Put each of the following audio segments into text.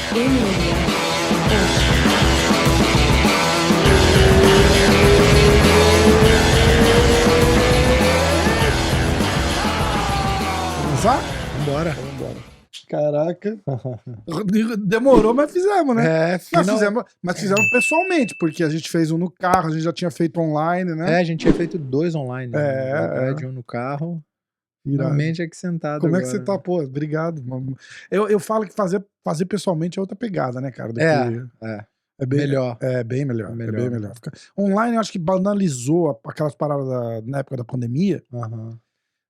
Começar? Bora. Vambora. Caraca. Demorou, mas fizemos, né? Mas fizemos pessoalmente, porque a gente fez um no carro, a gente já tinha feito online, né? A gente tinha feito 2 online, na verdade, um no carro. Irado. Finalmente aqui sentado Como agora. É que você tá? Pô, obrigado. Eu falo que fazer pessoalmente é outra pegada, né, cara? É bem melhor. É bem melhor. É bem melhor. Online, eu acho que banalizou aquelas paradas na época da pandemia.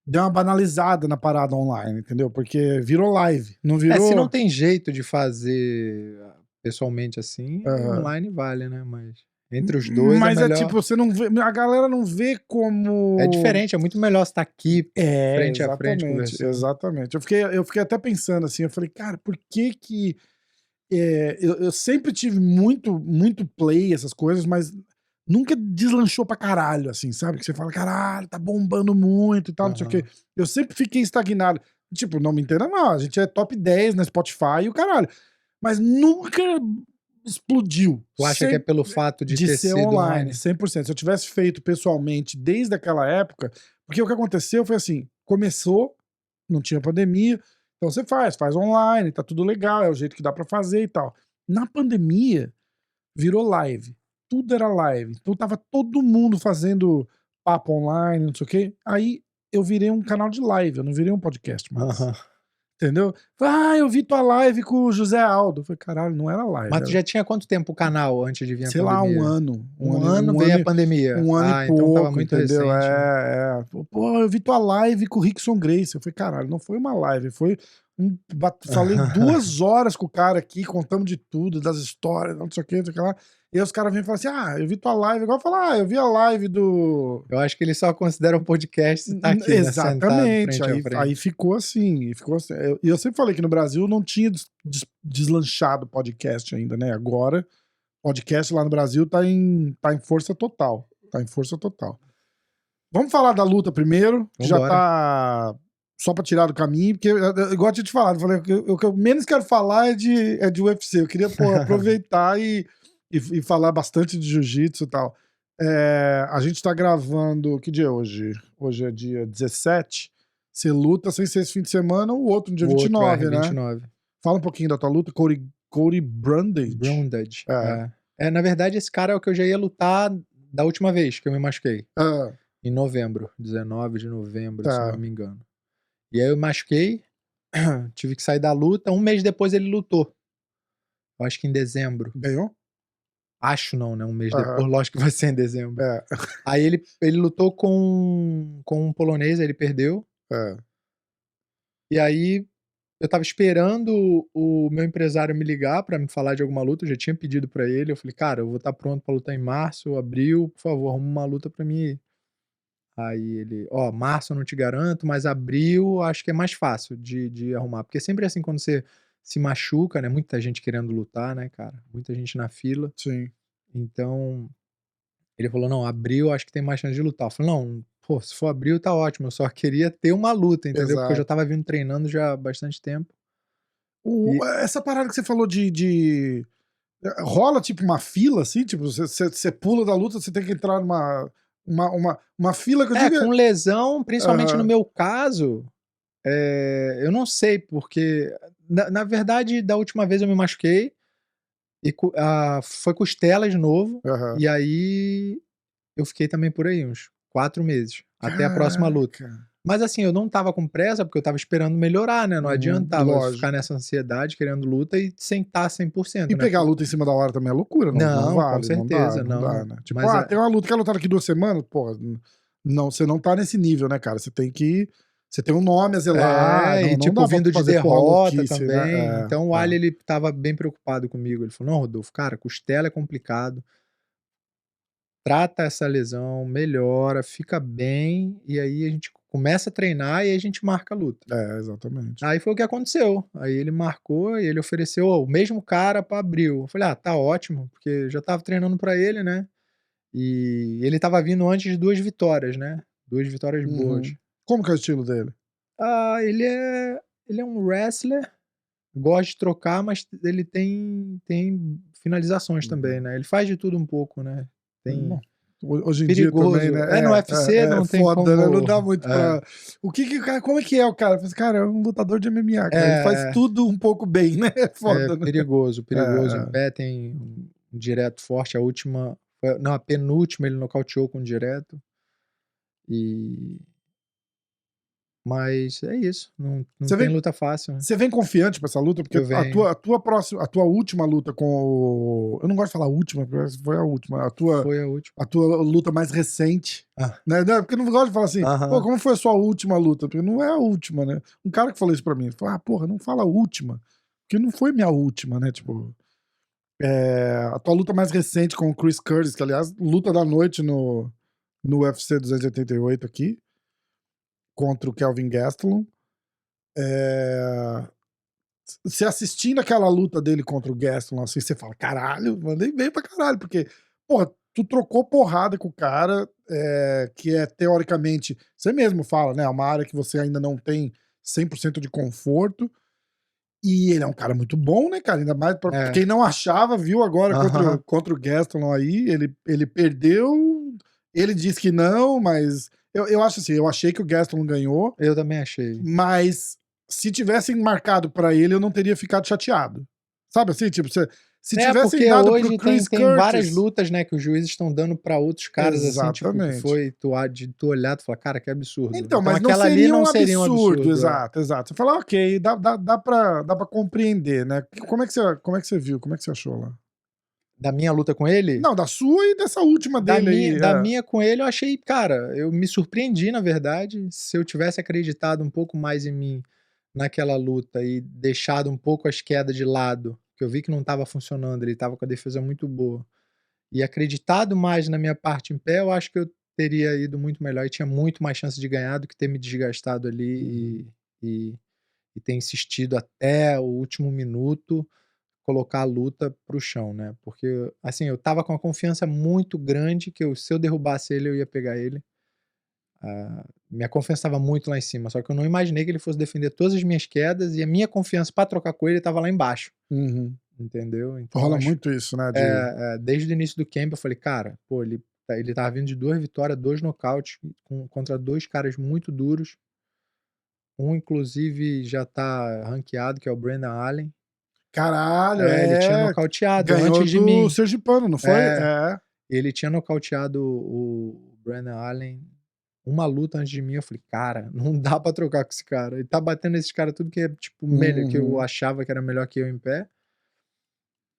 Deu uma banalizada na parada online, entendeu? Porque virou live, não virou... Se não tem jeito de fazer pessoalmente assim, online vale, né? Mas entre os dois Mas é melhor. Tipo, você não vê, a galera não vê como... É diferente, é muito melhor você estar aqui, frente a frente, exatamente, conversando. exatamente. Eu fiquei até pensando assim, eu falei, cara, por que eu sempre tive muito play, essas coisas, mas nunca deslanchou pra caralho, assim, sabe? Que você fala, caralho, tá bombando muito e tal, não sei o quê. Eu sempre fiquei estagnado. Tipo, não me entenda mal, a gente é top 10 na Spotify e o caralho. Mas nunca explodiu. Tu acha que é pelo fato de ter ser sido online? 100%. Se eu tivesse feito pessoalmente desde aquela época, porque o que aconteceu foi assim, começou, não tinha pandemia, então você faz online, tá tudo legal, é o jeito que dá pra fazer e tal. Na pandemia, virou live. Tudo era live. Então tava todo mundo fazendo papo online, não sei o quê. Aí eu virei um canal de live, eu não virei um podcast mais. Entendeu? Eu vi tua live com o José Aldo. Eu falei, caralho, não era live. Mas tu já tinha quanto tempo o canal antes de vir a sei pandemia? lá, um ano. Um ano veio a pandemia. Um ano e pouco, então tava muito entendeu? recente. Pô, eu vi tua live com o Rickson Grace. Eu falei, caralho, não foi uma live, foi falei 2 horas com o cara aqui, contamos de tudo, das histórias, não sei o que, não sei o que lá. E aí os caras vêm e falam assim, eu vi tua live, igual falar, eu vi a live do... Eu acho que eles só consideram podcast se tá aqui, exatamente, né, frente a frente. aí ficou assim, e eu sempre falei que no Brasil não tinha deslanchado podcast ainda, né, agora, podcast lá no Brasil tá em força total, Vamos falar da luta primeiro, que já tá só pra tirar do caminho, porque, igual eu tinha te falado, eu falei, o que eu menos quero falar é de UFC, eu queria aproveitar e falar bastante de jiu-jitsu e tal. A gente tá gravando, que dia é hoje? Hoje é dia 17, você luta sem ser esse fim de semana, o outro no dia 29, né? 29. Fala um pouquinho da tua luta, Cody Brundage. Na verdade, esse cara é o que eu já ia lutar da última vez que eu me machuquei. Em novembro, 19 de novembro, se não me engano. E aí eu machuquei, tive que sair da luta. Um mês depois ele lutou. Eu acho que em dezembro. Ganhou? Acho não, né? Um mês depois, lógico que vai ser em dezembro. É. Aí ele lutou com um polonês, aí ele perdeu. É. E aí eu tava esperando o meu empresário me ligar pra me falar de alguma luta, eu já tinha pedido pra ele, eu falei, cara, eu vou estar pronto pra lutar em março, abril, por favor, arruma uma luta pra mim. Aí ele, março eu não te garanto, mas abril acho que é mais fácil de arrumar, porque sempre é assim, quando você se machuca, né, muita gente querendo lutar, né, cara, muita gente na fila. Sim. Então, ele falou, não, abril acho que tem mais chance de lutar. Eu falei, não, pô, se for abril tá ótimo, eu só queria ter uma luta, entendeu? Porque eu já tava vindo treinando já há bastante tempo. Essa parada que você falou rola tipo uma fila, assim? Tipo, você pula da luta, você tem que entrar numa uma fila que eu digo... com lesão, principalmente no meu caso, eu não sei, porque na verdade, da última vez eu me machuquei e foi costela de novo, e aí eu fiquei também por aí uns 4 meses, até a próxima luta. Mas assim, eu não tava com pressa, porque eu tava esperando melhorar, né? Não adiantava ficar nessa ansiedade, querendo luta e sem estar 100%. E pegar a luta em cima da hora também é loucura, não vale. Com certeza, não dá, né? Tipo, mas tem uma luta, quer lutar daqui 2 semanas? Porra, não, você não tá nesse nível, né, cara? Você tem um nome a zelar. E tipo, vindo de derrota também. Né? Então o Ali, ele tava bem preocupado comigo. Ele falou, não, Rodolfo, cara, costela é complicado. Trata essa lesão, melhora, fica bem, e aí a gente começa a treinar e aí a gente marca a luta. Exatamente. Aí foi o que aconteceu. Aí ele marcou e ele ofereceu o mesmo cara pra abril. Eu falei, tá ótimo, porque eu já tava treinando pra ele, né? E ele tava vindo antes de 2 vitórias, né? 2 vitórias boas. Como que é o estilo dele? Ele é um wrestler, gosta de trocar, mas ele tem finalizações também, né? Ele faz de tudo um pouco, né? Tem Hoje em perigoso. dia também, né? No UFC não tem foda, né? Não como... dá muito pra... Como é que é o cara? Cara, é um lutador de MMA, cara. Ele faz tudo um pouco bem, né? É foda, né? Perigoso. Em pé tem um direto forte. A última... Não, a penúltima ele nocauteou com um direto. Mas é isso. Não tem luta fácil, né? Você vem confiante pra essa luta? Porque a tua última luta com o... Eu não gosto de falar última, porque foi a última. Foi a última. A tua luta mais recente. Né? Porque eu não gosto de falar assim, pô, como foi a sua última luta? Porque não é a última, né? Um cara que falou isso pra mim, falou, porra, não fala última. Porque não foi minha última, né? Tipo... a tua luta mais recente com o Chris Curtis, que aliás, luta da noite no UFC 288 aqui, contra o Kelvin Gastelum. Você assistindo aquela luta dele contra o Gastelum, assim, você fala, caralho, mandei bem pra caralho, porque, porra, tu trocou porrada com o cara, que é teoricamente, você mesmo fala, né, uma área que você ainda não tem 100% de conforto, e ele é um cara muito bom, né, cara, ainda mais pra quem não achava, viu agora contra o Gastelum aí, ele perdeu, ele disse que não, mas eu acho assim, eu achei que o Gastelum ganhou. Eu também achei. Mas se tivessem marcado pra ele, eu não teria ficado chateado. Sabe assim? Tipo, se tivessem dado pro Chris Curtis... tem várias lutas, né, que os juízes estão dando pra outros caras, exatamente, assim, tipo, que foi tu olhar e falar, cara, que absurdo. Então, mas não seria um absurdo. Exato. Você fala, ok, dá pra compreender, né? Como é que você viu? Como é que você achou lá? Da minha luta com ele? Não, da sua e dessa última dele aí. Da minha com ele, eu achei, cara, eu me surpreendi, na verdade. Se eu tivesse acreditado um pouco mais em mim naquela luta e deixado um pouco as quedas de lado, que eu vi que não estava funcionando, ele estava com a defesa muito boa, e acreditado mais na minha parte em pé, eu acho que eu teria ido muito melhor e tinha muito mais chance de ganhar do que ter me desgastado ali e ter insistido até o último minuto colocar a luta pro chão, né? Porque, assim, eu tava com uma confiança muito grande que se eu derrubasse ele, eu ia pegar ele. Minha confiança estava muito lá em cima, só que eu não imaginei que ele fosse defender todas as minhas quedas e a minha confiança para trocar com ele estava lá embaixo. Entendeu? Então, rola muito isso, né? Desde o início do camp eu falei, cara, pô, ele tava vindo de 2 vitórias, 2 nocautes contra 2 caras muito duros. Um, inclusive, já tá ranqueado, que é o Brandon Allen. Caralho, ele tinha nocauteado ganhou antes de mim. do Sergipano, não foi? Ele tinha nocauteado o Brandon Allen uma luta antes de mim. Eu falei, cara, não dá pra trocar com esse cara. Ele tá batendo esses caras tudo que é, tipo, melhor, que eu achava que era melhor que eu em pé.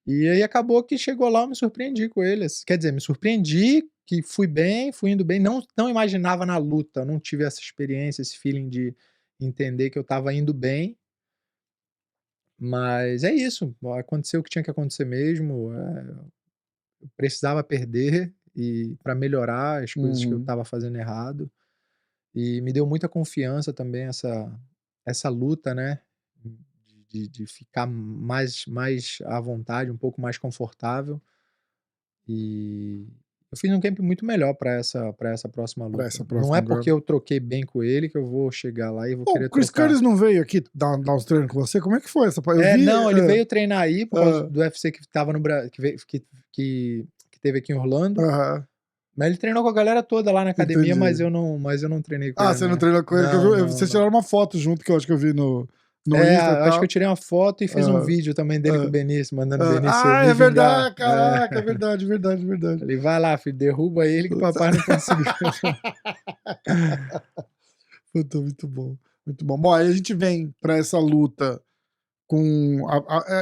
E aí acabou que chegou lá, eu me surpreendi com ele. Quer dizer, me surpreendi que fui indo bem. Não imaginava na luta, não tive essa experiência, esse feeling de entender que eu tava indo bem. Mas é isso, aconteceu o que tinha que acontecer mesmo, eu precisava perder para melhorar as coisas que eu estava fazendo errado, e me deu muita confiança também essa luta, né, de ficar mais à vontade, um pouco mais confortável, e eu fiz um camp muito melhor para essa próxima luta. Não é porque eu troquei bem com ele que eu vou chegar lá e vou querer trocar. O Chris Curtis não veio aqui dar uns treinos com você? Como é que foi essa? Não, ele veio treinar aí por causa do UFC que tava no Brasil, que teve aqui em Orlando. Mas ele treinou com a galera toda lá na academia, mas eu não treinei com ele. Você não treinou com ele? Vocês tiraram uma foto junto que eu acho que eu vi no Insta. Acho que eu tirei uma foto e fiz um vídeo também dele com o Benício, mandando o Benício. É verdade, caraca, é verdade. Ele vai lá, filho, derruba ele que o papai não conseguiu. Puta, muito bom. Muito bom. Bom, aí a gente vem pra essa luta com.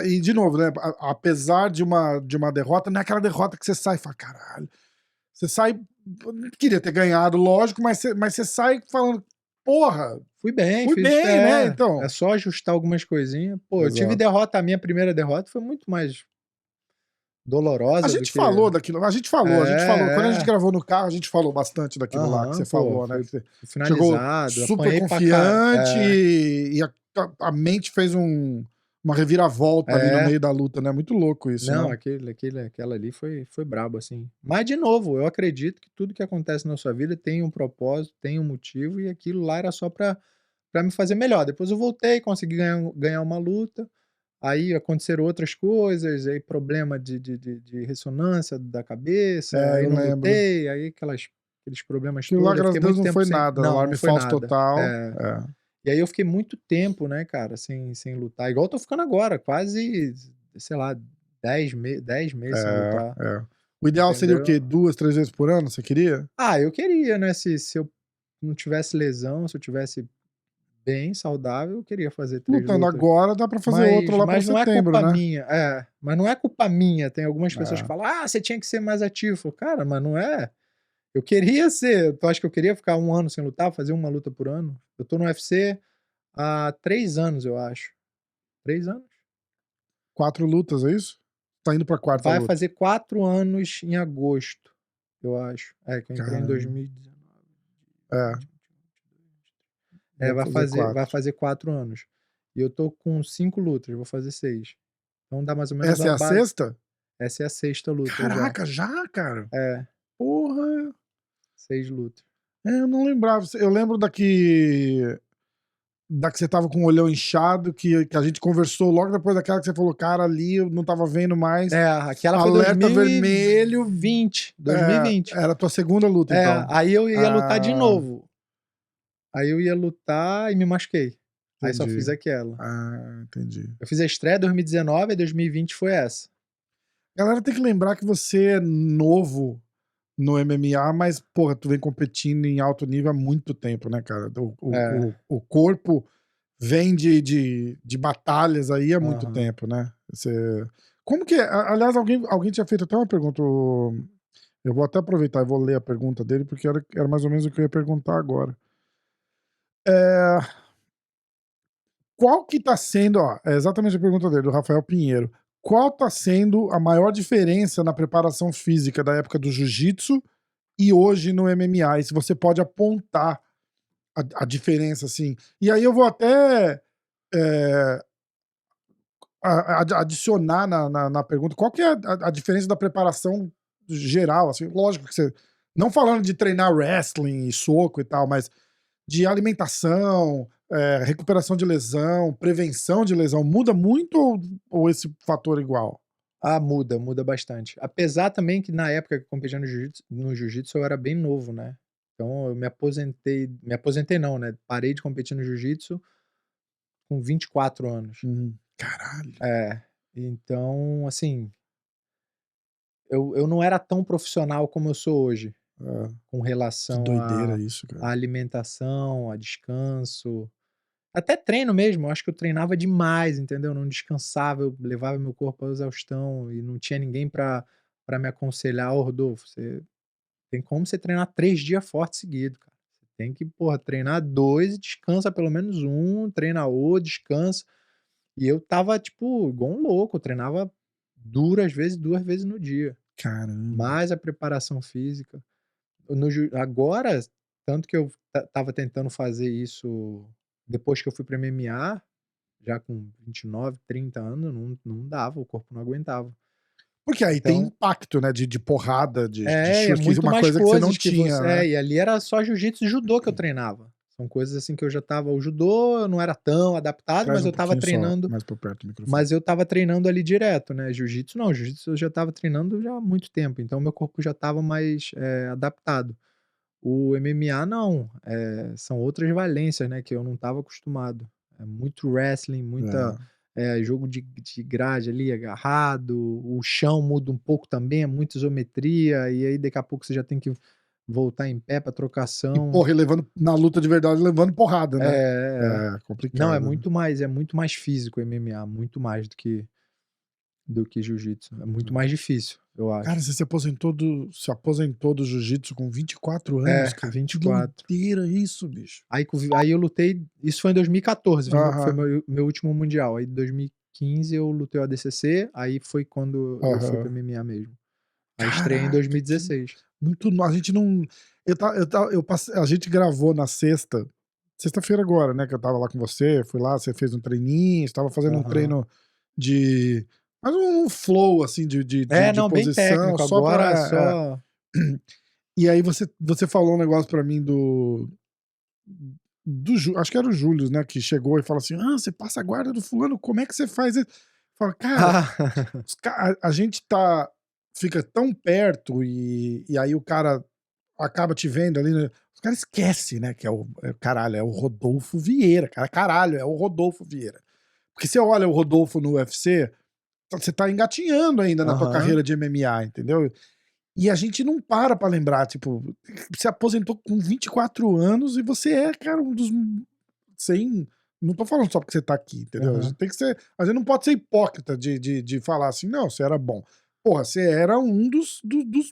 E de novo, né? Apesar de uma derrota, não é aquela derrota que você sai e fala, caralho. Você sai. Queria ter ganhado, lógico, mas você sai falando, porra. Fui bem, né? Então. É só ajustar algumas coisinhas. Pô, eu tive derrota, a minha primeira derrota foi muito mais dolorosa. A gente falou daquilo. A gente falou. Quando a gente gravou no carro, a gente falou bastante daquilo lá que você falou, né? Que finalizado, chegou super confiante e a mente fez uma reviravolta ali no meio da luta, né? Muito louco isso. Não, né? aquela ali foi brabo, assim. Mas, de novo, eu acredito que tudo que acontece na sua vida tem um propósito, tem um motivo, e aquilo lá era só pra me fazer melhor. Depois eu voltei, consegui ganhar uma luta, Aí aconteceram outras coisas, aí problema de ressonância da cabeça, aí eu não lembro. lutei, aí aqueles problemas Aquilo lá, todos. Eu graças fiquei a Deus, muito não tempo foi sem. nada. Não, não Alarme foi falso nada. total. E aí eu fiquei muito tempo, né, cara, sem lutar. Igual eu tô ficando agora, quase, sei lá, 10 meses sem lutar. O ideal seria o quê? Entendeu? 2, 3 vezes por ano? Você queria? Ah, eu queria, né? Se eu não tivesse lesão, se eu tivesse bem saudável, eu queria fazer 3 Lutando lutas. agora, dá pra fazer outra lá pra Mas não é setembro, culpa né? minha. Mas não é culpa minha. Tem algumas pessoas que É. falam, você tinha que ser mais ativo. Cara, mas não é. Eu queria ser. Tu acha que eu queria ficar 1 ano sem lutar, fazer uma luta por ano? Eu tô no UFC há 3 anos, eu acho. 3 anos? 4 lutas, é isso? Tá indo pra quarta Vai luta. fazer 4 anos em agosto, eu acho. Que eu entrei em Caramba. 2019. Vai 4. fazer 4 anos. E eu tô com 5 lutas, vou fazer 6. Então dá mais ou menos Essa é uma a base. sexta? Essa é a 6ª luta já. Caraca, já, cara? É, Porra! 6 lutas. Eu não lembrava. Eu lembro da que você tava com o olhão inchado, que a gente conversou logo depois daquela que você falou, cara, ali eu não tava vendo mais. Aquela foi Alerta vermelho. 2020. Era a tua segunda luta, então. Aí eu ia lutar de novo. Aí eu ia lutar e me machuquei. Aí só fiz aquela. Entendi. Eu fiz a estreia em 2019 e 2020 foi essa. Galera, tem que lembrar que você é novo no MMA, mas, porra, tu vem competindo em alto nível há muito tempo, né, cara? O corpo vem de batalhas aí há muito tempo, né? Como que é? Aliás, alguém tinha feito até uma pergunta. Eu vou até aproveitar e vou ler a pergunta dele, porque era mais ou menos o que eu ia perguntar agora. Qual que tá sendo, é exatamente a pergunta dele, do Rafael Pinheiro. Qual tá sendo a maior diferença na preparação física da época do jiu-jitsu e hoje no MMA? E se você pode apontar a diferença, assim. E aí eu vou até adicionar na pergunta, qual que é a diferença da preparação geral, assim, lógico que você, não falando de treinar wrestling e soco e tal, mas de alimentação, recuperação de lesão, prevenção de lesão, muda muito ou esse fator igual? Muda bastante. Apesar também que na época que eu competia no jiu-jitsu eu era bem novo, né? Então eu me aposentei não, né? Parei de competir no jiu-jitsu com 24 anos. Caralho. Então, assim, eu não era tão profissional como eu sou hoje, com Que relação doideira isso, à cara. alimentação, a descanso, até treino mesmo. Eu acho que eu treinava demais, entendeu? Não descansava, eu levava meu corpo à exaustão e não tinha ninguém pra me aconselhar: "Ô Rodolfo, tem como você treinar 3 dias forte seguido, cara. Você tem que, porra, treinar 2 e descansa pelo menos 1, treina outro, descansa". E eu estava, tipo, igual um louco, eu treinava duro, às vezes 2 vezes no dia, Caramba. mais a preparação física. Agora, tanto que eu estava tentando fazer isso depois que eu fui para MMA, já com 29, 30 anos, não dava, o corpo não aguentava. Porque aí tem Então impacto, né, de porrada, de é chute, muito uma mais coisa que você não coisas que tinha, você né? e ali era só jiu-jitsu e judô que eu treinava. São coisas, assim, que eu já estava o judô eu não era tão adaptado, Traz mas um eu estava pouquinho só, treinando, mais por perto do microfone. mas eu estava treinando ali direto, né. Jiu-jitsu não, jiu-jitsu eu já estava treinando já há muito tempo, então meu corpo já estava mais, adaptado. O MMA não, são outras valências, né, que eu não estava acostumado. É muito wrestling, muita jogo de grade ali, agarrado, o chão muda um pouco também, é muita isometria, e aí daqui a pouco você já tem que voltar em pé pra E trocação. porra, e levando na luta de verdade, levando porrada, né? É Não, complicado, né? é muito mais físico o MMA, muito mais do que jiu-jitsu. É muito mais difícil, eu Cara, acho. você se aposentou do jiu-jitsu com 24 anos, cara. Que 24. doideira isso, bicho. Aí eu lutei, isso foi em 2014, foi Aham, meu último mundial. Aí em 2015 eu lutei o ADCC, aí foi quando eu fui pra aham. MMA mesmo. Aí estreiei em Caraca, que 2016. muito a gente não eu passei a gente gravou na sexta-feira agora, né, que eu estava lá com você, fui lá, você fez um treininho, estava fazendo um Aham. treino de mais um flow, assim, de Não, bem posição, técnico, só agora pra só e aí você falou um negócio pra mim do acho que era o Július, né, que chegou e falou assim: "Ah, você passa a guarda do fulano, como é que você faz isso?" Fala, cara, a gente fica tão perto e aí o cara acaba te vendo ali, né? Os caras esquecem, né? Que caralho, é o Rodolfo Vieira, cara. Caralho, é o Rodolfo Vieira. Porque você olha o Rodolfo no UFC, você tá engatinhando ainda na tua carreira de MMA, entendeu? E a gente não para pra lembrar, tipo, você aposentou com 24 anos e você é, cara, um dos... Sem... Não tô falando só porque você tá aqui, entendeu? A gente tem que ser... A gente não pode ser hipócrita de falar assim, não, você era bom. Porra, você era um dos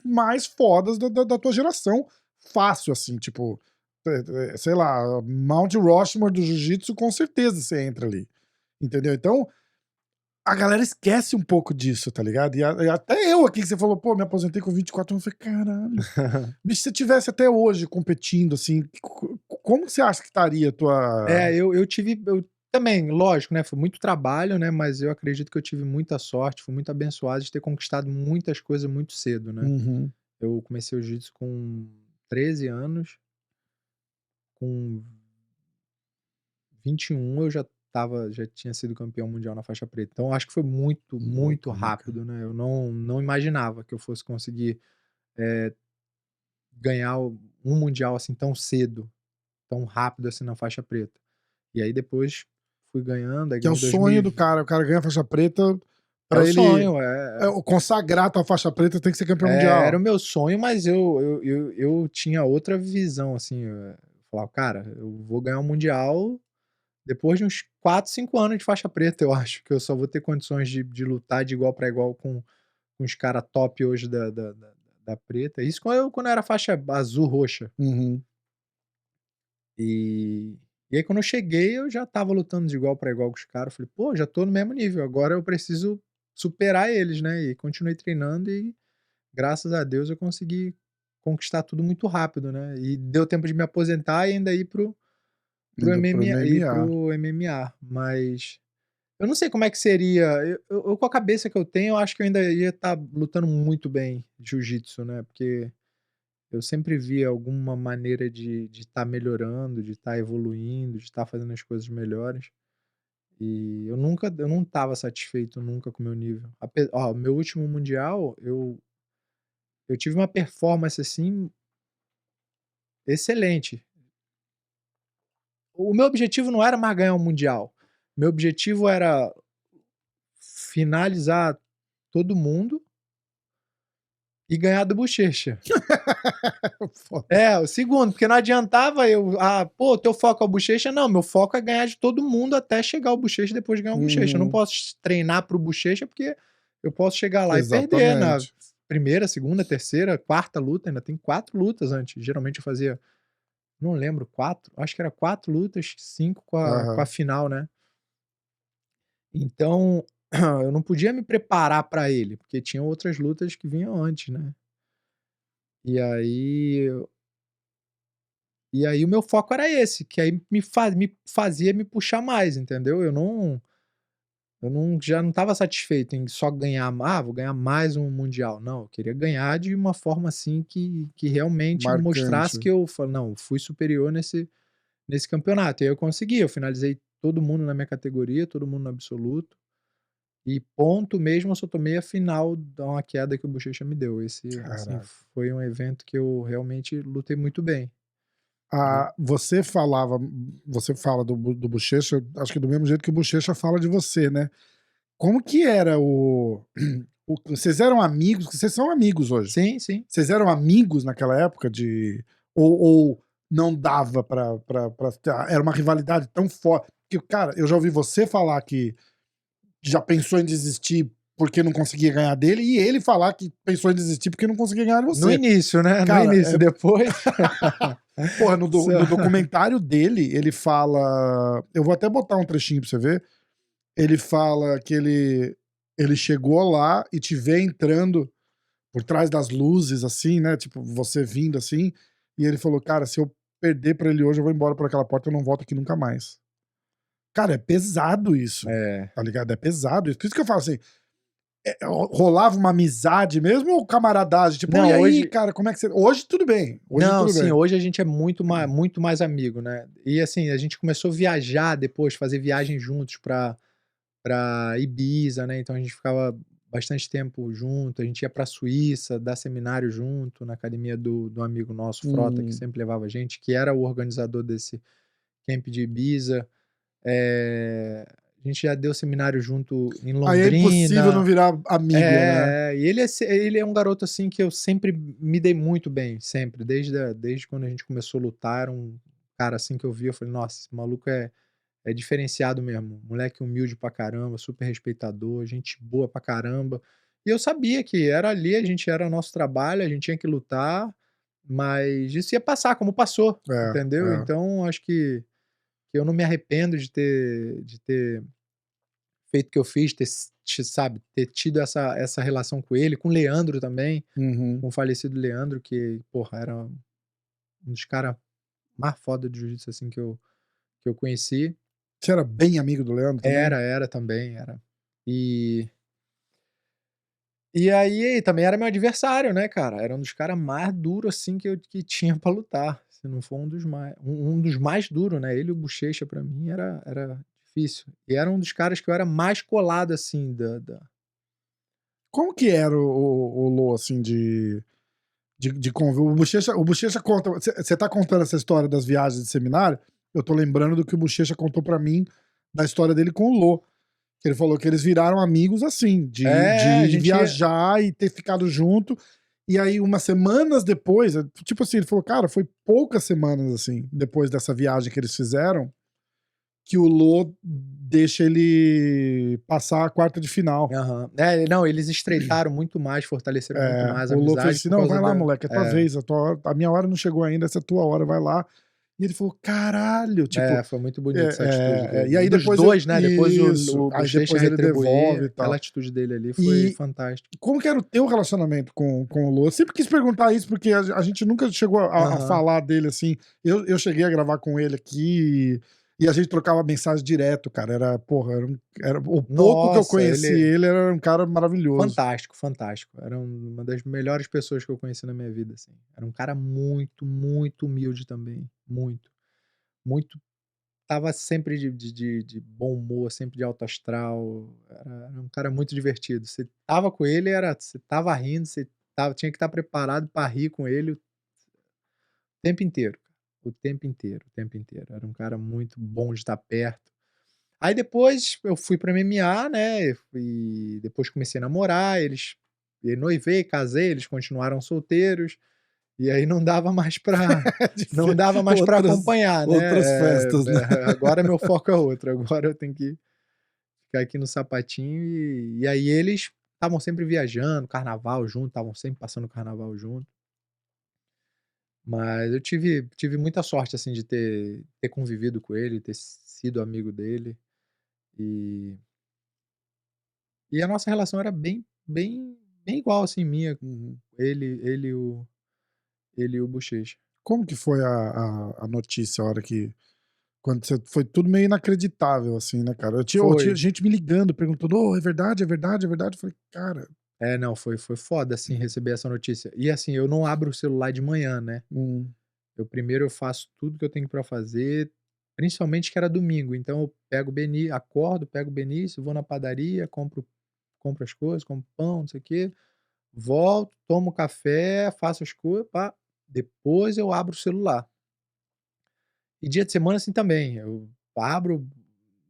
mais fodas da tua geração. Fácil, assim, tipo... Sei lá, Mount Rushmore do jiu-jitsu, com certeza você entra ali. Entendeu? Então, a galera esquece um pouco disso, tá ligado? E até eu aqui, que você falou, pô, me aposentei com 24 anos, eu falei, caralho. Bicho, se você tivesse até hoje competindo, assim, como você acha que estaria a tua... Eu também, lógico, né, foi muito trabalho, né, mas eu acredito que eu tive muita sorte, fui muito abençoado de ter conquistado muitas coisas muito cedo, né. Eu comecei o jiu-jitsu com 13 anos, com 21 eu já tinha sido campeão mundial na faixa preta. Então acho que foi muito, muito rápido, né. Eu não imaginava que eu fosse conseguir, ganhar um mundial, assim, tão cedo, tão rápido, assim, na faixa preta. E aí depois fui ganhando, aí Que é o ganhei sonho do cara, o cara ganha a faixa preta, pra ele... sonho, consagrar a tua faixa preta tem que ser campeão mundial. Era o meu sonho, mas eu tinha outra visão, assim, eu falava: "Cara, eu vou ganhar um mundial depois de uns 4, 5 anos de faixa preta, eu acho, que eu só vou ter condições de lutar de igual pra igual com os cara top hoje da preta". Isso quando eu era faixa azul roxa. E aí quando eu cheguei, eu já estava lutando de igual pra igual com os caras, falei: "Pô, já tô no mesmo nível, agora eu preciso superar eles, né". E continuei treinando e, graças a Deus, eu consegui conquistar tudo muito rápido, né. E deu tempo de me aposentar e ainda ir pro MMA. Mas eu não sei como é que seria, eu com a cabeça que eu tenho, eu acho que eu ainda ia estar lutando muito bem jiu-jitsu, né, porque eu sempre via alguma maneira de estar melhorando, de estar evoluindo, de estar fazendo as coisas melhores. E eu não estava satisfeito nunca com o meu nível. Meu último mundial, eu tive uma performance, assim, excelente. O meu objetivo não era mais ganhar um mundial, meu objetivo era finalizar todo mundo e ganhar do Bochecha. O segundo, porque não adiantava "Pô, teu foco é o Bochecha", não, meu foco é ganhar de todo mundo até chegar ao Bochecha e depois ganhar o Bochecha. Eu não posso treinar para o Bochecha, porque eu posso chegar lá e perder na primeira, segunda, terceira, quarta luta, ainda tem 4 lutas antes. Geralmente eu fazia, não lembro, 4, acho que era 4 lutas, 5 com a final, né. Então, eu não podia me preparar pra ele, porque tinham outras lutas que vinham antes, né. E aí o meu foco era esse, que aí me fazia me puxar mais, entendeu. Eu já não estava satisfeito em só ganhar, vou ganhar mais um mundial. Não, eu queria ganhar de uma forma, assim, que realmente mostrasse que eu "Não, fui superior nesse campeonato". E aí eu consegui, eu finalizei todo mundo na minha categoria, todo mundo no absoluto. E ponto mesmo, eu só tomei a final da uma queda que o Bochecha me deu. Esse, assim, Caraca. foi um evento que eu realmente lutei muito bem. Entendeu? Você fala do Bochecha, acho que do mesmo jeito que o Bochecha fala de você, né? Como que era vocês eram amigos? Vocês são amigos hoje. Sim, sim. Vocês eram amigos naquela época ou não dava era uma rivalidade tão forte? Que, cara, eu já ouvi você falar que já pensou em desistir porque não conseguia ganhar dele, e ele falar que pensou em desistir porque não conseguia ganhar de você. No início, né? Cara, no início, depois... Porra, no documentário dele, ele fala... Eu vou até botar um trechinho pra você ver. Ele fala que ele chegou lá e te vê entrando por trás das luzes, assim, né? Tipo, você vindo assim. E ele falou, cara, se eu perder pra ele hoje, eu vou embora por aquela porta, eu não volto aqui nunca mais. Cara, é pesado isso. Tá ligado? É pesado isso. Por isso que eu falo assim, rolava uma amizade mesmo ou camaradagem? Tipo, Não, e aí, hoje... cara, como é que você... Hoje tudo bem. Hoje a gente é muito mais amigo, né? E assim, a gente começou a viajar depois, fazer viagem juntos pra pra Ibiza, né, então a gente ficava bastante tempo junto, a gente ia pra Suíça, dar seminário junto, na academia do amigo nosso, Frota, que Hum. sempre levava a gente, que era o organizador desse camp de Ibiza. A gente já deu seminário junto em Aí é impossível não Londrina. virar amigo, né. E ele é um garoto, assim, que eu sempre me dei muito bem, sempre, desde quando a gente começou a lutar, era um cara, assim, que eu vi, eu falei: "Nossa, esse maluco é diferenciado mesmo, moleque humilde pra caramba, super respeitador, gente boa pra caramba". E eu sabia que era ali, a gente era nosso trabalho, a gente tinha que lutar, mas isso ia passar, como passou, É, entendeu. é. Então acho que eu não me arrependo de ter feito o que eu fiz, sabe, ter tido essa relação com ele, com o Leandro também, Uhum. com o falecido Leandro, que, porra, era um dos cara mais foda de jiu-jitsu, assim, que eu conheci. Você era bem amigo do Leandro também? Era também, era. E e aí também era meu adversário, né, cara, era um dos cara mais duro, assim, que tinha pra lutar, se não for um dos mais duro, né, ele e o Bochecha pra mim era difícil. E era um dos caras que eu era mais colado, assim, da. Como que era o Lô, assim, de conv o Bochecha conta você tá contando essa história das viagens de seminário, eu tô lembrando do que o Bochecha contou pra mim, da história dele com o Lô, que ele falou que eles viraram amigos, assim, A de gente ia. viajar e ter ficado junto, e aí umas semanas depois, tipo assim, ele falou: "Cara, foi poucas semanas, assim, depois dessa viagem que eles fizeram, que o Lô deixa ele passar a quarta de final". Aham. Não, eles estreitaram muito mais, fortaleceram muito É, mais a o Lô fez amizade assim: por "Não, causa vai lá da. moleque, é tua É, vez, a minha hora não chegou ainda, essa é a tua hora, vai lá". E ele falou: "Caralho", tipo, foi muito bonito essa atitude e dele. aí Dos depois ele 2, né, depois isso, o aí Bochecha depois ele retribuir, devolve e aquela tal. atitude dele ali foi E fantástica. como que era o teu relacionamento com o Lô? Eu sempre quis perguntar isso, porque a gente nunca chegou a Aham. falar dele, assim. Eu cheguei a gravar com ele aqui e a gente trocava mensagem direto, cara. Era, porra, era o pouco que eu Nossa, conheci ele ele, era um cara maravilhoso. fantástico, fantástico. Era uma das melhores pessoas que eu conheci na minha vida, assim. Era um cara muito, muito humilde também, muito. Muito, estava sempre de bom humor, sempre de alto astral, era um cara muito divertido. Você estava com ele, você estava rindo, você tinha que estar preparado para rir com ele o tempo inteiro, o tempo inteiro, o tempo inteiro. Era um cara muito bom de estar perto. Aí depois eu fui para MMA, né, e depois comecei a namorar, e noivei, casei, eles continuaram solteiros, e aí não dava mais pra não dava mais para acompanhar, né, Outras festas, né? agora meu foco é outro, agora eu tenho que ficar aqui no sapatinho, e aí eles estavam sempre viajando, carnaval junto, estavam sempre passando carnaval junto. Mas eu tive muita sorte, assim, de ter convivido com ele, ter sido amigo dele, e a nossa relação era bem igual, assim, minha, Uhum. ele e o Bochecha. Como que foi a notícia, a hora que quando você foi tudo meio inacreditável, assim, né, cara? Eu tinha Foi. gente me ligando, perguntando: "Ô, é verdade, é verdade, é verdade?" Eu falei: "Cara". Não, foi foda, assim, receber essa notícia. E, assim, eu não abro o celular de manhã, né. Hum. Eu faço tudo que eu tenho pra fazer, principalmente que era domingo, então eu acordo, pego o Benício, vou na padaria, compro as coisas, compro pão, não sei o quê, volto, tomo café, faço as coisas, pá, depois eu abro o celular. E dia de semana, assim, também, eu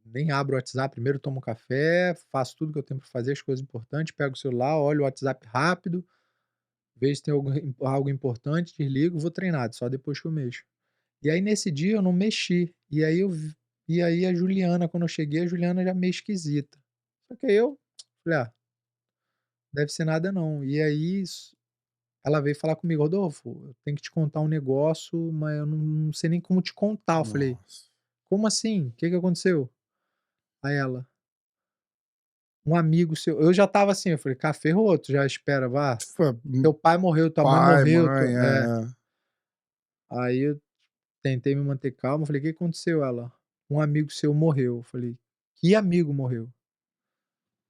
nem abro o WhatsApp, primeiro tomo café, faço tudo que eu tenho pra fazer, as coisas importantes, pego o celular, olho o WhatsApp rápido, vejo se tem algo importante, desligo, vou treinar, só depois que eu mexo. E aí nesse dia eu não mexi, e aí a Juliana, quando eu cheguei, a Juliana já meio esquisita. Só que aí eu falei: "Ah, deve ser nada não". E aí ela veio falar comigo: "Rodolfo, eu tenho que te contar um negócio, mas eu não sei nem como te contar". Eu falei: Nossa. "Como assim? O que que aconteceu?". Aí ela: "Um amigo seu", eu já estava assim, eu falei: "Cara, ferrou, tu já espera, vá, Fã teu pai morreu, tua mãe pai, morreu, mãe, Aí eu tentei me manter calmo, falei: "Que aconteceu?". Ela: "Um amigo seu morreu". Eu falei: "Que amigo morreu?".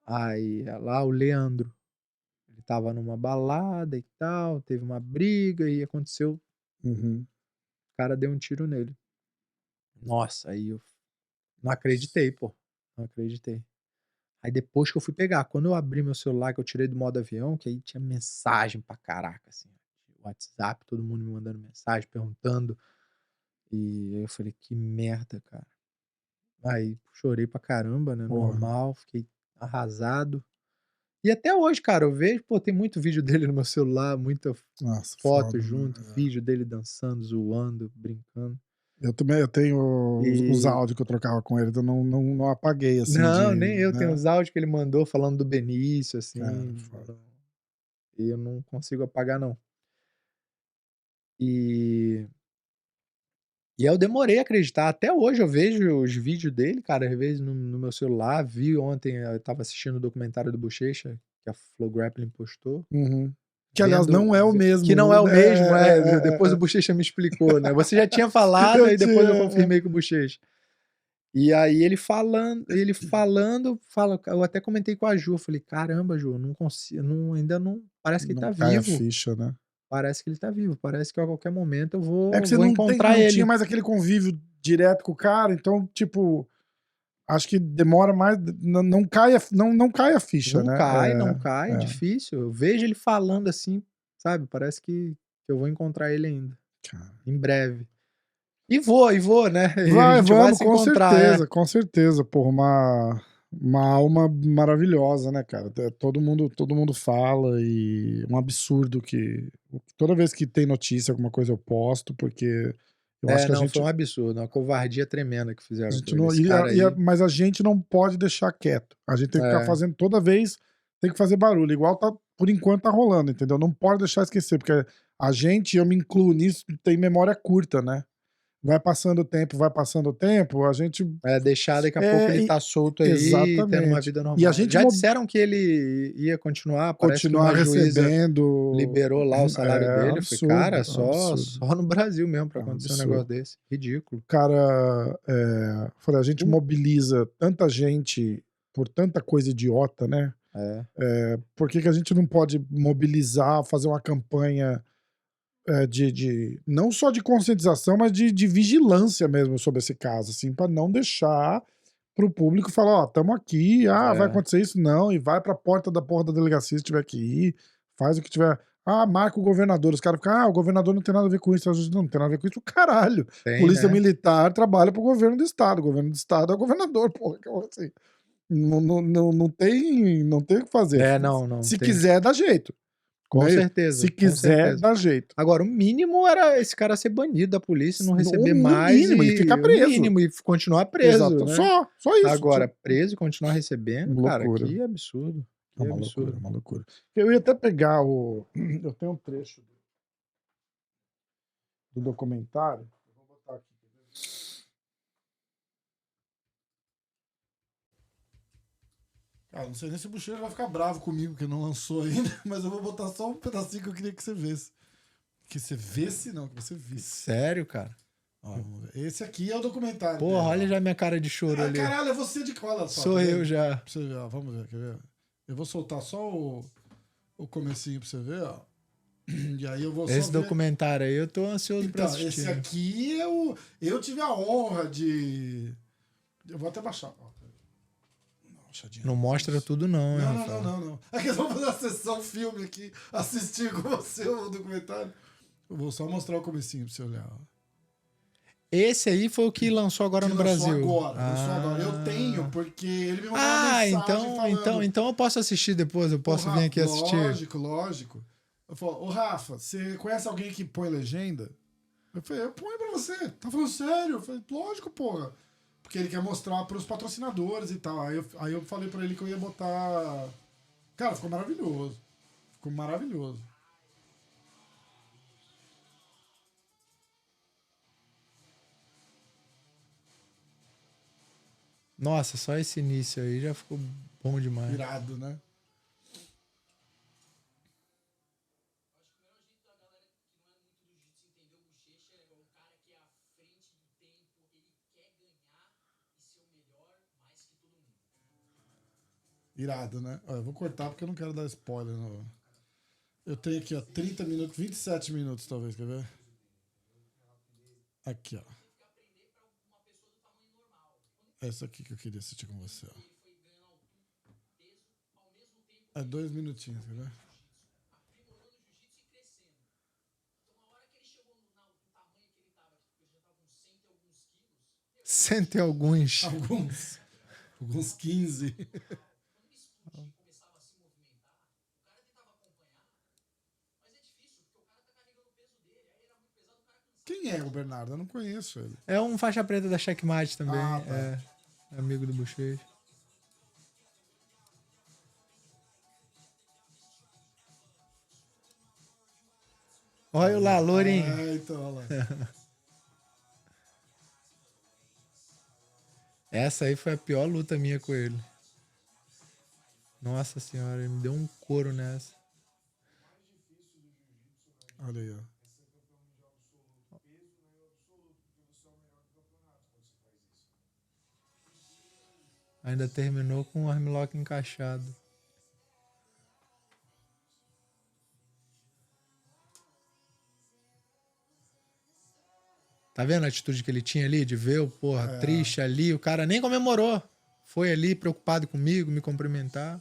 Aí ela: "O Leandro, ele estava numa balada e tal, teve uma briga e aconteceu, o Uhum. cara deu um tiro nele". Nossa, aí eu não acreditei, pô, não acreditei. Aí depois que eu fui pegar, quando eu abri meu celular, que eu tirei do modo avião, que aí tinha mensagem pra caraca, assim, WhatsApp, todo mundo me mandando mensagem, perguntando, e aí eu falei: "Que merda, cara". Aí chorei pra caramba, né, Porra. normal, fiquei arrasado. E até hoje, cara, eu vejo, pô, tem muito vídeo dele no meu celular, muita Nossa, foto foda, né? junto, vídeo dele dançando, zoando, brincando. Eu também, eu tenho os E áudios que eu trocava com ele, então não apaguei, assim, não, de, nem eu, tem né? uns áudios que ele mandou falando do Benício, Cara, assim, foda. e eu não consigo apagar não. E e aí eu demorei a acreditar, até hoje eu vejo os vídeos dele, cara, às vezes no meu celular, vi ontem, eu estava assistindo o documentário do Bochecha, que a Flow Grappling postou, Uhum. Que, aliás, vendo não é o ve que não mesmo. é o mesmo, depois o É. Bochecha me explicou, né, você já tinha falado, Eu aí depois eu tinha. confirmei com o Bochecha. E aí ele falando, eu até comentei com a Ju, eu falei: "Caramba, Ju, eu não consigo, não, ainda não, parece que ele Não tá cai a vivo, ficha, né? parece que ele tá vivo, parece que a qualquer momento eu É que vou você vou encontrar não tinha ele". mais aquele convívio direto com o cara, então, tipo, acho que demora mais. Não cai a ficha, Não né? cai, não cai, é É. difícil. Eu vejo ele falando assim, sabe, parece que eu vou encontrar ele ainda, Cara. em breve. E vou, né, e a Vai, gente vai vamos, se encontrar, é. com certeza, porra, uma alma maravilhosa, né, cara? Todo mundo fala e um absurdo que toda vez que tem notícia, alguma coisa eu posto, porque eu acho É, que não, foi um absurdo, uma covardia tremenda que a fizeram com gente ele. não, Esse cara aí mas a gente não pode deixar quieto. A gente tem que ficar é, fazendo toda vez, tem que fazer barulho, igual tá, por enquanto tá rolando, entendeu? Não pode deixar esquecer, porque a gente, eu me incluo nisso, tem memória curta, né? Vai passando o tempo, a gente deixar daqui a pouco é, ele tá solto aí, tendo uma exatamente. vida E a normal. gente Já disseram que ele ia continuar, parece que continuar uma juíza recebendo liberou lá o salário dele. Eu falei: "Cara, é um absurdo, só no Brasil mesmo pra é um acontecer um negócio absurdo. desse, ridículo". Cara, falei, a gente Um mobiliza tanta gente por tanta coisa idiota, né? é. Por que que a gente não pode mobilizar, fazer uma campanha não só de conscientização, mas de vigilância mesmo sobre esse caso, assim, para não deixar para o público falar, ó, estamos aqui, vai É. acontecer isso, não, e vai para a porta da delegacia se tiver que ir, faz o que tiver. Ah, marca o governador. Os caras ficam, o governador não tem nada a ver com isso. A gente não tem nada a ver com isso, caralho. Tem, Polícia né. Militar trabalha pro governo do estado. O governo do estado é o governador, porra. Que assim, não tem o que fazer. É, não, não, Se tem. quiser, dá jeito. Com Né? Se certeza, com quiser, certeza. dá jeito. Agora o mínimo era esse cara ser banido da polícia, não receber No mais mínimo, e ficar e o preso. mínimo, e continuar preso, Exato. né. Só isso. Agora preso e continuar recebendo, cara, Loucura. que absurdo, É que uma loucura, é absurdo. uma loucura. Eu ia até pegar o. Eu tenho um trecho do documentário. Eu vou botar aqui. Cara, não sei nem se o Bochecha vai ficar bravo comigo que não lançou ainda, mas eu vou botar só um pedacinho que eu queria que você visse. Que você visse, não, que você visse. Sério, cara? Ó, vamos ver. Esse aqui é o documentário. Porra, dele, olha já minha cara de choro ali. caralho, é você de cola só. Sou tá eu vendo? já. Pra você ver, ó, vamos ver, quer ver? Eu vou soltar só o comecinho pra você ver, ó. E aí eu vou Esse só ver. documentário aí eu tô ansioso pra Então, assistir. esse aqui eu tive a honra de. Eu vou até baixar. Ó. Não mostra tudo não, hein, Rafael? Não. É que eu vou fazer a sessão filme aqui, assistir com você o documentário. Eu vou só mostrar o comecinho pra você olhar. Ó. Esse aí foi o que lançou agora no Brasil. Lançou agora. Eu tenho, porque ele me mandou uma mensagem falando... então eu posso assistir depois, eu posso vir aqui assistir. Lógico. Eu falo, ô Rafa, você conhece alguém que põe legenda? Eu falei, eu ponho pra você. Tá falando sério? Eu falei, lógico, porra. Porque ele quer mostrar pros patrocinadores e tal. Aí eu falei pra ele que eu ia botar... Cara, ficou maravilhoso. Ficou maravilhoso. Nossa, só esse início aí já ficou bom demais. Irado, né? Irado, né? Ó, eu vou cortar porque eu não quero dar spoiler. Não. Eu tenho aqui, ó, 30 minutos, 27 minutos talvez, quer ver? Aqui, ó. Essa aqui que eu queria assistir com você, ó. É 2 minutinhos, né? Cento e alguns. Alguns 15. Quem é o Bernardo? Eu não conheço ele. É um faixa preta da Checkmate também. Ah, tá. É amigo do Bochecha. Olha lá, Lourinho. Então, olha lá. Essa aí foi a pior luta minha com ele. Nossa senhora, ele me deu um couro nessa. Olha aí, ó. Ainda terminou com o armlock encaixado. Tá vendo a atitude que ele tinha ali de ver o triste ali? O cara nem comemorou. Foi ali preocupado comigo, me cumprimentar.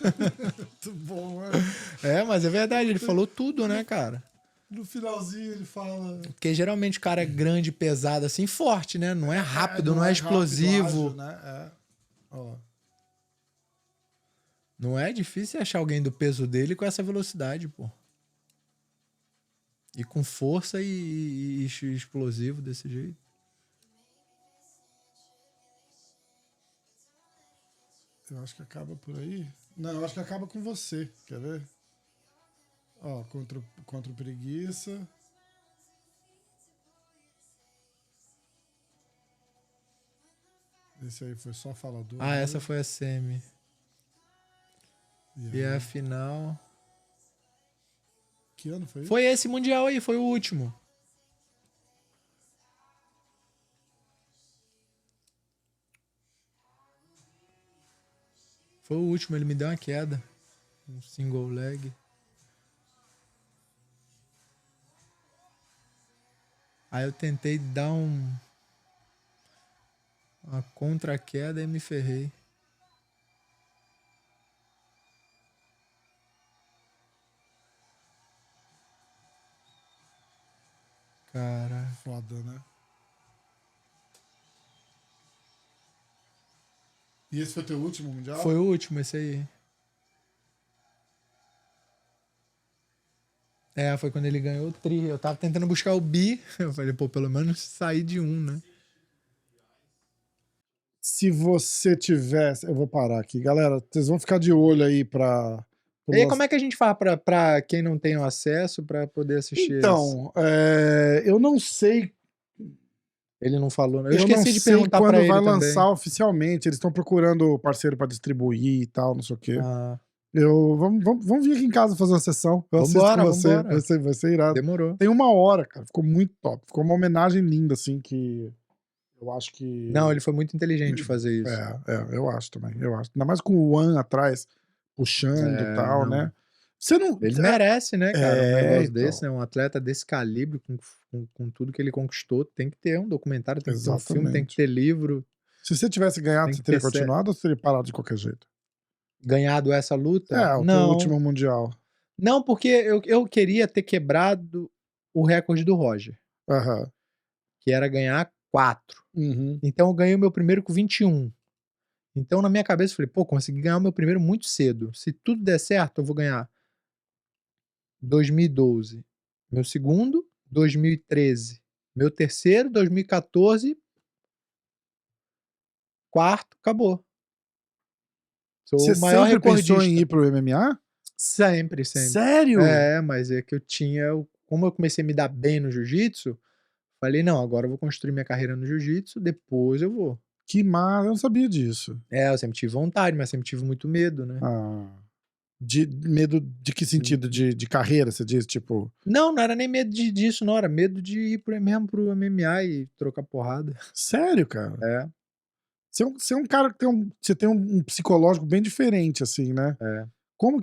Muito bom, né? É, mas é verdade, ele falou tudo, né, cara? No finalzinho ele fala... Porque geralmente o cara é grande, pesado, assim, forte, né? Não é rápido, não é explosivo. Rápido, ágil, né? Ó. Não é difícil achar alguém do peso dele com essa velocidade, pô. E com força e explosivo desse jeito. Eu acho que acaba por aí. Não, eu acho que acaba com você. Quer ver? Ó, contra o Preguiça. Esse aí foi só falador. Ah, essa foi a semi. E a final... Que ano foi isso? Foi esse Mundial aí, foi o último. Foi o último, ele me deu uma queda. Um single leg. Aí eu tentei dar uma contra-queda e me ferrei. Cara. Foda, né? E esse foi teu último mundial? Foi o último, esse aí. É, foi quando ele ganhou o tri. Eu tava tentando buscar o bi. Eu falei, pô, pelo menos sair de um, né? Se você tivesse... Eu vou parar aqui. Galera, vocês vão ficar de olho aí pra... E aí, como é que a gente faz pra quem não tem o acesso pra poder assistir Então, eu não sei... Ele não falou, né? Eu esqueci não de sei perguntar quando pra ele vai também. lançar oficialmente. Eles estão procurando parceiro pra distribuir e tal, não sei o quê. Ah. Vamos vir aqui em casa fazer uma sessão. Eu assisto com você. Vai ser irado. Demorou. Tem 1 hora, cara. Ficou muito top. Ficou uma homenagem linda, assim, que eu acho que... Não, ele foi muito inteligente fazer isso. Eu acho também. Eu acho. Ainda mais com o One atrás, puxando e tal, né? Você não... Ele merece, né, cara? Um negócio então. desse, né? Um atleta desse calibre, com tudo que ele conquistou, tem que ter um documentário, tem que ter um filme, tem que ter livro. Se você tivesse ganhado, você teria continuado ou você teria parado de qualquer jeito? Ganhado essa luta? O teu último mundial. Não, porque eu queria ter quebrado o recorde do Roger. Que era ganhar 4. Então eu ganhei o meu primeiro com 21. Então na minha cabeça eu falei, pô, consegui ganhar o meu primeiro muito cedo. Se tudo der certo, eu vou ganhar 2012, meu segundo, 2013, meu terceiro, 2014, quarto, acabou. Sou o maior recordista. Você sempre pensou em ir pro MMA? Sempre. Sério? É, mas é que eu tinha... Como eu comecei a me dar bem no jiu-jitsu, falei, não, agora eu vou construir minha carreira no jiu-jitsu, depois eu vou. Que massa, eu não sabia disso. Eu sempre tive vontade, mas sempre tive muito medo, né? Medo de que sentido? De carreira, você diz, tipo... Não era nem medo disso, não. Era medo de ir mesmo pro MMA e trocar porrada. Sério, cara? É. Você é um cara que você tem um psicológico bem diferente, assim, né? É. Como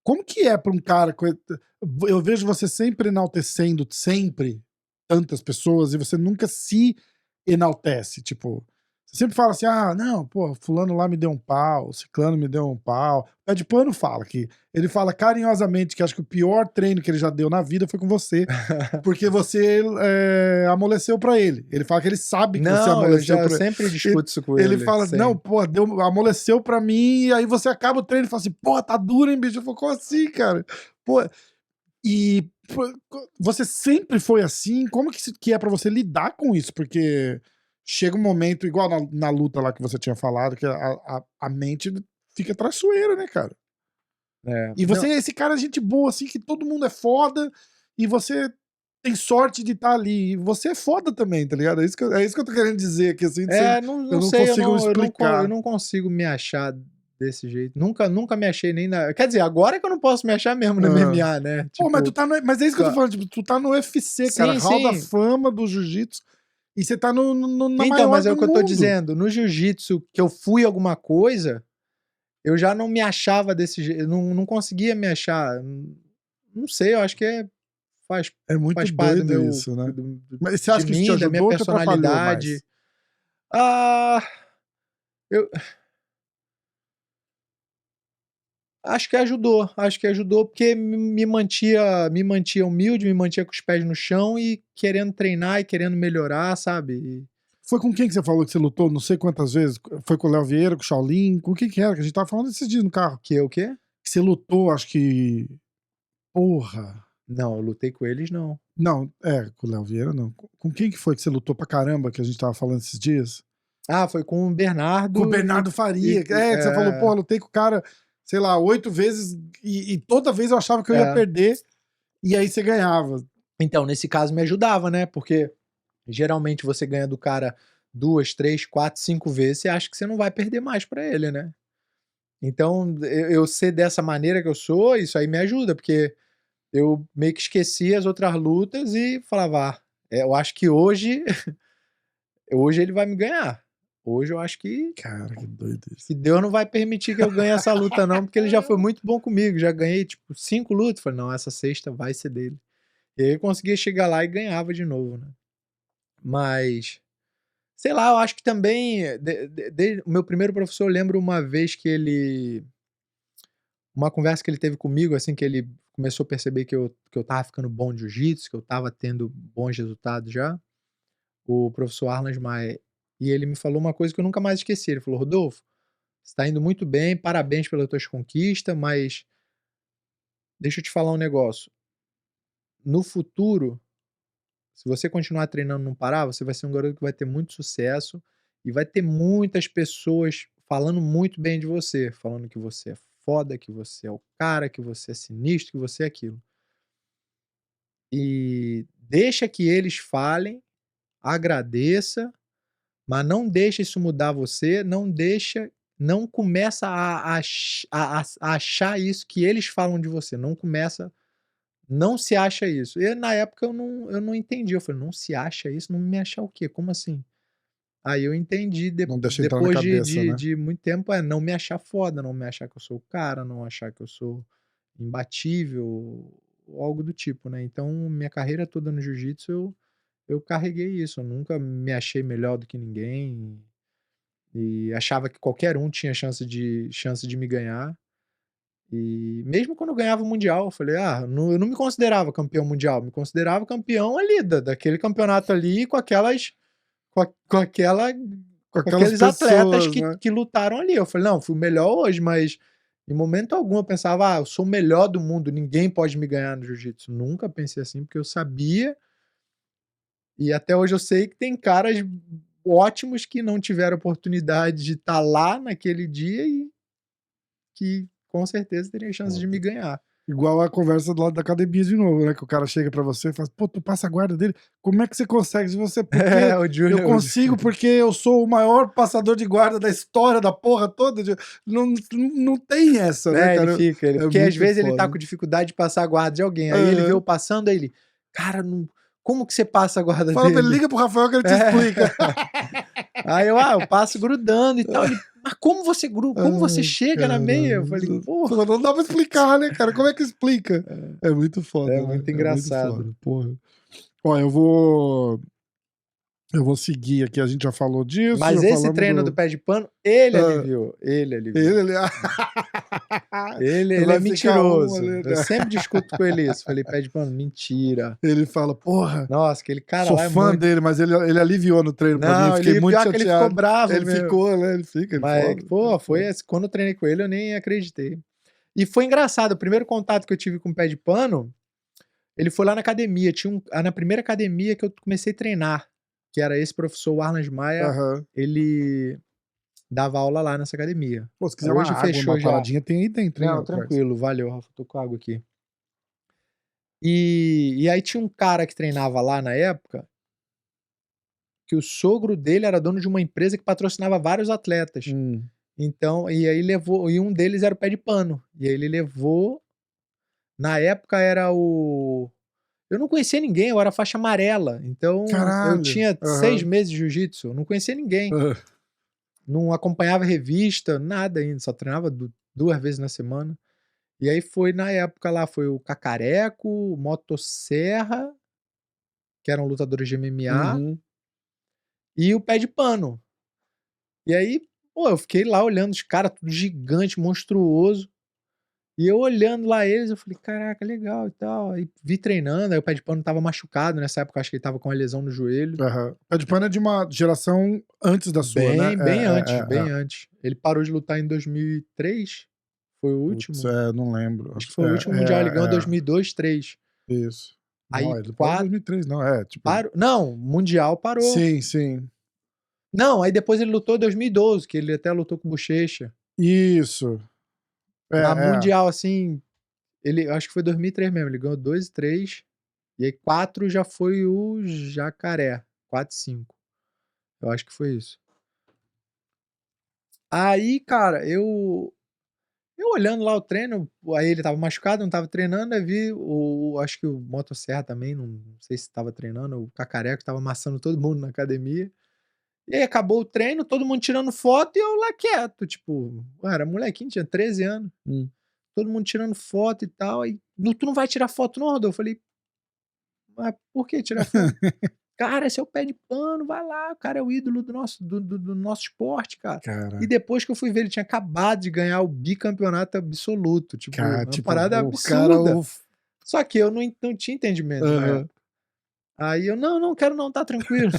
como que é pra um cara... Eu vejo você sempre enaltecendo, sempre, tantas pessoas, e você nunca se enaltece, tipo... Você sempre fala assim, ah, não, pô, fulano lá me deu um pau, ciclano me deu um pau. O Ed Pano fala que... Ele fala carinhosamente que acho que o pior treino que ele já deu na vida foi com você, porque você amoleceu pra ele. Ele fala que ele sabe que você Não, amoleceu eu pra ele. sempre discuto isso com ele. Ele fala, não, pô, amoleceu pra mim, e aí você acaba o treino e fala assim, pô, tá duro, hein, bicho? Eu falo, como assim, cara? Pô, e pô, você sempre foi assim? Como que é pra você lidar com isso? Porque chega um momento, igual na luta lá que você tinha falado, que a mente fica traiçoeira, né, cara? É. E você é esse cara gente boa, assim, que todo mundo é foda, e você tem sorte de estar ali. E você é foda também, tá ligado? É isso que eu tô querendo dizer aqui, assim, eu não sei, consigo explicar. eu não consigo me achar desse jeito. Nunca me achei nem na... Quer dizer, agora é que eu não posso me achar mesmo no MMA, né? Pô, mas, Tipo, mas é isso que eu tô falando, tipo, tu tá no UFC, cara, Hall da Fama do Jiu-Jitsu, e você tá na então, maior mas é do o que eu tô mundo. dizendo. No jiu-jitsu, que eu fui alguma coisa, eu já não me achava desse jeito. Eu não conseguia me achar. Não sei, eu acho que faz, É muito faz parte do doido meu. isso, né? Mas você acha que isso te Da minha ajudou ou te atrapalhou mais? personalidade. Ah, eu acho que ajudou porque me mantia humilde, me mantia com os pés no chão e querendo treinar e querendo melhorar, sabe? Foi com quem que você falou que você lutou não sei quantas vezes? Foi com o Léo Vieira, com o Shaolin? Com quem que era? Que a gente tava falando esses dias no carro. Que é o quê? Que você lutou, acho que... Porra. Não, eu lutei com eles, não. Não, com o Léo Vieira não. Com quem que foi que você lutou pra caramba que a gente tava falando esses dias? Ah, foi com o Com o Bernardo Bernardo Faria. Que você falou, pô, é, lutei com o cara, sei lá, 8 vezes e toda vez eu achava que eu ia é. perder e aí você ganhava. Então, nesse caso me ajudava, né? Porque geralmente você ganha do cara 2, 3, 4, 5 vezes, você acha que você não vai perder mais pra ele, né? Então, eu ser dessa maneira que eu sou, isso aí me ajuda, porque eu meio que esqueci as outras lutas e falava, eu acho que hoje hoje ele vai me ganhar. Hoje eu acho Cara, que doido isso. que Deus não vai permitir que eu ganhe essa luta não, porque ele já foi muito bom comigo, já ganhei tipo 5 lutas, falei, não, essa sexta vai ser dele. E aí eu conseguia chegar lá e ganhava de novo, né? Mas, sei lá, eu acho que também, o meu primeiro professor, eu lembro uma vez que uma conversa que ele teve comigo, assim, que ele começou a perceber que eu tava ficando bom de jiu-jitsu, que eu tava tendo bons resultados já, o professor Arlan Maia. E ele me falou uma coisa que eu nunca mais esqueci. Ele falou: Rodolfo, você tá indo muito bem, parabéns pelas tuas conquistas, mas deixa eu te falar um negócio. No futuro, se você continuar treinando e não parar, você vai ser um garoto que vai ter muito sucesso e vai ter muitas pessoas falando muito bem de você, falando que você é foda, que você é o cara, que você é sinistro, que você é aquilo. E deixa que eles falem, agradeça, mas não deixa isso mudar você, não começa a achar isso que eles falam de você, não se acha isso. E na época eu não entendi, eu falei: "Não se acha isso? Não me achar o quê? Como assim?". Aí eu entendi Não deixa entrar na depois cabeça, né? de muito tempo, não me achar foda, não me achar que eu sou o cara, não achar que eu sou imbatível ou algo do tipo, né. Então minha carreira toda no jiu-jitsu eu carreguei isso, eu nunca me achei melhor do que ninguém e achava que qualquer um tinha chance de me ganhar. E mesmo quando eu ganhava o mundial, eu falei: "Ah, eu não me considerava campeão mundial, me considerava campeão ali daquele campeonato ali com aquelas com aquela Com com aquelas aqueles atletas pessoas, né? que lutaram ali". Eu falei: "Não, fui o melhor hoje", mas em momento algum eu pensava: "Ah, eu sou o melhor do mundo, ninguém pode me ganhar no jiu-jitsu". Nunca pensei assim, porque eu sabia e até hoje eu sei que tem caras ótimos que não tiveram oportunidade de estar lá naquele dia e que com certeza teriam chance de me ganhar. Igual a conversa do lado da academia de novo, né? Que o cara chega pra você e fala, pô, tu passa a guarda dele, como é que você consegue? Se você, porque o Júlio, eu consigo porque eu sou o maior passador de guarda da história da porra toda. Não tem essa, né, ele cara? fica, porque às vezes ele tá com dificuldade de passar a guarda de alguém, aí ele vê eu passando, aí ele, cara, como que você passa a guarda Fala pra ele, dele? liga pro Rafael que ele te explica. Aí eu passo grudando e tal. Ele, mas como você chega na meia? Eu falei, porra. Não dá pra explicar, né, cara? Como é que explica? É muito foda. É muito engraçado. É muito foda, porra. Ó, eu vou seguir aqui, a gente já falou disso. Mas esse treino do pé de pano, ele aliviou. Ele é mentiroso. Eu sempre discuto com ele isso. Falei, pé de pano, mentira. Ele fala, porra. Nossa, aquele cara sou lá é fã dele, mas ele aliviou no treino pra mim. Eu fiquei muito chateado. Ele ficou bravo. Ele ficou, né? Ele fica. Mas, foi assim, quando eu treinei com ele, eu nem acreditei. E foi engraçado. O primeiro contato que eu tive com o pé de pano, ele foi lá na academia. Na primeira academia que eu comecei a treinar, que era esse professor, o Arnas Maia, ele dava aula lá nessa academia. Pô, se quiser hoje fechou uma paradinha, tem aí dentro. Não, tranquilo, valeu, Rafa, tô com água aqui. E aí tinha um cara que treinava lá na época, que o sogro dele era dono de uma empresa que patrocinava vários atletas. Então, e aí levou, e um deles era o pé de pano. E aí ele levou, na época era o... Eu não conhecia ninguém, eu era faixa amarela. Então, eu tinha 6 meses de jiu-jitsu, não conhecia ninguém. Não acompanhava revista, nada ainda, só treinava 2 vezes na semana. E aí foi, na época lá, foi o Cacareco, o Motosserra, que eram lutadores de MMA, e o pé de pano. E aí, pô, eu fiquei lá olhando os caras, tudo gigante, monstruoso. E eu olhando lá eles, eu falei, caraca, legal e tal. Aí vi treinando, aí o pé de pano tava machucado nessa época, acho que ele tava com uma lesão no joelho. O pé de pano é de uma geração antes da sua, né? Bem antes. Ele parou de lutar em 2003, foi o último. Não lembro. Acho que foi o último Mundial, ele ganhou em 2002, 2003. Isso. Aí, não, ele parou em 2003, não, tipo... Não, Mundial parou. Sim. Não, aí depois ele lutou em 2012, que ele até lutou com o Bochecha. Isso. Na Mundial, assim, acho que foi 2003 mesmo, ele ganhou 2 e 3, e aí 4 já foi o Jacaré, 4 e 5. Eu acho que foi isso. Aí, cara, eu olhando lá o treino, aí ele tava machucado, não tava treinando, aí vi acho que o Motosserra também, não sei se tava treinando, o Cacareco tava amassando todo mundo na academia. E aí acabou o treino, todo mundo tirando foto e eu lá quieto, tipo, era molequinho, tinha 13 anos. Todo mundo tirando foto e tal, aí, tu não vai tirar foto não, Rodolfo? Eu falei, mas por que tirar foto? Cara, esse é o pé de pano, vai lá, o cara é o ídolo do nosso esporte, cara. E depois que eu fui ver, ele tinha acabado de ganhar o bicampeonato absoluto, tipo, uma parada absurda. Só que eu não tinha entendimento, né? Aí eu, não quero não, tá tranquilo.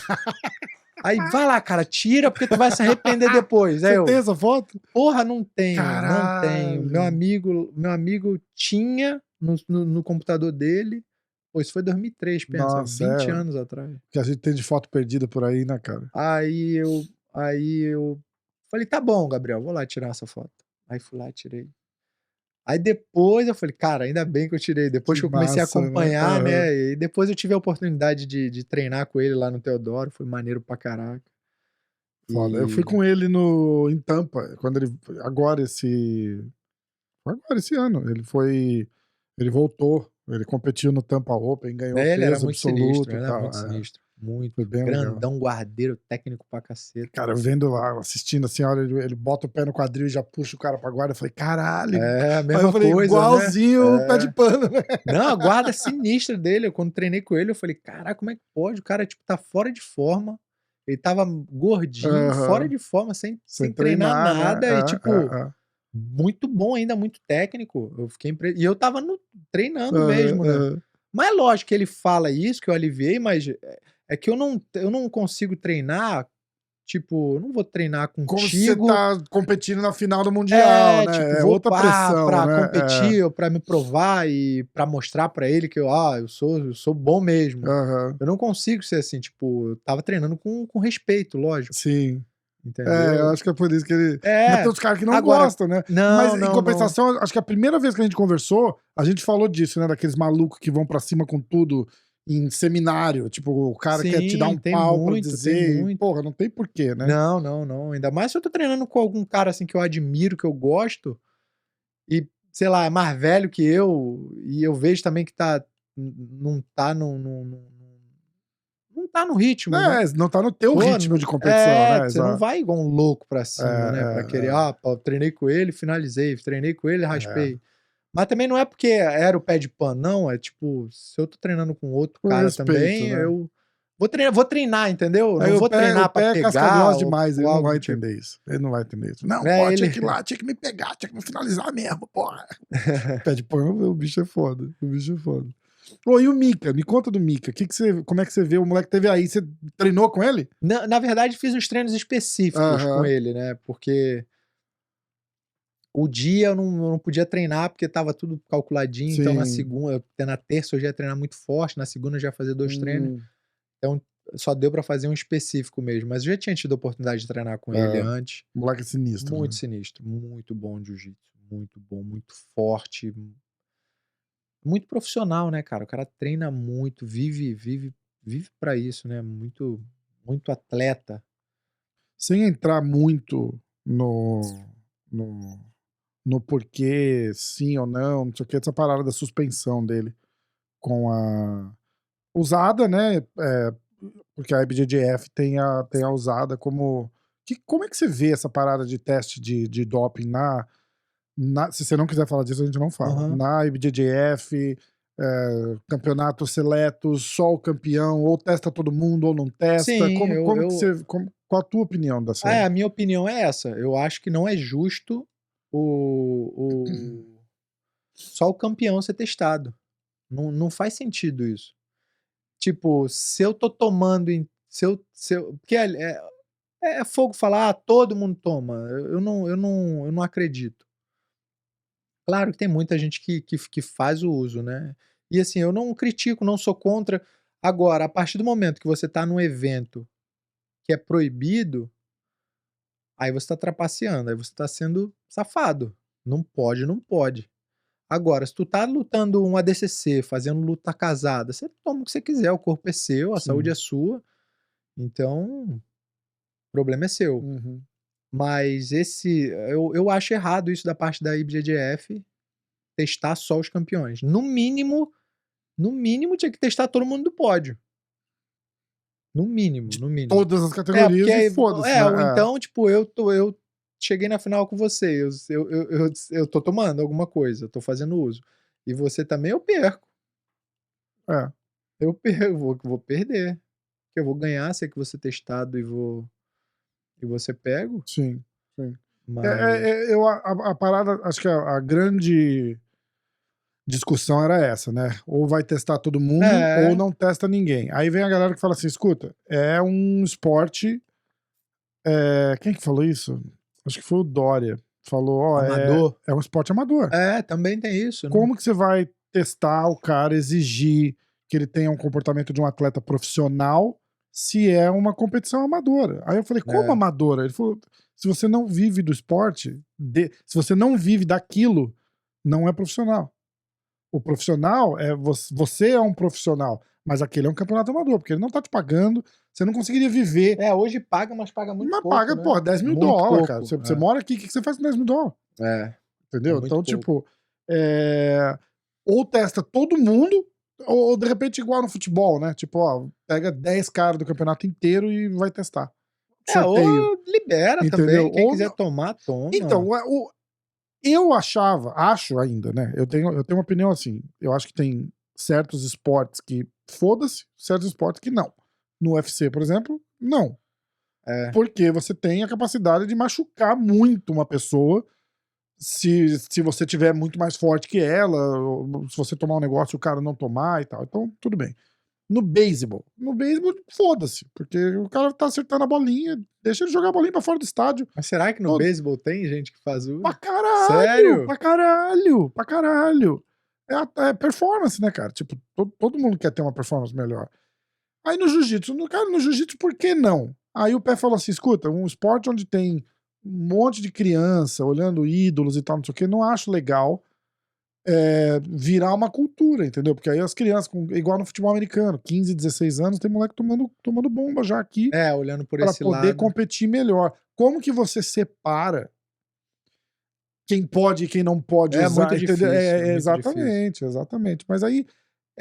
Aí, vai lá, cara, tira, porque tu vai se arrepender depois. Aí Você tem essa foto? Porra, não tenho, não tenho. Meu amigo tinha no computador dele. Pô, isso foi 2003, pensa, Nossa, 20 anos atrás. Que a gente tem de foto perdida por aí, né, cara? Aí eu falei, tá bom, Gabriel, vou lá tirar essa foto. Aí fui lá e tirei. Aí depois eu falei, cara, ainda bem que eu tirei. Depois que eu comecei a acompanhar, né? E depois eu tive a oportunidade de treinar com ele lá no Teodoro. Foi maneiro pra caraca. Foda. Eu fui com ele em Tampa, quando ele... Agora esse ano. Ele voltou. Ele competiu no Tampa Open, ganhou ele era peso muito absoluto sinistro, e tal. Muito sinistro. Muito. Foi bem grandão, legal. guardeiro, técnico pra caceta. Cara, vendo lá, assistindo assim, olha, ele bota o pé no quadril e já puxa o cara pra guarda. Eu falei, caralho. A mesma coisa, igualzinho o pé de pano, né? Não, a guarda sinistra dele. Eu, quando treinei com ele, eu falei, caraca, como é que pode? O cara, tipo, tá fora de forma. Ele tava gordinho, fora de forma, sem treinar nada. Né? E, tipo, muito bom ainda, muito técnico. Eu fiquei E eu tava treinando mesmo, né? Mas é lógico que ele fala isso, que eu aliviei, mas é que eu não consigo treinar, tipo, eu não vou treinar contigo. Como se você tá competindo na final do Mundial, né? Tipo, vou outra pressão, pra né? competir, ou pra me provar e pra mostrar pra ele que eu sou bom mesmo. Eu não consigo ser assim, tipo, eu tava treinando com respeito, lógico. Sim. Entendeu? Eu acho que é por isso que ele... Mas tem outros caras que não gostam, né? Mas em compensação, acho que a primeira vez que a gente conversou, a gente falou disso, né? Daqueles malucos que vão pra cima com tudo em seminário. Tipo, o cara quer te dar um pau pra dizer... Porra, não tem porquê, né? Não. Ainda mais se eu tô treinando com algum cara assim que eu admiro, que eu gosto, e, sei lá, é mais velho que eu, e eu vejo também que não tá no ritmo, né? Não tá no teu ritmo de competição, né? Você não vai igual um louco pra cima, né? Pra querer, treinei com ele, finalizei, treinei com ele, raspei. Mas também não é porque era o pé de pano, não. É tipo, se eu tô treinando com outro cara respeito, também, né? Eu vou treinar, entendeu? Não vou treinar pra pegar. Cascagrossa demais, ele não vai entender isso. Ele não vai entender isso. Não, pô, tinha que ir lá, tinha que me pegar, tinha que me finalizar mesmo, porra. Pé de pano, o bicho é foda. O bicho é foda. Ô, e o Mika? Me conta do Mika. Como é que você vê? O moleque teve aí, você treinou com ele? Na verdade, fiz uns treinos específicos com ele, né? Porque o dia eu não podia treinar porque tava tudo calculadinho. Sim. Então na terça eu já ia treinar muito forte, na segunda eu já ia fazer 2 treinos. Então só deu pra fazer um específico mesmo. Mas eu já tinha tido a oportunidade de treinar com ele antes. O moleque é sinistro. Muito sinistro. Muito bom de jiu-jitsu. Muito bom, muito forte. Muito profissional, né, cara? O cara treina muito, vive pra isso, né? Muito atleta. Sem entrar muito no porquê, sim ou não sei o que, essa parada da suspensão dele com a usada, né? Porque a IBJJF tem a usada como... Como é que você vê essa parada de teste de doping se você não quiser falar disso, a gente não fala. Na IBJJF, campeonatos seletos, só o campeão, ou testa todo mundo, ou não testa. Sim, qual a tua opinião dessa? A minha opinião é essa. Eu acho que não é justo só o campeão ser testado. Não faz sentido isso. Tipo, se eu tô tomando... porque é fogo falar, todo mundo toma. Eu não acredito. Claro que tem muita gente que faz o uso, né? E assim, eu não critico, não sou contra. Agora, a partir do momento que você tá num evento que é proibido, aí você tá trapaceando, aí você tá sendo safado. Não pode. Agora, se tu tá lutando um ADCC, fazendo luta casada, você toma o que você quiser, o corpo é seu, a saúde é sua. Então, o problema é seu. Mas eu acho errado isso da parte da IBJJF, testar só os campeões. No mínimo tinha que testar todo mundo do pódio. No mínimo. Todas as categorias e foda-se. Ou então, tipo, eu cheguei na final com você, eu tô tomando alguma coisa, eu tô fazendo uso. E você também, eu perco. Eu vou perder. Porque eu vou ganhar, sei que vou ser testado e você pego. Sim. Mas... a parada, acho que a grande discussão era essa, né? Ou vai testar todo mundo, ou não testa ninguém. Aí vem a galera que fala assim, escuta, é um esporte... quem que falou isso? Acho que foi o Dória. Falou, amador. É um esporte amador. Também tem isso. Né? Como que você vai testar o cara, exigir que ele tenha um comportamento de um atleta profissional se é uma competição amadora? Aí eu falei, como amadora? Ele falou, se você não vive do esporte, se você não vive daquilo, não é profissional. O profissional você é um profissional, mas aquele é um campeonato amador, porque ele não tá te pagando, você não conseguiria viver. Hoje paga, mas paga muito pouco. Mas paga, né? porra, $10 mil, pouco, cara. Você mora aqui, o que você faz com $10 mil? Entendeu? Então, pouco. Tipo, ou testa todo mundo, ou de repente igual no futebol, né? Tipo, ó, pega 10 caras do campeonato inteiro e vai testar. Ou libera, entendeu? Também. Quem quiser tomar, toma. Então, eu acho ainda, né? Eu tenho uma opinião assim. Eu acho que tem certos esportes que foda-se, certos esportes que não. No UFC, por exemplo, não. Porque você tem a capacidade de machucar muito uma pessoa se você tiver muito mais forte que ela, ou se você tomar um negócio e o cara não tomar e tal. Então, tudo bem. No beisebol, foda-se, porque o cara tá acertando a bolinha, deixa ele jogar a bolinha pra fora do estádio. Mas será que no beisebol tem gente que faz uso? Pra caralho! Sério? Pra caralho! É performance, né, cara? Tipo, todo mundo quer ter uma performance melhor. Aí no jiu-jitsu, por que não? Aí o Pé falou assim, escuta, um esporte onde tem um monte de criança olhando ídolos e tal, não sei o que, não acho legal virar uma cultura, entendeu? Porque aí as crianças, igual no futebol americano, 15, 16 anos, tem moleque tomando bomba já aqui Olhando por para esse poder lado. competir melhor. Como que você separa quem pode e quem não pode usar? Muito Entendeu? difícil, é muito Exatamente, difícil. exatamente. Mas aí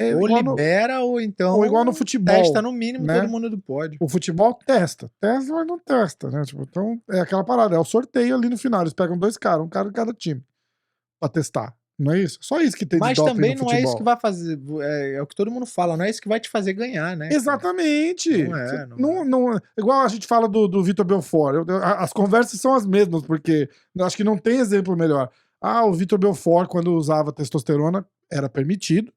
Ou igual no, libera, ou então ou igual no testa futebol, no mínimo todo né? mundo do pódio. O futebol testa, mas não testa, né? Tipo, então é aquela parada, é o sorteio ali no final. Eles pegam 2 caras, um cara de cada time, pra testar. Não é isso? Só isso que tem de Mas doping também no não é isso que futebol. vai fazer. É o que todo mundo fala, não é isso que vai te fazer ganhar, né? Cara? Exatamente. Não é, não é. Não, igual a gente fala do Vitor Belfort. As conversas são as mesmas, porque eu acho que não tem exemplo melhor. Ah, o Vitor Belfort, quando usava testosterona, era permitido.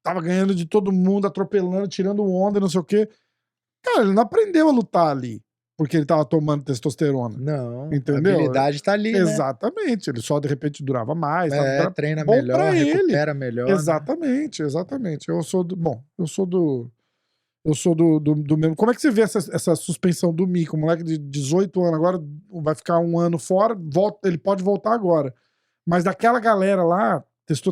Tava ganhando de todo mundo, atropelando, tirando onda, não sei o quê. Cara, ele não aprendeu a lutar ali, porque ele tava tomando testosterona. Não, a Entendeu? habilidade tá ali, né? Exatamente. Ele só, de repente, durava mais. Era treina bom melhor, pra ele. recupera melhor, Exatamente, exatamente. Eu sou do... Bom, eu sou do mesmo... Como é que você vê essa suspensão do Mico? O moleque de 18 anos agora vai ficar um ano fora, ele pode voltar agora. Mas daquela galera lá,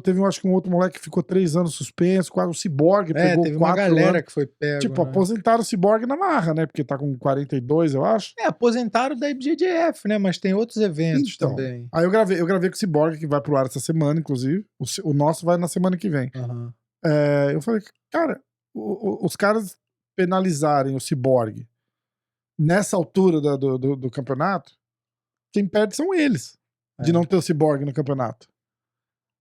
teve, acho que um outro moleque que ficou 3 anos suspenso, quase o Cyborg, pegou teve 4 uma galera anos. que foi pego, Tipo, né? aposentaram o Cyborg na marra, né? Porque tá com 42, eu acho. Aposentaram da IBJJF, né? Mas tem outros eventos Então, também. aí eu gravei com o Cyborg, que vai pro ar essa semana, inclusive. O nosso vai na semana que vem. Uhum. Eu falei, cara, os caras penalizarem o Cyborg nessa altura do campeonato, quem perde são eles, de não ter o Cyborg no campeonato.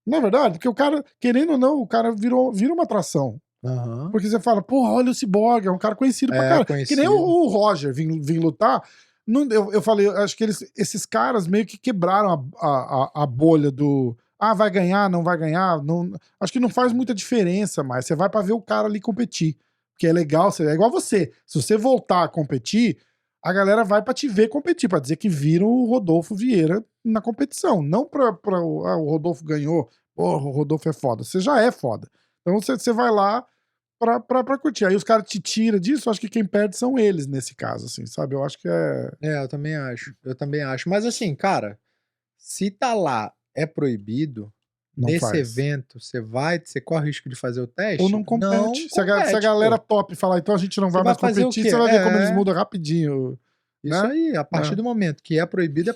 Não é verdade? Porque o cara, querendo ou não, o cara vira uma atração. Uhum. Porque você fala, porra, olha o Cyborg, é um cara conhecido pra caralho. Conhecido. Que nem o Roger vir lutar. Eu falei, acho que esses caras meio que quebraram a bolha do. Ah, vai ganhar, não vai ganhar. Não, acho que não faz muita diferença mais. Você vai pra ver o cara ali competir. Porque é legal, é igual você. Se você voltar a competir, a galera vai pra te ver competir, pra dizer que viram o Rodolfo Vieira na competição. Não o Rodolfo ganhou, porra, o Rodolfo é foda. Você já é foda. Então você vai lá pra curtir. Aí os caras te tiram disso, acho que quem perde são eles nesse caso, assim, sabe? Eu acho que eu também acho. Eu também acho. Mas assim, cara, se tá lá, é proibido, não nesse faz. evento, você corre o risco de fazer o teste? Ou não compete. Não se a galera top falar, então a gente não vai mais competir, você vai ver como eles mudam rapidinho. Isso né? aí, a partir do momento que é proibido,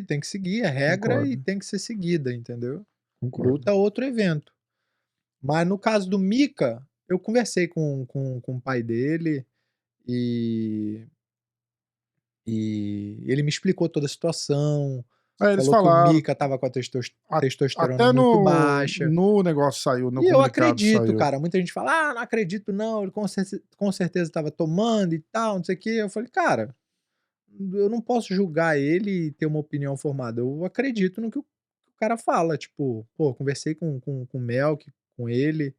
tem que seguir a regra. Concordo. E tem que ser seguida, entendeu? Concordo. Luta outro evento. Mas no caso do Mika, eu conversei com o pai dele e ele me explicou toda a situação. Eles Falou que o falaram. Mika tava com a testosterona Até muito baixa. No negócio saiu, no E eu comunicado acredito, saiu. cara. Muita gente fala, não acredito não, ele com certeza tava tomando e tal, não sei o quê. Eu falei, cara, eu não posso julgar ele e ter uma opinião formada. Eu acredito no que o cara fala. Tipo, pô, conversei com o Melk, com ele.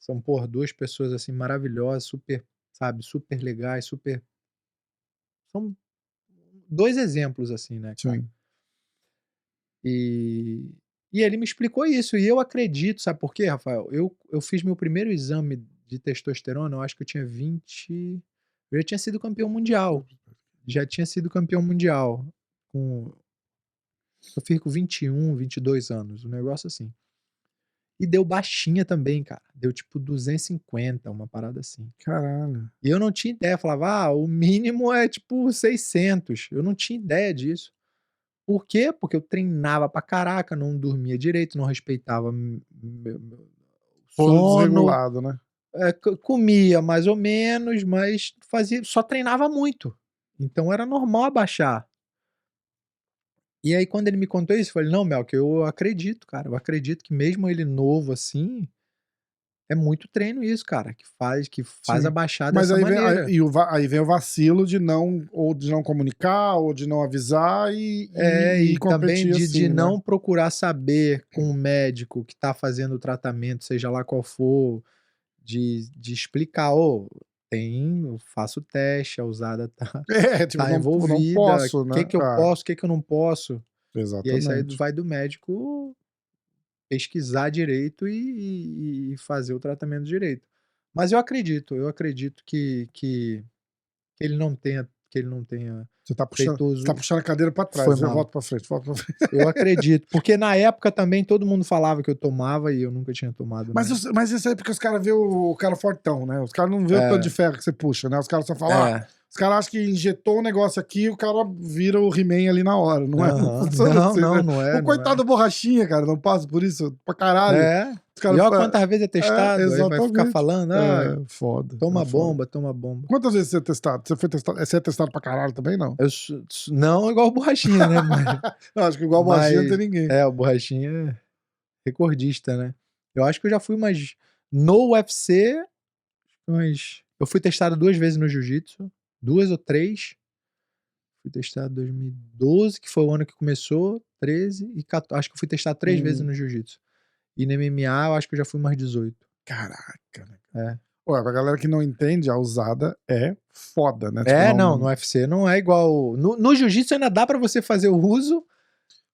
São, pô, 2 pessoas, assim, maravilhosas, super, sabe, super legais, super... São 2 exemplos, assim, né, cara? Sim. E ele me explicou isso. E eu acredito, sabe por quê, Rafael? Eu fiz meu primeiro exame de testosterona, eu acho que eu tinha 20... Eu já tinha sido campeão mundial. Eu fiz com 21, 22 anos, um negócio assim. E deu baixinha também, cara. Deu tipo 250, uma parada assim. Caralho. E eu não tinha ideia. Falava, o mínimo é tipo 600. Eu não tinha ideia disso. Por quê? Porque eu treinava pra caraca, não dormia direito, não respeitava meu Todo sono. desregulado, né? Comia mais ou menos, mas só treinava muito. Então era normal abaixar. E aí, quando ele me contou isso, eu falei, não, Mel, que eu acredito, cara. Eu acredito que mesmo ele novo assim, é muito treino isso, cara, que faz Sim. abaixar Mas dessa aí vem, maneira. aí vem o vacilo de não comunicar, ou de não avisar e E também competir de assim, né? não procurar saber com o médico que tá fazendo o tratamento, seja lá qual for, de explicar, eu faço teste, a usada tá Tipo, não envolvida, posso, o né? que eu posso, o que eu não posso. E aí isso aí Exatamente. vai do médico pesquisar direito e fazer o tratamento direito. Mas eu acredito que ele não tenha Você tá feito uso. puxando a cadeira pra trás, Foi já mal. volta pra frente. Eu acredito, porque na época também todo mundo falava que eu tomava e eu nunca tinha tomado nada. Mas isso aí é porque os caras vê o cara fortão, né? Os caras não vê o tanto de ferro que você puxa, né? Os caras só falam, os caras acham que injetou um negócio aqui e o cara vira o He-Man ali na hora, não é? Não funciona assim, né? Não é. O coitado do Borrachinha, cara, não passa por isso pra caralho. Os caras, e olha quantas vezes é testado, aí vai ficar falando, foda. Toma bomba. Quantas vezes você é testado? Você é testado pra caralho também, não? Não igual o Borrachinha, né? Não, acho que igual o Borrachinha não tem ninguém. O Borrachinha é recordista, né? Eu acho que eu já fui no UFC, mas eu fui testado 2 vezes no Jiu-Jitsu, 2 ou 3. Fui testado em 2012, que foi o ano que começou, 13 e 14. Acho que eu fui testado 3 vezes no Jiu-Jitsu. E no MMA, eu acho que eu já fui mais 18. Caraca, né? Ué, pra galera que não entende, a usada é foda, né? Tipo, no UFC não é igual. No Jiu-Jitsu ainda dá pra você fazer o uso.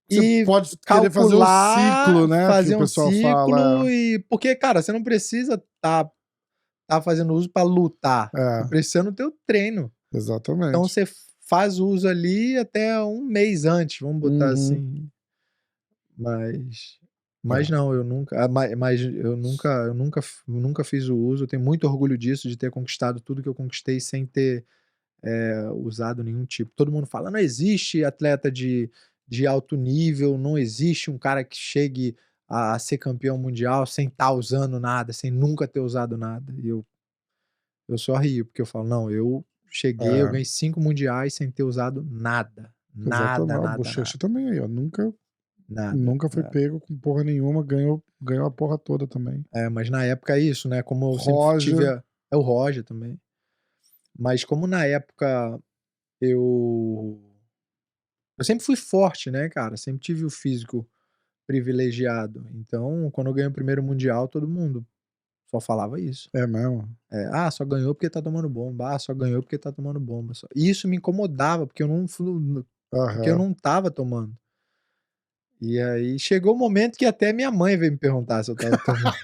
Você pode querer fazer um ciclo, né? Fazer que o pessoal fala. Porque, cara, você não precisa tá fazendo uso pra lutar. Você precisa no teu treino. Exatamente. Então você faz o uso ali até um mês antes, vamos botar assim. Mas não, eu nunca, eu nunca fiz o uso. Eu tenho muito orgulho disso, de ter conquistado tudo que eu conquistei sem ter usado nenhum tipo. Todo mundo fala, não existe atleta de alto nível, não existe um cara que chegue a ser campeão mundial sem estar usando nada, sem nunca ter usado nada. E eu só rio, porque eu falo, não, eu cheguei, eu ganhei 5 mundiais sem ter usado nada. Nada. O Bochecha também aí, ó. Nada. Nunca foi pego com porra nenhuma, ganhou a porra toda também. Mas na época é isso, né? Como eu Roger. sempre tive. O Roger também. Mas como na época eu sempre fui forte, né, cara? Sempre tive o físico privilegiado. Então, quando eu ganhei o primeiro mundial, todo mundo só falava isso. É mesmo? Só ganhou porque tá tomando bomba. Só ganhou porque tá tomando bomba. E isso me incomodava, porque eu não tava tomando. E aí chegou o momento que até minha mãe veio me perguntar se eu tava tomando.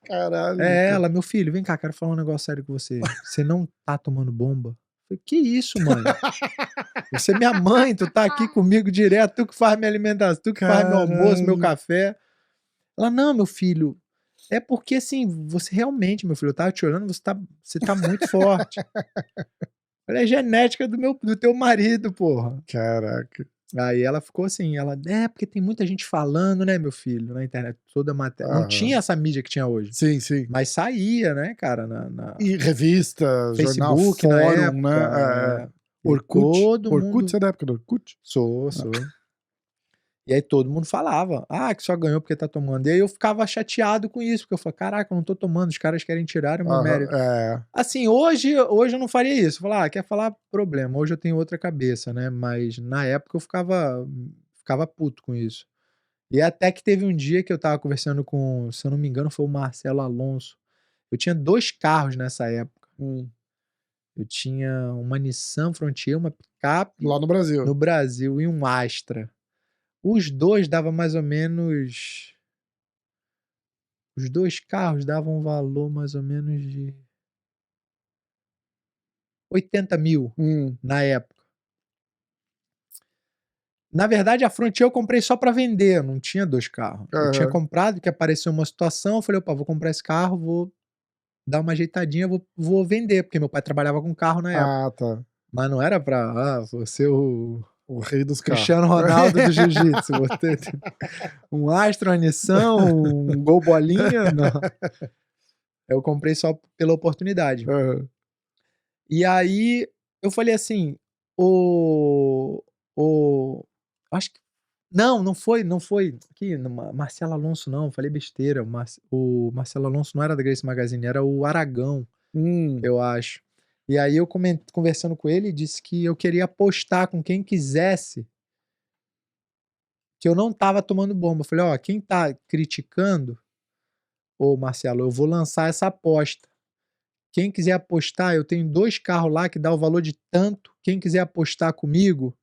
Caralho. Ela, meu filho, vem cá, quero falar um negócio sério com você. Você não tá tomando bomba? Eu falei, que isso, mãe? Você é minha mãe, tu tá aqui comigo direto, tu que faz minha alimentação, tu que faz meu almoço, meu café. Ela, não, meu filho, é porque assim, você realmente, meu filho, eu tava te olhando, você tá muito forte. Ela é genética do teu marido, porra. Caraca. Aí ela ficou assim, porque tem muita gente falando, né, meu filho, na internet, toda matéria. Não tinha essa mídia que tinha hoje. Sim. Mas saía, né, cara, E revista, Facebook, jornal, na fórum, época, né? Orkut. Todo Orkut, mundo... você é da época do Orkut? Sou. E aí todo mundo falava, que só ganhou porque tá tomando. E aí eu ficava chateado com isso, porque eu falei, caraca, eu não tô tomando, os caras querem tirar o meu mérito. Assim, hoje eu não faria isso. Falar, quer falar problema. Hoje eu tenho outra cabeça, né? Mas na época eu ficava puto com isso. E até que teve um dia que eu tava conversando com, se eu não me engano, foi o Marcelo Alonso. Eu tinha 2 carros nessa época. Eu tinha uma Nissan Frontier, uma picape. Lá no Brasil. No Brasil, e um Astra. Os 2 davam mais ou menos... Os 2 carros davam um valor mais ou menos de 80 mil na época. Na verdade, a Frontier eu comprei só pra vender, não tinha 2 carros. Eu tinha comprado, que apareceu uma situação, eu falei, opa, vou comprar esse carro, vou dar uma ajeitadinha, vou vender, porque meu pai trabalhava com carro na época. Tá. Mas não era pra, você o rei dos carros. Cristiano Ronaldo do Jiu-Jitsu. Um Astra, uma Nissan, um Gol Bolinha, não. Eu comprei só pela oportunidade. E aí, eu falei assim, acho que... Não foi. Aqui, Marcelo Alonso não, falei besteira. O Marcelo Alonso não era da Grace Magazine, era o Aragão, eu acho. E aí eu conversando com ele, disse que eu queria apostar com quem quisesse que eu não tava tomando bomba. Eu falei, quem tá criticando, Marcelo, eu vou lançar essa aposta. Quem quiser apostar, eu tenho 2 carros lá que dá o valor de tanto. Quem quiser apostar comigo,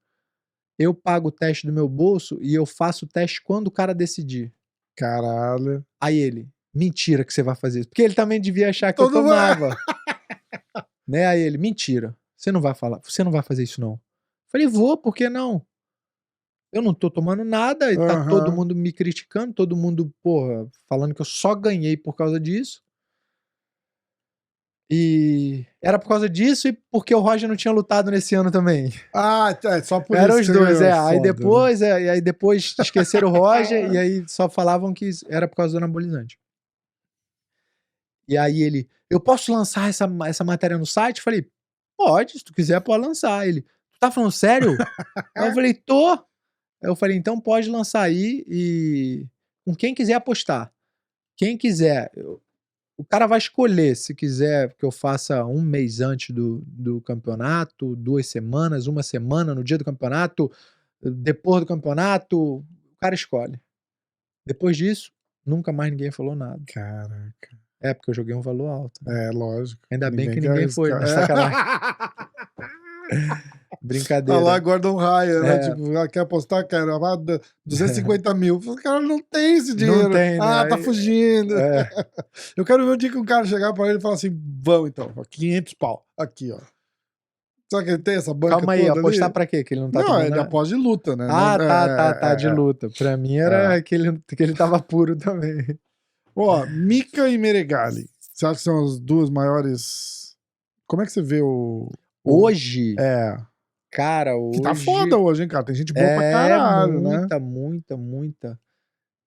eu pago o teste do meu bolso e eu faço o teste quando o cara decidir. Caralho. Aí ele, mentira que você vai fazer isso. Porque ele também devia achar que eu tomava. Né? Aí ele, mentira, você não vai fazer isso não. Falei, vou, por que não? Eu não tô tomando nada e tá todo mundo me criticando, todo mundo, porra, falando que eu só ganhei por causa disso. E era por causa disso e porque o Roger não tinha lutado nesse ano também. Ah, só por Eram isso. Eram os dois, Foda, aí depois esqueceram o Roger e aí só falavam que era por causa do anabolizante. E aí ele, eu posso lançar essa matéria no site? Eu falei, pode, se tu quiser pode lançar. Ele, tu tá falando sério? Aí eu falei, tô. Eu falei, então pode lançar aí e com quem quiser apostar. Quem quiser, o cara vai escolher se quiser que eu faça um mês antes do campeonato, 2 semanas, 1 semana no dia do campeonato, depois do campeonato, o cara escolhe. Depois disso, nunca mais ninguém falou nada. Caraca. É, porque eu joguei um valor alto. Né? É, lógico. Ainda bem que ninguém foi, na sacanagem. Brincadeira. Tá lá Gordon Ryan, né? Tipo, quer apostar, cara? 250 mil. Cara, não tem esse dinheiro. Não tem, né? Tá fugindo. Eu quero ver o dia que um cara chegar pra ele e falar assim, vamos então, 500 pau. Aqui, ó. Será que ele tem essa banca Calma aí, toda apostar ali? pra quê? Que ele não tá Não, ele aposta de luta, né? Tá, de luta. Pra mim era que ele tava puro também. Ó, Mika e Meregali. Você acha que são as duas maiores... Como é que você vê Hoje? É. Cara, hoje... Que tá foda hoje, hein, cara? Tem gente boa pra caralho, né? Muita.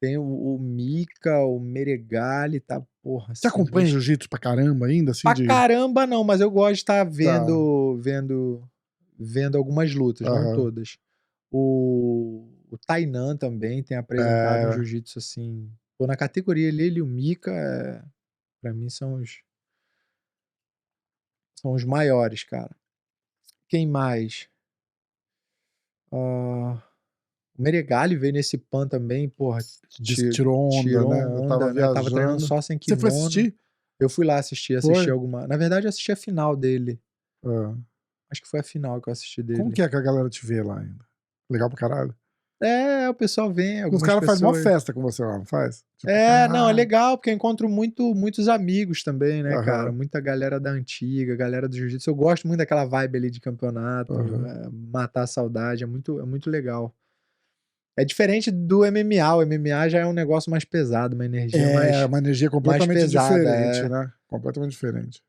Tem o Mika, o Meregali, tá, porra. Você acompanha jiu-jitsu pra caramba ainda? Assim, caramba não, mas eu gosto de estar vendo algumas lutas, não todas. O Tainan também tem apresentado um jiu-jitsu assim... Pô, na categoria ele e o Mika, pra mim são os maiores, cara. Quem mais? O Meregali veio nesse pan também, porra. Tirou onda, né? Tava treinando só sem kimono. Você foi assistir? Eu fui lá assistir alguma... Na verdade, eu assisti a final dele. Acho que foi a final que eu assisti dele. Como que é que a galera te vê lá ainda? Legal pra caralho? O pessoal vem. Os caras fazem uma festa com você lá, não faz? Tipo, não, é legal, porque eu encontro muitos amigos também, né, cara? Muita galera da antiga, galera do jiu-jitsu. Eu gosto muito daquela vibe ali de campeonato, matar a saudade, é muito legal. É diferente do MMA, o MMA já é um negócio mais pesado, uma energia uma energia completamente pesada, diferente, né? Completamente diferente.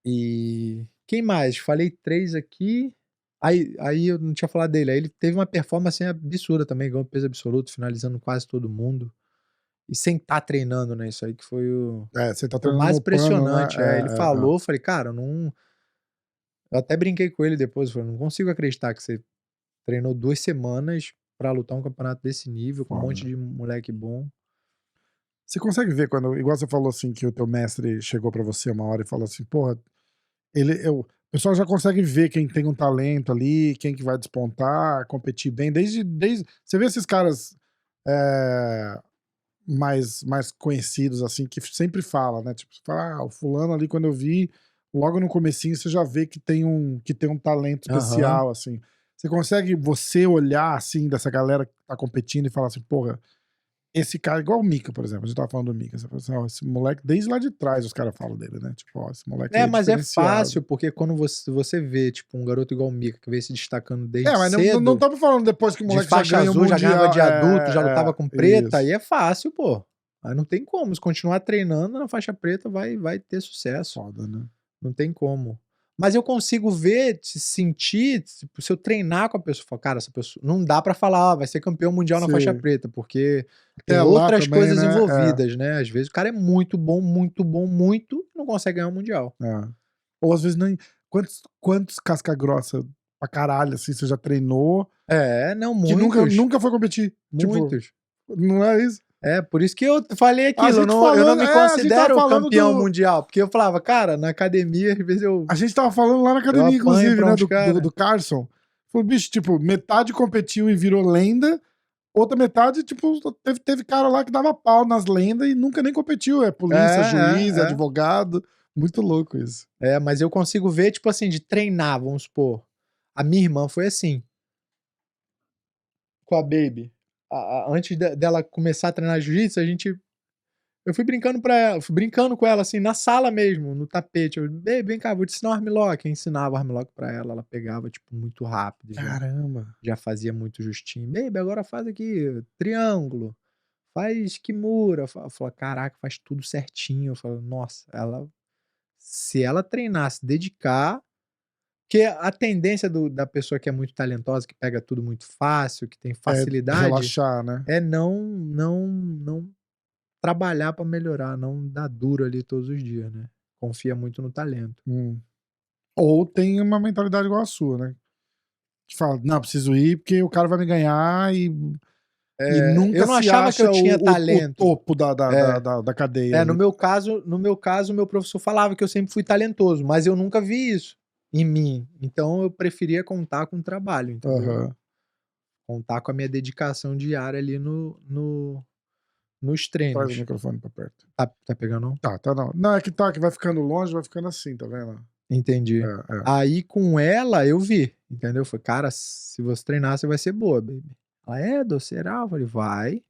E quem mais? Falei 3 aqui. Aí eu não tinha falado dele. Aí ele teve uma performance absurda também, ganhou peso absoluto, finalizando quase todo mundo. E sem estar treinando, né? Isso aí que foi você tá treinando mais no impressionante. Plano, né? Ele falou, eu falei, cara, não... Eu até brinquei com ele depois, eu falei, não consigo acreditar que você treinou 2 semanas pra lutar um campeonato desse nível, com um monte de moleque bom. Você consegue ver quando, igual você falou assim, que o teu mestre chegou pra você uma hora e falou assim, porra, o pessoal já consegue ver quem tem um talento ali, quem que vai despontar, competir bem, desde você vê esses caras mais conhecidos, assim, que sempre fala, né, tipo, você fala, o fulano ali, quando eu vi, logo no comecinho, você já vê que tem um talento especial, assim. Você consegue, olhar, assim, dessa galera que tá competindo e falar assim, porra, esse cara, igual o Mika, por exemplo, a gente tava falando do Mika, você fala assim, esse moleque, desde lá de trás os caras falam dele, né? Tipo, esse moleque mas é fácil, porque quando você vê, tipo, um garoto igual o Mika, que veio se destacando desde mas cedo... não estamos falando depois que o moleque de faixa já ganha azul, o já ganhava de adulto, já lutava com preta, isso. aí é fácil, pô. Aí não tem como, se continuar treinando na faixa preta vai ter sucesso. Foda, né? Não tem como. Mas eu consigo ver, sentir, tipo, se eu treinar com a pessoa, falar, cara, essa pessoa não dá pra falar, vai ser campeão mundial na faixa preta, porque tem outras também, coisas né? envolvidas, né? Às vezes o cara é muito bom, não consegue ganhar um mundial. Ou às vezes nem... Quantos casca grossa pra caralho, assim, você já treinou? Não, muitos. Que nunca foi competir. Muitos. Tipo, não é isso? Por isso que eu falei aquilo, eu não me considero campeão mundial, porque eu falava, cara, na academia, às vezes eu... A gente tava falando lá na academia, inclusive, né, do Carson. Falou, bicho, tipo, metade competiu e virou lenda, outra metade, tipo, teve cara lá que dava pau nas lendas e nunca nem competiu, polícia, juiz, advogado, muito louco isso. Mas eu consigo ver, tipo assim, de treinar, vamos supor, a minha irmã foi assim, com a Baby. Antes dela começar a treinar jiu-jitsu, a gente Eu fui brincando com ela, assim, na sala mesmo, no tapete. Eu, baby, vem cá, vou te ensinar o armlock. Eu ensinava o armlock pra ela, ela pegava, tipo, muito rápido. Caramba. Já fazia muito justinho. Baby, agora faz aqui, triângulo. Faz kimura. Eu falo, caraca, faz tudo certinho. Eu falo, nossa, se ela treinar, se dedicar, porque a tendência da pessoa que é muito talentosa, que pega tudo muito fácil, que tem facilidade, Relaxar, né? é não trabalhar pra melhorar, não dar duro ali todos os dias, né? Confia muito no talento. Ou tem uma mentalidade igual a sua, né? Que fala, não, preciso ir porque o cara vai me ganhar e nunca eu não se achava que acha eu tinha o talento. topo da cadeia. No meu caso, meu professor falava que eu sempre fui talentoso, mas eu nunca vi isso em mim. Então eu preferia contar com o trabalho, entendeu? Contar com a minha dedicação diária ali nos treinos. Traz o microfone pra perto. Tá pegando não? Tá não. Não, é que que vai ficando longe, vai ficando assim, tá vendo? Entendi. Aí com ela eu vi, entendeu? Foi, cara, se você treinar, você vai ser boa, baby. Ela, será? Eu falei, vai,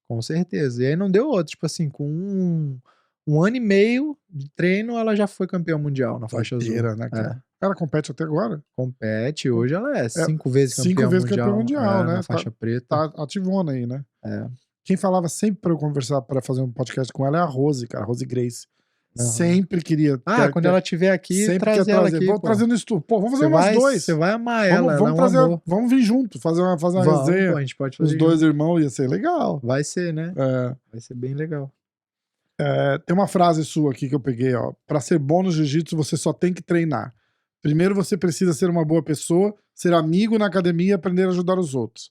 com certeza. E aí não deu outro, tipo assim, com um ano e meio de treino, ela já foi campeã mundial na faixa azul. Né, cara? Ela compete até agora? Compete, hoje ela é 5 vezes campeã mundial, né? na faixa preta. Tá ativona aí, né? Quem falava sempre pra eu conversar, pra fazer um podcast com ela é a Rose, cara, a Rose Grace. Sempre queria. Quando ela estiver aqui, trazer ela aqui. Vamos trazer no estúdio. Pô, vamos fazer nós dois. Você vai amar ela. Vamos trazer. Vamos vir junto, fazer uma resenha. Pô, a gente pode fazer os dois irmãos, ia ser legal. Vai ser, né? Vai ser bem legal. Tem uma frase sua aqui que eu peguei, ó. Pra ser bom no jiu-jitsu, você só tem que treinar. Primeiro você precisa ser uma boa pessoa, ser amigo na academia e aprender a ajudar os outros.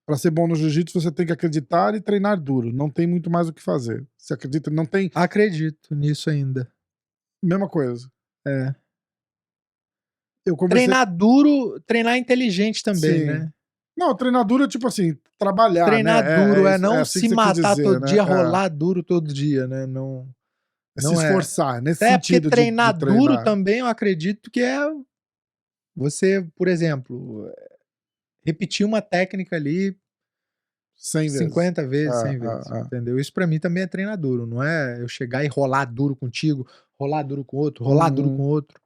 Pra ser bom no jiu-jitsu, você tem que acreditar e treinar duro. Não tem muito mais o que fazer. Você acredita? Não tem. Acredito nisso ainda. Mesma coisa. Treinar duro, treinar inteligente também, né? Não, treinar duro é tipo assim, trabalhar, treinar duro, não assim se matar dizer, todo né? dia, rolar duro todo dia, né? Não se esforçar, nesse Até sentido porque treinar de treinar duro também, eu acredito que é você, por exemplo, repetir uma técnica ali 100 vezes. 50 vezes, 100 vezes, entendeu? Isso pra mim também é treinar duro, não é eu chegar e rolar duro contigo, rolar duro com outro, rolar duro com outro.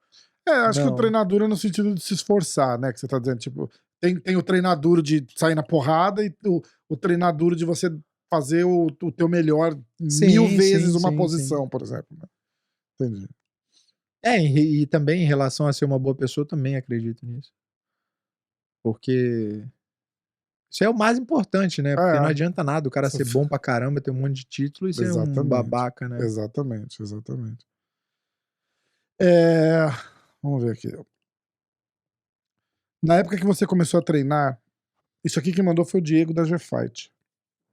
Acho que o treinar duro é no sentido de se esforçar, né? Que você tá dizendo, tipo, tem o treinar duro de sair na porrada e o treinar duro de você fazer o teu melhor 1000 vezes uma posição, por exemplo. Né? Entendi. E também em relação a ser uma boa pessoa, também acredito nisso. Porque isso é o mais importante, né? Porque não adianta nada o cara ser bom pra caramba, ter um monte de título e ser um babaca, né? Exatamente. Vamos ver aqui. Na época que você começou a treinar, isso aqui que mandou foi o Diego da G-Fight.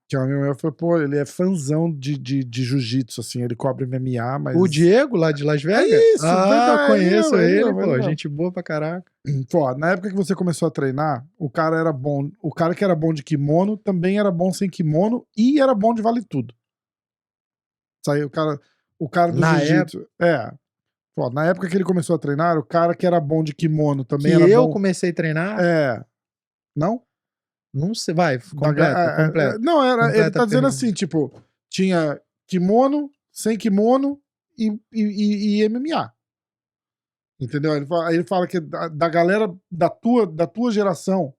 Que é um amigo meu, falou, pô, ele é fãzão de jiu-jitsu, assim, ele cobre MMA, mas... O Diego, lá de Las Vegas? Isso, eu conheço ele, pô, gente boa pra caraca. Pô, na época que você começou a treinar, o cara era bom, o cara que era bom de kimono também era bom sem kimono e era bom de vale tudo. Saiu o cara do jiu-jitsu... Pô, na época que ele começou a treinar, o cara que era bom de kimono também era bom... Que eu comecei a treinar? Não? Não sei, vai, completa. Não, ele tá dizendo assim, tipo, tinha kimono, sem kimono e MMA. Entendeu? Ele fala que da galera da tua geração,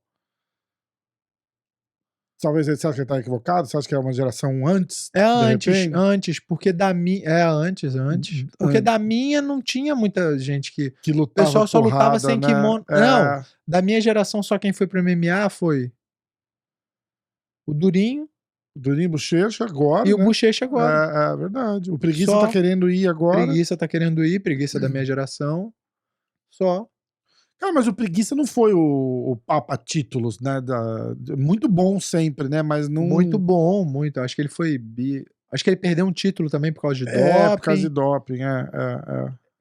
talvez você acha que ele tá equivocado? Você acha que é uma geração antes? Antes, porque da minha... antes. Porque da minha não tinha muita gente que lutava. O pessoal só lutava sem kimono. Não, da minha geração só quem foi pro MMA foi o Durinho. O Durinho Bochecha agora. E o Bochecha agora. É verdade. O Preguiça tá querendo ir agora. Preguiça da minha geração. Só. Cara, mas o Preguiça não foi o Papa Títulos, né? Muito bom sempre, né? Mas não. Muito bom, muito. Acho que ele foi. Acho que ele perdeu um título também por causa de doping. Por causa de doping,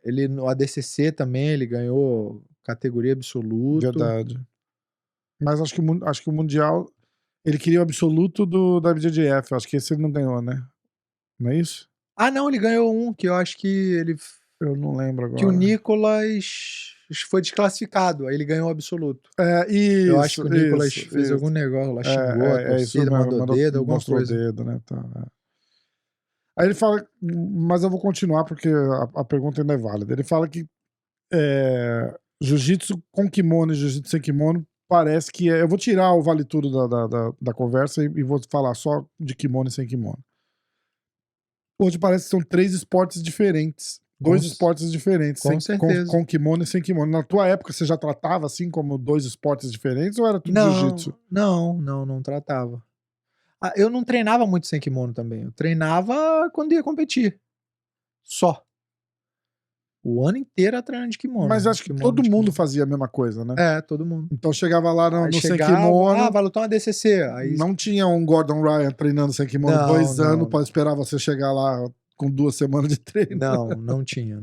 Ele no ADCC também, ele ganhou categoria absoluta. Verdade. Mas acho que o Mundial. Ele queria o absoluto da BJJF. Acho que esse ele não ganhou, né? Não é isso? Não, ele ganhou um que eu acho que ele. Eu não lembro agora. Que o Nicolas foi desclassificado, aí ele ganhou o absoluto. Isso. Eu acho que o Nicolas fez algum negócio lá, xingou a torcida, mandou dedo, alguma coisa. Dedo, né? Tá, Aí ele fala, mas eu vou continuar porque a pergunta ainda é válida. Ele fala que jiu-jitsu com kimono e jiu-jitsu sem kimono parece que eu vou tirar o vale tudo da conversa e vou falar só de kimono e sem kimono. Hoje parece que são 3 esportes diferentes. 2 esportes diferentes. Com certeza. Com kimono e sem kimono. Na tua época você já tratava assim como 2 esportes diferentes ou era tudo jiu-jitsu? Não tratava. Eu não treinava muito sem kimono também. Eu treinava quando ia competir. Só. O ano inteiro era treinando de kimono. Mas acho que todo mundo fazia a mesma coisa, né? Todo mundo. Então chegava lá no sem kimono. vai lutar uma DCC. Aí... Não tinha um Gordon Ryan treinando sem kimono 2 anos pra esperar você chegar lá com 2 semanas de treino. Não tinha.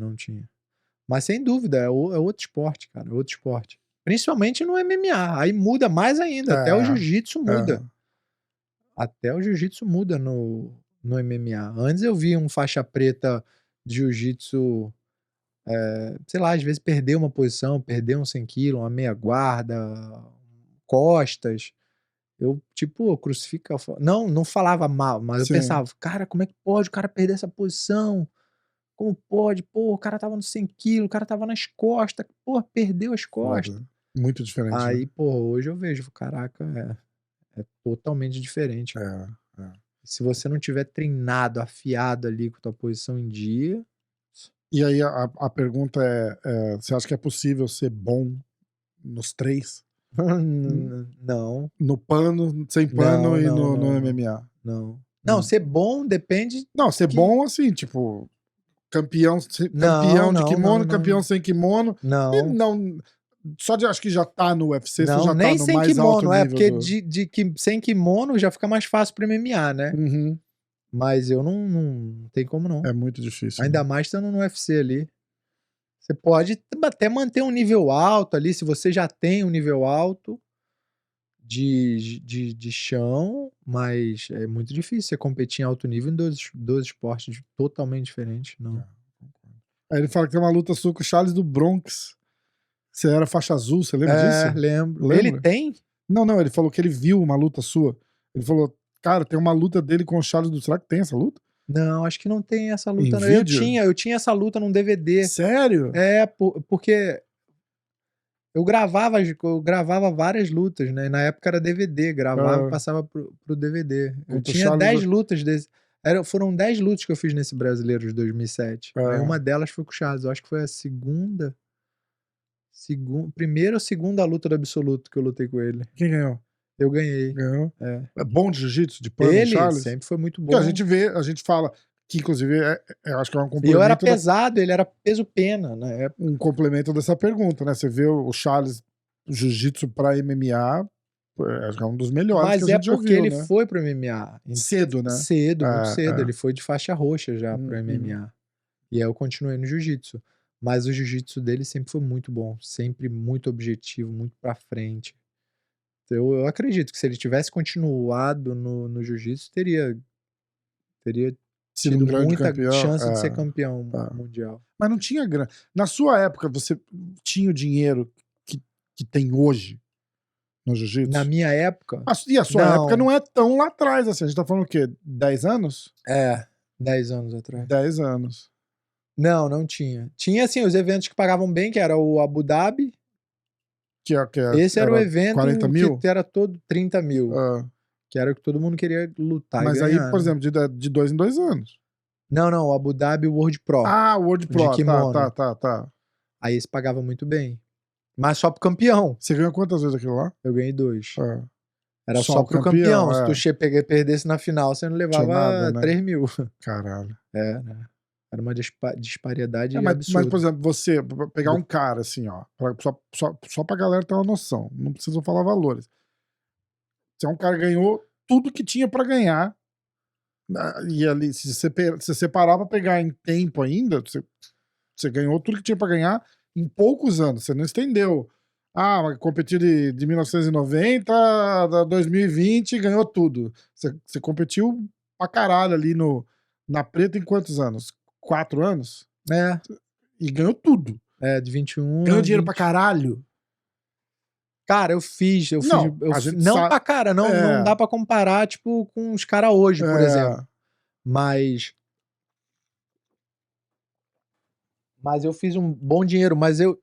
Mas sem dúvida, é outro esporte, cara. É outro esporte. Principalmente no MMA. Aí muda mais ainda. Até o jiu-jitsu muda. Até o jiu-jitsu muda no MMA. Antes eu vi um faixa preta de jiu-jitsu, sei lá, às vezes perder uma posição, perder uns 100 quilos, uma meia guarda, costas. Eu, tipo, crucifica. Não falava mal, mas eu pensava, cara, como é que pode o cara perder essa posição? Como pode? Pô, o cara tava no 100 quilos, o cara tava nas costas. Pô, perdeu as costas. Foda. Muito diferente. Aí, né? pô, hoje eu vejo, caraca, é totalmente diferente. Se você não tiver treinado, afiado ali com a tua posição em dia... E aí a pergunta você acha que é possível ser bom nos 3? Não. No pano, sem pano e no MMA? Não, ser bom depende... Não, ser bom assim, tipo... Campeão de kimono, campeão sem kimono. Não. Só de acho que já tá no UFC, você já nem tá no sem mais kimono, alto nível. Porque sem kimono já fica mais fácil pro MMA, né? Uhum. Mas eu não tem como não. É muito difícil. Ainda mais estando no UFC ali. Você pode até manter um nível alto ali, se você já tem um nível alto de chão, mas é muito difícil você competir em alto nível em dois esportes totalmente diferentes, não. Aí ele fala que tem uma luta sua com o Charles do Bronx. Você era faixa azul, você lembra disso? Lembro. Lembra? Ele tem? Não, ele falou que ele viu uma luta sua. Ele falou, cara, tem uma luta dele com o Charles do... Será que tem essa luta? Não, acho que não tem essa luta. Em Não. vídeo? Eu tinha essa luta num DVD. Sério? Porque eu gravava várias lutas, né? Na época era DVD, gravava e passava pro DVD. Eu tinha 10 lutas desse. Foram 10 lutas que eu fiz nesse Brasileiro de 2007. Aí uma delas foi com o Charles. Eu acho que foi a primeira ou segunda luta do Absoluto que eu lutei com ele. Quem ganhou? Eu ganhei. Ganhou? É bom de jiu-jitsu, de pano, ele Charles? sempre foi muito bom. Porque a gente fala que, inclusive, eu acho que é um complemento. E eu era pesado, ele era peso-pena, né? Um complemento dessa pergunta, né? Você vê o Charles, jiu-jitsu pra MMA, acho que é um dos melhores. Mas que a gente já viu, porque ele né? foi pro MMA. Cedo, né? Muito cedo. Ele foi de faixa roxa já pro MMA. E aí eu continuei no jiu-jitsu. Mas o jiu-jitsu dele sempre foi muito bom. Sempre muito objetivo, muito pra frente. Eu acredito que se ele tivesse continuado no jiu-jitsu, teria tido muita chance de ser campeão mundial. Mas não tinha grana. Na sua época, você tinha o dinheiro que tem hoje no jiu-jitsu? Na minha época? E a sua época não é tão lá atrás, assim. A gente tá falando o quê? 10 anos? 10 anos atrás. 10 anos. Não tinha. Tinha, assim, os eventos que pagavam bem, que era o Abu Dhabi. Esse era o evento 40 mil? que era todo 30 mil. Que era o que todo mundo queria lutar. Mas e ganhar, aí, por exemplo, de 2 em 2 anos. Não, o Abu Dhabi World Pro. O World Pro, de kimono. Tá. Aí esse pagava muito bem. Mas só pro campeão. Você ganhou quantas vezes aquilo lá? Eu ganhei 2. Era só pro campeão. Se tu perdesse na final, você não levava nada, né? 3 mil. Caralho. Né? Era uma disparidade absurda. Mas, por exemplo, você pegar um cara assim, ó, só pra galera ter uma noção, não precisa falar valores. Você é um cara que ganhou tudo que tinha pra ganhar, e ali, se você parar pra pegar em tempo ainda, você ganhou tudo que tinha pra ganhar em poucos anos, você não estendeu. Mas competiu de 1990 a 2020 e ganhou tudo. Você competiu pra caralho ali na preta em quantos anos? 4 anos? E ganhou tudo. De 21. Ganhou dinheiro pra caralho. Cara, eu fiz. Não pra cara, não dá pra comparar, tipo, com os caras hoje, por exemplo. Mas Mas eu fiz um bom dinheiro, mas eu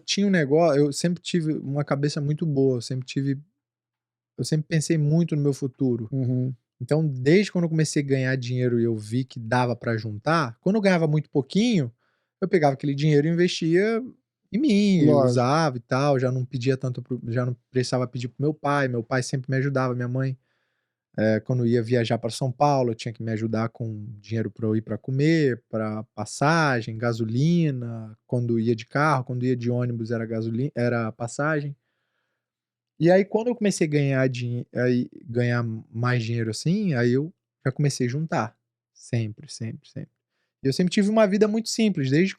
tinha um negócio, eu sempre tive uma cabeça muito boa, eu sempre pensei muito no meu futuro. Uhum. Então, desde quando eu comecei a ganhar dinheiro e eu vi que dava pra juntar, quando eu ganhava muito pouquinho, eu pegava aquele dinheiro e investia em mim, eu Lógico. usava e tal, já não pedia tanto já não precisava pedir pro meu pai sempre me ajudava, minha mãe, quando ia viajar para São Paulo, eu tinha que me ajudar com dinheiro para eu ir para comer, para passagem, gasolina, quando ia de carro, quando ia de ônibus era passagem. E aí quando eu comecei a ganhar mais dinheiro assim, aí eu já comecei a juntar. Sempre, sempre, sempre. E eu sempre tive uma vida muito simples, desde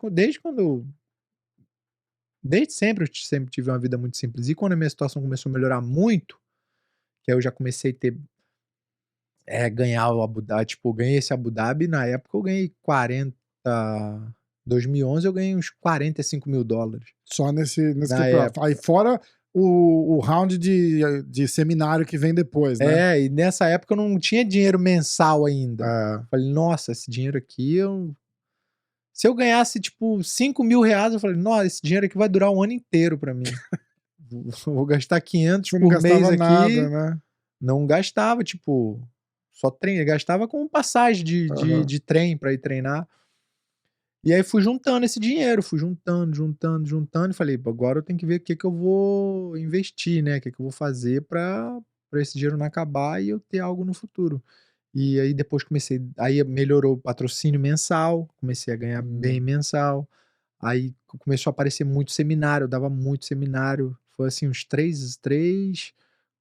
sempre eu sempre tive uma vida muito simples. E quando a minha situação começou a melhorar muito, que aí eu já comecei a ter ganhar o Abu Dhabi, tipo, eu ganhei esse Abu Dhabi, na época eu ganhei 2011 eu ganhei uns $45.000. Só nesse Na campeonato. época. Aí fora o round de seminário que vem depois, né? E nessa época eu não tinha dinheiro mensal ainda. É. Falei, nossa, esse dinheiro aqui se eu ganhasse, tipo, R$5.000, eu falei, nossa, esse dinheiro aqui vai durar um ano inteiro pra mim. Vou gastar 500 Você não por mês gastava nada, aqui. né? Não gastava, tipo, só trem, gastava com passagem Aham. de trem pra ir treinar. E aí fui juntando esse dinheiro, fui juntando, juntando, juntando, e falei: "Pô, agora eu tenho que ver o que que eu vou investir, né, o que que eu vou fazer pra esse dinheiro não acabar e eu ter algo no futuro". E aí depois aí melhorou o patrocínio mensal, comecei a ganhar bem Hum. mensal, aí começou a aparecer muito seminário, eu dava muito seminário, foi assim uns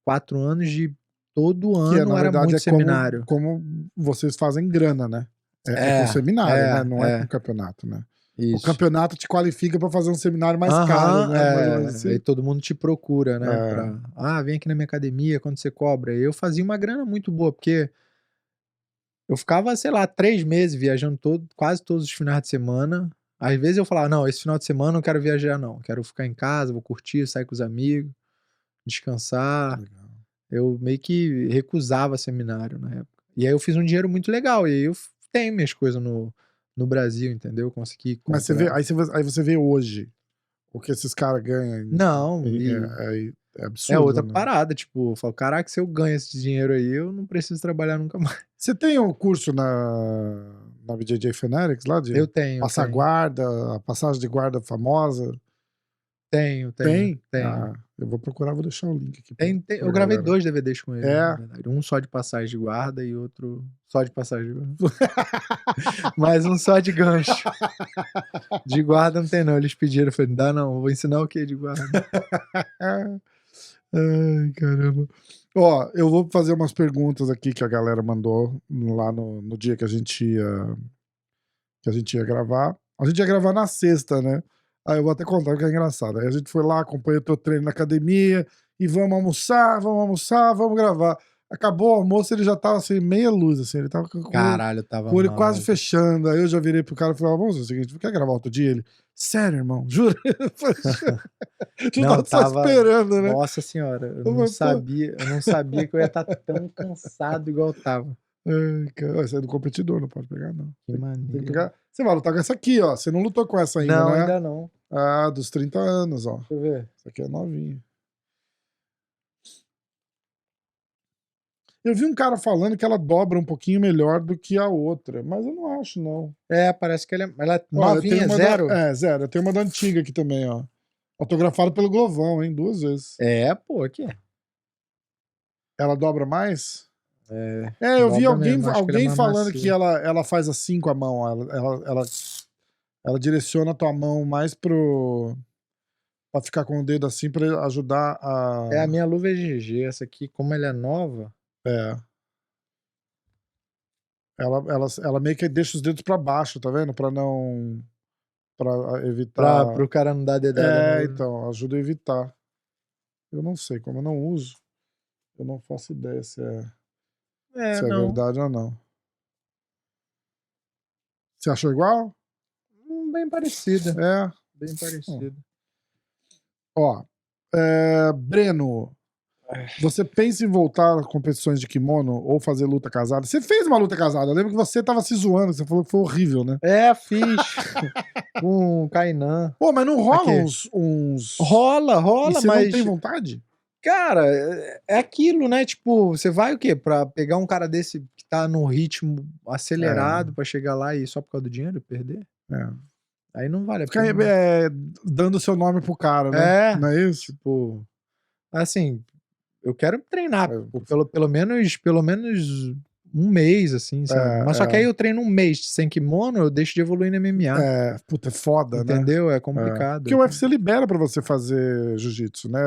4 anos de todo Que é, ano na era verdade, muito é como, seminário. como vocês fazem grana, né? É com É, seminário, né? é, Não é com é, campeonato, né? O isso. campeonato te qualifica para fazer um seminário mais caro, Aham, né? Mais ou menos aí assim. todo mundo te procura, né, É. "Vem aqui na minha academia, quanto você cobra?". Eu fazia uma grana muito boa, porque eu ficava, sei lá, 3 meses viajando quase todos os finais de semana. Às vezes eu falava: "Não, esse final de semana eu não quero viajar não, quero ficar em casa, vou curtir, sair com os amigos, descansar". Legal. Eu meio que recusava seminário na época. E aí eu fiz um dinheiro muito legal, e aí eu tenho minhas coisas no Brasil, entendeu, consegui Mas você vê, comprar. aí você vê hoje o que esses caras ganham. Não, É é absurdo, outra né? parada, tipo, eu falo: "Caraca, se eu ganho esse dinheiro aí, eu não preciso trabalhar nunca mais". Você tem o curso na BJJ Fanatics lá de Eu passar tenho. guarda, a passagem de guarda famosa? Tenho, tenho, Tem? tenho. Ah, eu vou procurar, vou deixar o link aqui Eu pra gravei galera. 2 DVDs com ele, na É. verdade. Um só de passagem de guarda e outro só de passagem de guarda. Mais um só de gancho. De guarda não tem não, eles pediram, eu falei: "Não dá não, vou ensinar o quê de guarda?". Ai, caramba. Ó, eu vou fazer umas perguntas aqui que a galera mandou lá no dia que a gente ia gravar. A gente ia gravar na sexta, né? Aí eu vou até contar o que é engraçado. Aí a gente foi lá, acompanhou o teu treino na academia e vamos almoçar, vamos gravar. Acabou o almoço, ele já tava assim, meia luz, assim, ele tava Caralho, eu com tava o olho quase mal, velho. fechando. Aí eu já virei pro cara e falei: "Ó, vamos fazer o seguinte, quer gravar outro dia?" Ele, sério, irmão, juro? Eu falei, "Eu Não, tava só tava esperando, né?" nossa senhora, Eu falei, pô. eu não sabia que eu ia estar tão cansado igual eu estava. Ai, cara, essa é do competidor, não pode pegar, não. Que Tem que maneiro. pegar. Você vai lutar com essa aqui, ó. Você não lutou com essa ainda, Não, né? ainda não. Ah, dos 30 anos, ó. Deixa eu ver. Essa aqui é novinha. Eu vi um cara falando que ela dobra um pouquinho melhor do que a outra, mas eu não acho, não. É, parece que ela é Ó, eu tenho novinha, uma da. zero. É, zero. Eu tenho uma da antiga aqui também, ó. Autografada pelo Glovão, hein? 2 vezes. É, pô, aqui. Ela dobra mais? É, É, eu vi dobra mesmo, acho que ele é alguém mais falando que macio. ela faz assim com a mão. Ó. Ela direciona a tua mão mais pra ficar com o dedo assim pra ajudar É, a a. minha luva é GG, essa aqui, como ela é nova, É. Ela meio que deixa os dedos pra baixo, tá vendo? Pra não. Pra evitar. pro cara não dar dedada É, no. então, ajuda a evitar. Eu não sei, como eu não uso, eu não faço ideia É, se é não. verdade ou não. Você achou igual? Bem parecida. É. Bem Hum. parecida. Ó. Breno, Você pensa em voltar a competições de kimono ou fazer luta casada? Você fez uma luta casada. Eu lembro que você tava se zoando, você falou que foi horrível, né? Fiz. Com o Kainan. Pô, mas não rola Aqui. uns... Rola, E você mas... não tem vontade? Cara, é aquilo, né? Tipo, você vai o quê? Pra pegar um cara desse que tá num ritmo acelerado pra chegar lá e só por causa do dinheiro perder? Aí não vale a Ficar pena. dando seu nome pro cara, né? Não é isso? Tipo, assim, eu quero treinar pelo menos um mês, assim, sabe? Mas só que aí eu treino um mês sem kimono, eu deixo de evoluir no MMA. Puta, é foda, entendeu? né? É complicado. Porque o UFC libera pra você fazer jiu-jitsu, né?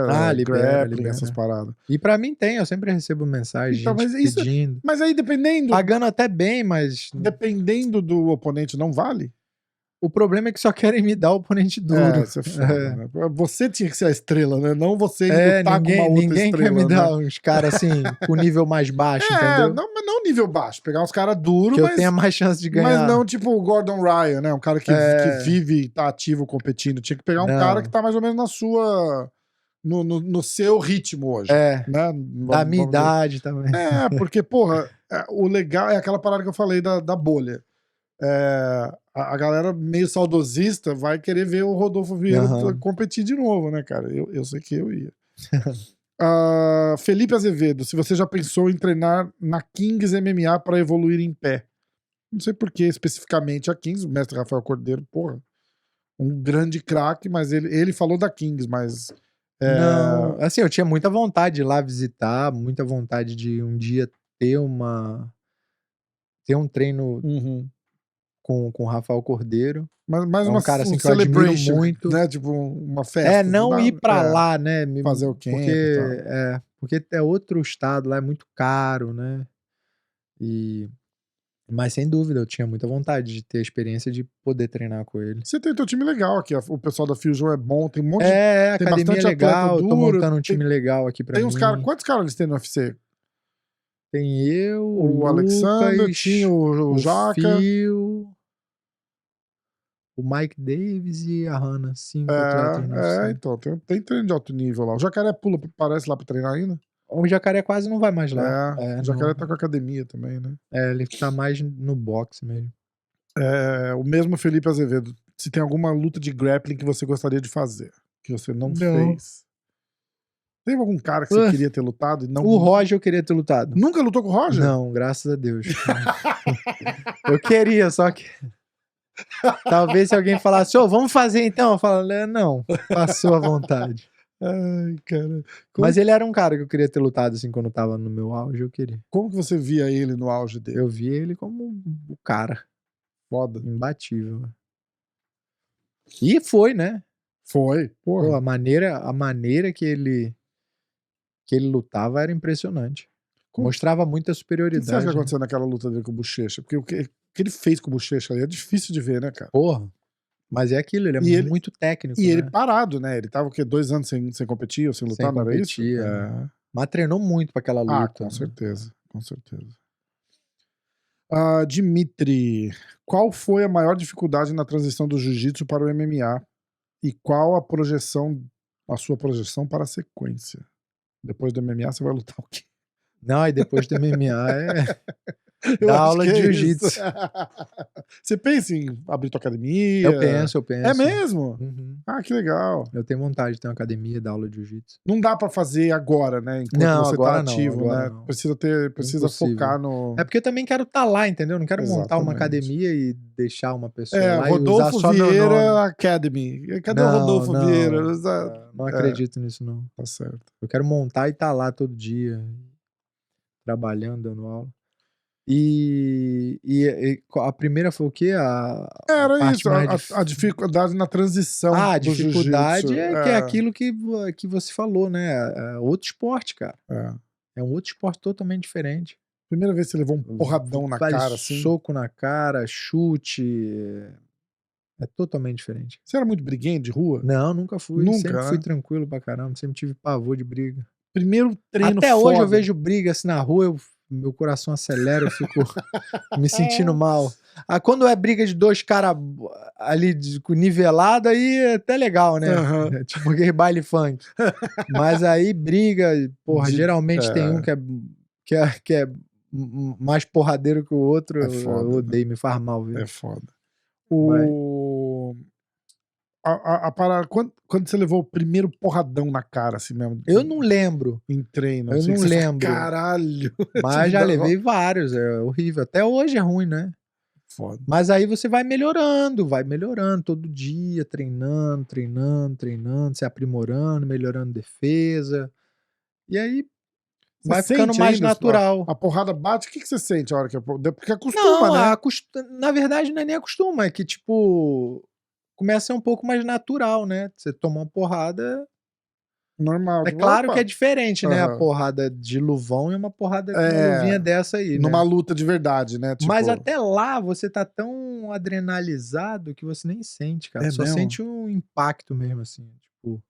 Grappling, essas paradas. E pra mim tem, eu sempre recebo mensagem, então, gente pedindo. Mas aí dependendo... Pagando até bem, mas... Dependendo do oponente, não vale? O problema é que só querem me dar o oponente duro. Isso é foda, né? Você tinha que ser a estrela, né? Não você lutar com uma outra ninguém estrela, quer me né? dar uns caras assim, com nível mais baixo, entendeu? Mas não nível baixo. Pegar uns caras duros, que eu tenha mais chance de ganhar. Mas não tipo o Gordon Ryan, né? Um cara que vive e tá ativo competindo. Tinha que pegar um cara que tá mais ou menos na sua... No seu ritmo hoje. Né? Da minha idade também. Porque, porra, o legal é aquela parada que eu falei da bolha. A galera meio saudosista vai querer ver o Rodolfo Vieira competir de novo, né, cara? Eu sei que eu ia. Felipe Azevedo, se você já pensou em treinar na Kings MMA para evoluir em pé? Não sei por que especificamente a Kings, o mestre Rafael Cordeiro, porra, um grande craque, mas ele falou da Kings, mas... Não, assim, eu tinha muita vontade de ir lá visitar, muita vontade de um dia ter um treino com o Rafael Cordeiro. Mas um cara assim que eu admiro muito, né? Tipo uma festa. Não ir pra lá, né? Fazer o camp porque é outro estado lá, é muito caro, né? Mas sem dúvida, eu tinha muita vontade de ter a experiência de poder treinar com ele. Você tem teu time legal aqui, o pessoal da Fusion é bom, tem um monte a tem academia bastante legal, atleta tô duro, montando um time legal aqui pra mim. Quantos caras eles têm no UFC? Tem eu, o Alexander, tinha o Jaca, o Mike Davis e a Hannah, 5 atletas no UFC. Então, tem treino de alto nível lá. O Jacaré parece lá pra treinar ainda? O Jacaré quase não vai mais lá. O Jacaré tá com a academia também, né? Ele tá mais no boxe mesmo. O mesmo Felipe Azevedo. Se tem alguma luta de grappling que você gostaria de fazer, que você não fez. Teve algum cara que você queria ter lutado? E não... O Roger eu queria ter lutado. Nunca lutou com o Roger? Não, graças a Deus. Eu queria, só que... Talvez se alguém falasse, vamos fazer então, eu falaria, não, passou à vontade. Ai, cara. Mas ele era um cara que eu queria ter lutado assim quando eu tava no meu auge, eu queria. Como que você via ele no auge dele? Eu via ele como o cara. Foda. Imbatível. E foi, né? Foi. Porra. Pô, a maneira que ele lutava era impressionante. Mostrava muita superioridade. O que você acha que aconteceu naquela luta dele com o Bochecha? Porque o que ele fez com o Bochecha ali é difícil de ver, né, cara? Porra. Mas é aquilo, ele é muito técnico. E ele parado, né? Ele tava o quê? 2 anos sem competir ou sem lutar, não era isso? Mas treinou muito pra aquela luta. Com certeza, com certeza. Dimitri, qual foi a maior dificuldade na transição do jiu-jitsu para o MMA? E qual a sua projeção para a sequência? Depois do MMA você vai lutar o quê? Não, e depois do MMA dar aula de jiu-jitsu. Você pensa em abrir tua academia? Eu penso. É mesmo? Uhum. Que legal. Eu tenho vontade de ter uma academia, dar aula de jiu-jitsu. Não dá pra fazer agora, né? Enquanto você tá ativo, né? Não. Precisa focar no... É porque eu também quero estar lá, entendeu? Não quero montar uma academia e deixar uma pessoa lá Rodolfo e usar só Vieira meu nome. Academy. Cadê o Rodolfo Vieira? Não acredito nisso, não. Tá certo. Eu quero montar e estar lá todo dia, trabalhando, dando aula. E a primeira foi o quê? Era isso, a dificuldade na transição. A dificuldade que é aquilo que você falou, né? É outro esporte, cara. É um outro esporte totalmente diferente. Primeira vez que você levou um porradão na cara, assim? Soco na cara, chute. É totalmente diferente. Você era muito briguento de rua? Não, nunca fui. Nunca, sempre né? fui tranquilo pra caramba. Sempre tive pavor de briga. Primeiro treino Até foda. hoje eu vejo briga assim na rua, eu meu coração acelera, eu fico me sentindo mal. Quando é briga de dois caras ali nivelado, aí é até legal, né? Uhum. Tipo aquele baile funk. Mas aí briga, porra, geralmente tem um que é mais porradeiro que o outro. É foda, eu odeio, me faz mal, viu? É foda. A parada, quando você levou o primeiro porradão na cara, assim mesmo? Eu não lembro. Em treino. Eu assim, não lembro. Fala, caralho. Mas já levei vários, é horrível. Até hoje é ruim, né? Foda. Mas aí você vai melhorando todo dia, treinando, se aprimorando, melhorando defesa. E aí Você vai ficando mais natural. A porrada bate, o que você sente a hora que porque acostuma, Não, né? Na verdade não é nem acostuma, é que tipo começa a ser um pouco mais natural, né? Você toma uma porrada normal. É claro que é diferente, né? A porrada de luvão e uma porrada com uma luvinha dessa aí, numa né? luta de verdade, né? Tipo... Mas até lá você tá tão adrenalizado que você nem sente, cara. Só mesmo? sente um impacto mesmo, assim. Tipo,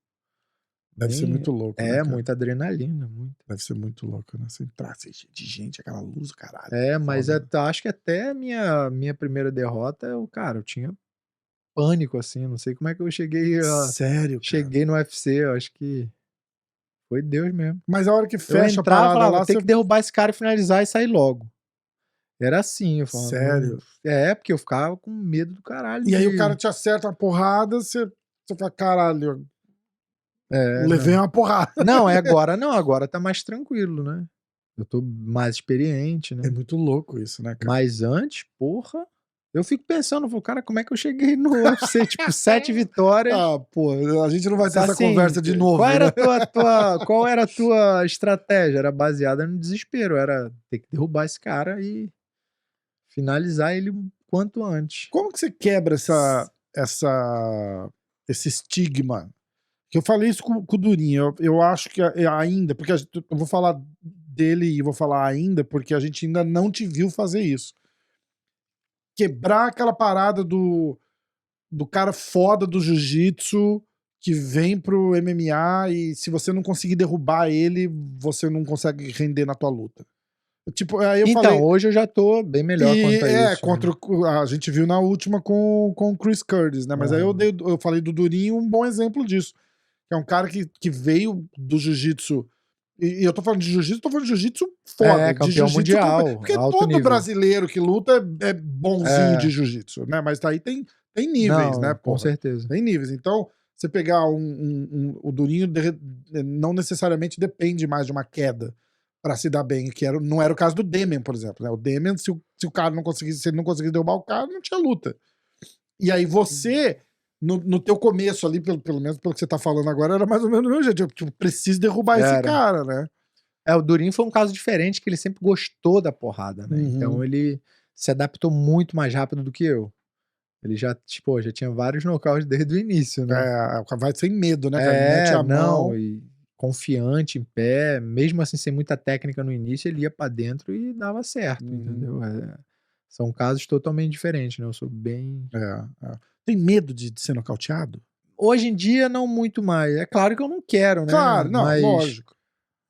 Deve ser muito louco, né, cara? muita adrenalina, muito. Deve ser muito louco, né? Você entrar assim, de gente, aquela luz, caralho. Mas acho que até a minha primeira derrota, eu tinha pânico, assim. Não sei como é que eu cheguei Sério, cara? Cheguei no UFC, eu acho que foi Deus mesmo. Mas a hora que fecha a parada falava, lá, tem que derrubar esse cara, finalizar e sair logo. Era assim, eu falava. Sério? Porque eu ficava com medo do caralho. E aí o cara te acerta uma porrada, você fala, caralho, levei não. uma porrada. Não, agora tá mais tranquilo, né? Eu tô mais experiente, né? É muito louco isso, né, cara? Mas antes, porra, eu fico pensando, cara, como é que eu cheguei no UFC? Tipo, 7 vitórias. Pô, a gente não vai ter essa conversa de novo. Qual era, qual era a tua estratégia? Era baseada no desespero, era ter que derrubar esse cara e finalizar ele o quanto antes. Como que você quebra esse estigma? Que eu falei isso com o Durinho, eu acho que ainda, porque eu vou falar dele e vou falar ainda, porque a gente ainda não te viu fazer isso. Quebrar aquela parada do cara foda do jiu-jitsu que vem pro MMA e se você não conseguir derrubar ele, você não consegue render na tua luta. Tipo, aí eu falei, hoje eu já tô bem melhor quanto a isso. Contra a gente viu na última com o Chris Curtis, né? Mas aí eu falei do Durinho, um bom exemplo disso. É um cara que veio do jiu-jitsu. E eu tô falando de jiu-jitsu, tô falando de jiu-jitsu foda. Campeão de jiu-jitsu mundial. Porque alto todo nível. brasileiro que luta é bonzinho de jiu-jitsu, né? Mas aí tem níveis, né? Com certeza. Tem níveis. Então, você pegar o Durinho, não necessariamente depende mais de uma queda pra se dar bem, que não era o caso do Demian, por exemplo. Né? O Demian, se o cara não conseguisse, se ele não conseguisse derrubar o cara, não tinha luta. E aí você, no teu começo ali, pelo menos pelo que você tá falando agora, era mais ou menos o meu jeito. Eu tipo, preciso derrubar esse cara, né? O Durinho foi um caso diferente, que ele sempre gostou da porrada, né? Então ele se adaptou muito mais rápido do que eu. Ele já tinha vários nocautes desde o início, né? Vai sem medo, né, cara? Mete a mão. E confiante, em pé, mesmo assim sem muita técnica no início, ele ia pra dentro e dava certo, entendeu? São casos totalmente diferentes, né? Eu sou bem... Tem medo de ser nocauteado? Hoje em dia, não muito mais. É claro que eu não quero, né? Claro, não, lógico.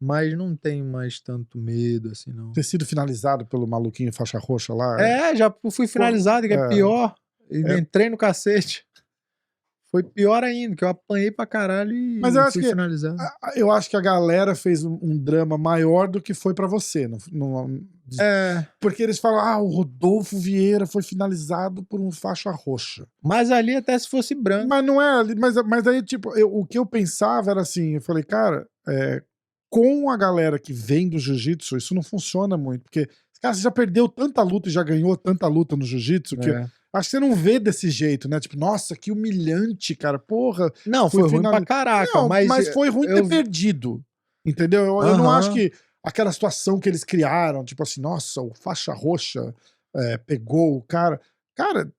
Mas não tenho mais tanto medo, assim, não. Ter sido finalizado pelo maluquinho faixa roxa lá? Já fui finalizado, que é pior. E entrei no cacete. Foi pior ainda, que eu apanhei pra caralho e fui finalizado. Eu acho que a galera fez um drama maior do que foi pra você. Porque eles falam, o Rodolfo Vieira foi finalizado por um faixa roxa. Mas ali até se fosse branco. Mas não é ali, mas aí, tipo, o que eu pensava era assim, eu falei, cara, com a galera que vem do jiu-jitsu, isso não funciona muito, porque, cara, você já perdeu tanta luta e já ganhou tanta luta no jiu-jitsu que acho que você não vê desse jeito, né? Tipo, nossa, que humilhante, cara, porra. Não, foi ruim pra caraca. Não, mas foi ruim ter perdido, entendeu? Eu não acho que aquela situação que eles criaram, tipo assim, nossa, o faixa roxa pegou o cara. Cara,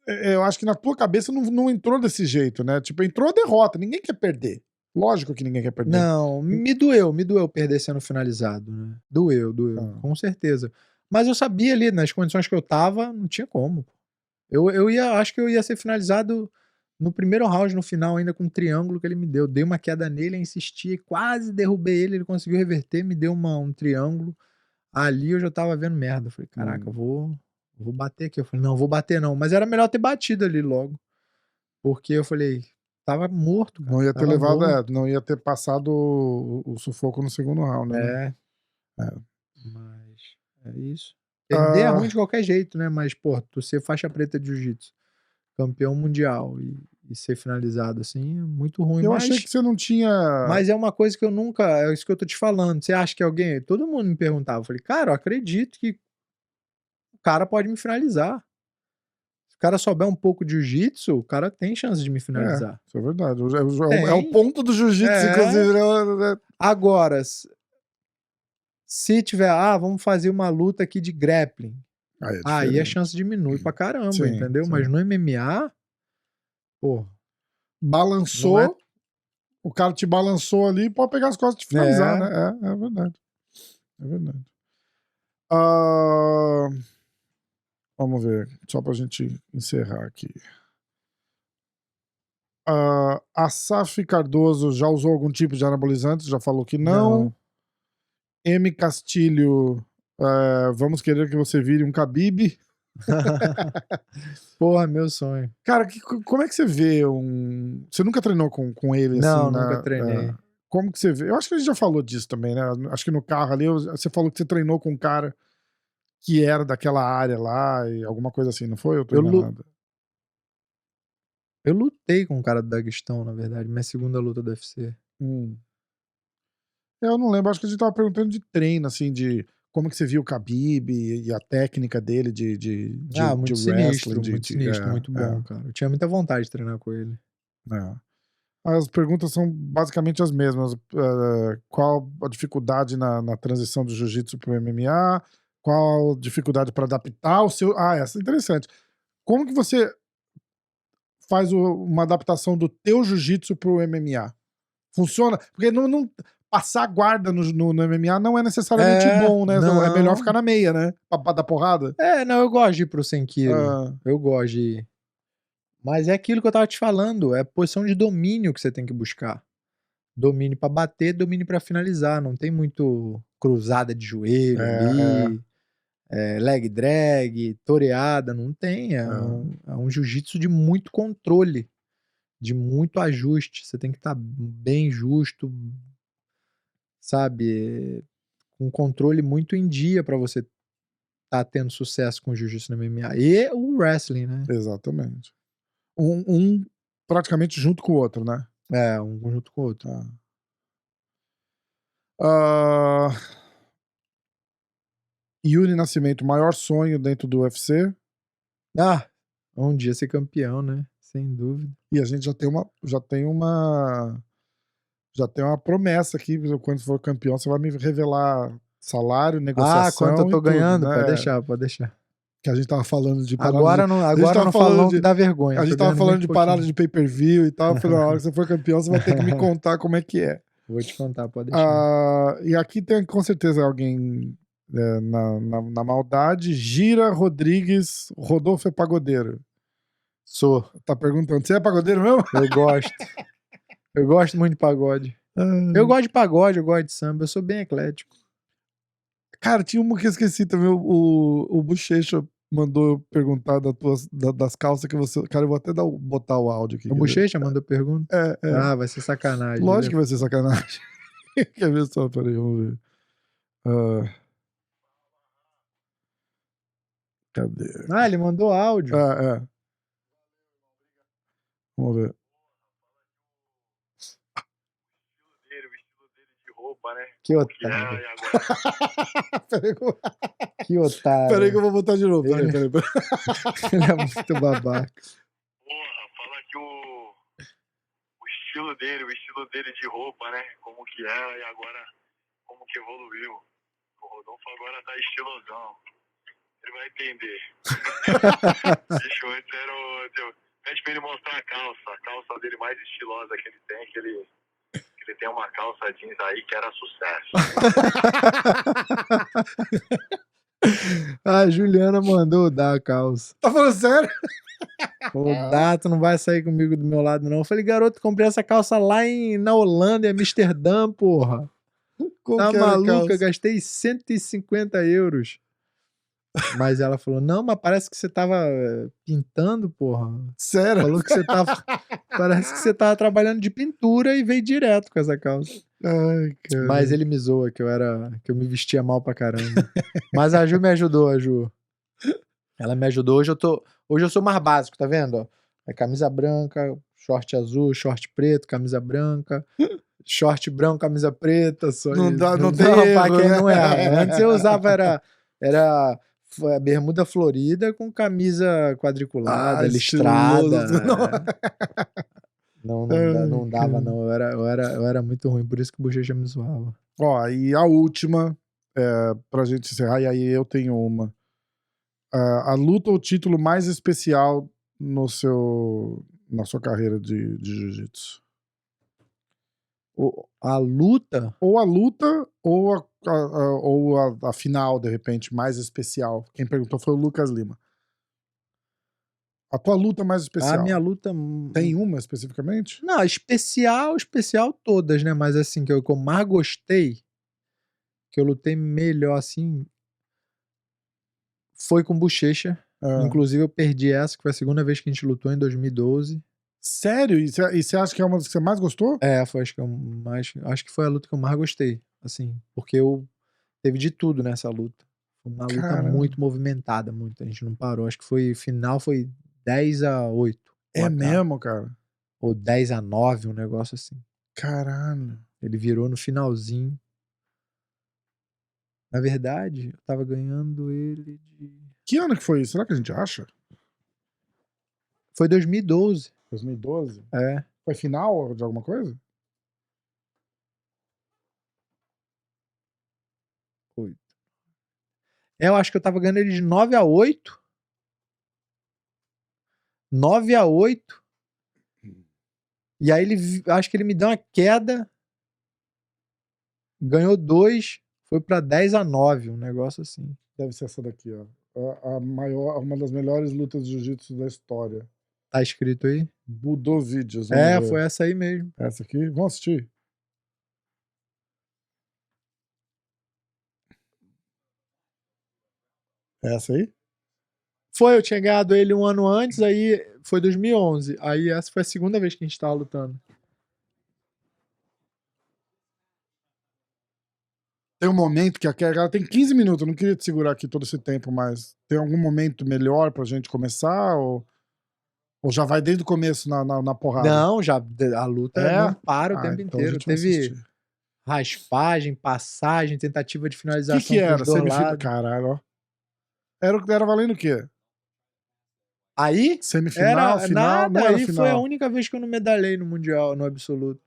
eu acho que na tua cabeça não entrou desse jeito, né? Tipo, entrou a derrota, ninguém quer perder. Lógico que ninguém quer perder. Não, me doeu perder sendo finalizado, né? Doeu, com certeza. Mas eu sabia ali, nas condições que eu tava, não tinha como. Acho que eu ia ser finalizado no primeiro round, no final, ainda com um triângulo que ele me deu. Dei uma queda nele, insisti, quase derrubei ele conseguiu reverter, me deu um triângulo. Ali eu já tava vendo merda. Eu falei, caraca, eu vou bater aqui. Eu falei, não, vou bater não. Mas era melhor ter batido ali logo. Porque eu falei, tava morto, cara. Não ia ter levado, morto. não ia ter passado o sufoco no segundo round, né? Mas é isso. Perder é ruim de qualquer jeito, né? Mas, pô, tu ser faixa preta de jiu-jitsu, campeão mundial e ser finalizado assim, é muito ruim. Eu achei que você não tinha... Mas é uma coisa que eu nunca... É isso que eu tô te falando. Você acha que alguém... Todo mundo me perguntava. Eu falei, cara, eu acredito que o cara pode me finalizar. Se o cara souber um pouco de jiu-jitsu, o cara tem chance de me finalizar. Isso é verdade. É o ponto do jiu-jitsu, inclusive. Agora, se tiver... vamos fazer uma luta aqui de grappling. Aí a chance diminui pra caramba, entendeu? Sim. Mas no MMA, pô... Balançou, o cara te balançou ali, pode pegar as costas e te finalizar, né? É verdade. É verdade. Vamos ver, só pra gente encerrar aqui. Asaf Cardoso já usou algum tipo de anabolizante? Já falou que não. M. Castilho, vamos querer que você vire um Khabib. Porra, meu sonho. Cara, como é que você vê Você nunca treinou com ele, não, assim? Não, nunca treinei. Como que você vê? Eu acho que a gente já falou disso também, né? Acho que no carro ali, você falou que você treinou com um cara que era daquela área lá, e alguma coisa assim, não foi? Eu tô enganado. Eu lutei com um cara do Daguestão, na verdade, minha segunda luta do UFC. Eu não lembro, acho que a gente tava perguntando de treino, assim, de como que você viu o Khabib e a técnica dele de muito sinistro, muito bom, cara. Eu tinha muita vontade de treinar com ele. As perguntas são basicamente as mesmas. Qual a dificuldade na transição do jiu-jitsu pro MMA? Qual a dificuldade para adaptar o seu... essa é interessante. Como que você faz uma adaptação do teu jiu-jitsu pro MMA? Funciona? Porque não passar guarda no MMA não é necessariamente bom, né? Não. É melhor ficar na meia, né? Pra dar porrada. Não, eu gosto de ir pro 100 kg. Eu gosto de ir. Mas é aquilo que eu tava te falando, é a posição de domínio que você tem que buscar. Domínio pra bater, domínio pra finalizar. Não tem muito cruzada de joelho ali, leg drag, toreada, não tem. É um jiu-jitsu de muito controle, de muito ajuste. Você tem que estar bem justo, sabe? Com controle muito em dia pra você tá tendo sucesso com o jiu-jitsu no MMA. E o wrestling, né? Exatamente. Um praticamente junto com o outro, né? Um junto com o outro. Yuri Nascimento, maior sonho dentro do UFC? Um dia ser campeão, né? Sem dúvida. E a gente já tem uma promessa aqui, quando for campeão, você vai me revelar salário, negociação. Quanto eu tô ganhando? Tudo, né? Pode deixar. Que a gente tava falando de parada agora não falou que dá vergonha. A gente tava falando de parada de pay-per-view e tal. Eu falei, na hora que você for campeão, você vai ter que me contar como é que é. Vou te contar, pode deixar. E aqui tem com certeza alguém na maldade. Gira Rodrigues, Rodolfo é pagodeiro? Sou. Tá perguntando, você é pagodeiro mesmo? Eu gosto. Eu gosto muito de pagode. Eu gosto de pagode, eu gosto de samba. Eu sou bem eclético. Cara, tinha uma que eu esqueci também. O Bochecha mandou eu perguntar das calças que você... Cara, eu vou até botar o áudio aqui. O Bochecha mandou pergunta? Vai ser sacanagem. Lógico que vai ser sacanagem. Quer ver só? Peraí, vamos ver. Cadê? Ele mandou áudio. Vamos ver. Né? Que otário. Que otário. Peraí que eu vou botar de novo. Peraí. Ele é muito babaca. Porra, fala que o estilo dele de roupa, né? Como que era e agora como que evoluiu. O Rodolfo agora tá estilosão. Ele vai entender. Bicho, antes era pede pra ele mostrar a calça dele mais estilosa que ele tem, que ele tem uma calça jeans aí que era sucesso. A Juliana mandou dar a calça. Tá falando sério? O Dato não vai sair comigo do meu lado, não. Eu falei, garoto, comprei essa calça lá na Holanda, em Amsterdã, porra. Tá maluca? Gastei 150 euros. Mas ela falou, não, mas parece que você tava pintando, porra. Sério? Falou que você tava... Parece que você tava trabalhando de pintura e veio direto com essa calça. Ai, cara. Mas ele me zoa, que eu me vestia mal pra caramba. Mas a Ju me ajudou, a Ju. Ela me ajudou. Hoje eu sou mais básico, tá vendo? Ó, é camisa branca, short azul, short preto, camisa branca, short branco, camisa preta, só Não isso. dá, não tem Pra erro, quem né? não erra. Antes eu usava era bermuda florida com camisa quadriculada, listrada. Não dava, não. Eu era muito ruim, por isso que o Bochecha me zoava. Ó, e a última, pra gente encerrar, e aí eu tenho uma. A luta ou título mais especial na sua carreira de jiu-jitsu? A luta? Ou a luta, ou a final, de repente, mais especial. Quem perguntou foi o Lucas Lima. A tua luta mais especial? A minha luta... Tem uma especificamente? Não, especial todas, né? Mas assim, que eu mais gostei, que eu lutei melhor, assim, foi com Bochecha. Inclusive eu perdi essa, que foi a segunda vez que a gente lutou, em 2012. Sério? E você acha que é uma das que você mais gostou? Foi, acho que foi a luta que eu mais gostei, assim, porque teve de tudo nessa luta. Foi uma luta muito movimentada, muito. A gente não parou. Acho que final foi 10-8. É mesmo, cara? Ou 10-9, um negócio assim. Caralho. Ele virou no finalzinho. Na verdade, eu tava ganhando ele de... Que ano que foi isso? Será que a gente acha? Foi 2012. 2012? É. Foi final de alguma coisa? 8. Eu acho que eu tava ganhando ele de 9-8. 9-8. E aí acho que ele me deu uma queda. Ganhou 2. Foi pra 10-9, um negócio assim. Deve ser essa daqui, ó. Uma das melhores lutas de jiu-jitsu da história. Tá escrito aí? Budovídeos. Foi essa aí mesmo. Essa aqui? Vamos assistir. Essa aí? Foi, eu tinha ganhado ele um ano antes, aí foi 2011. Aí essa foi a segunda vez que a gente tava lutando. Tem um momento que ela tem 15 minutos, eu não queria te segurar aqui todo esse tempo, mas tem algum momento melhor pra gente começar? Ou já vai desde o começo na porrada? Não, já a luta não para o tempo então inteiro. Teve raspagem, passagem, tentativa de finalização. O que era? Pros dois lados. Caralho, ó. Era valendo o quê? Aí? Semifinal, final? Nada, não era aí final. foi a única vez que eu não medalhei no Mundial, no absoluto.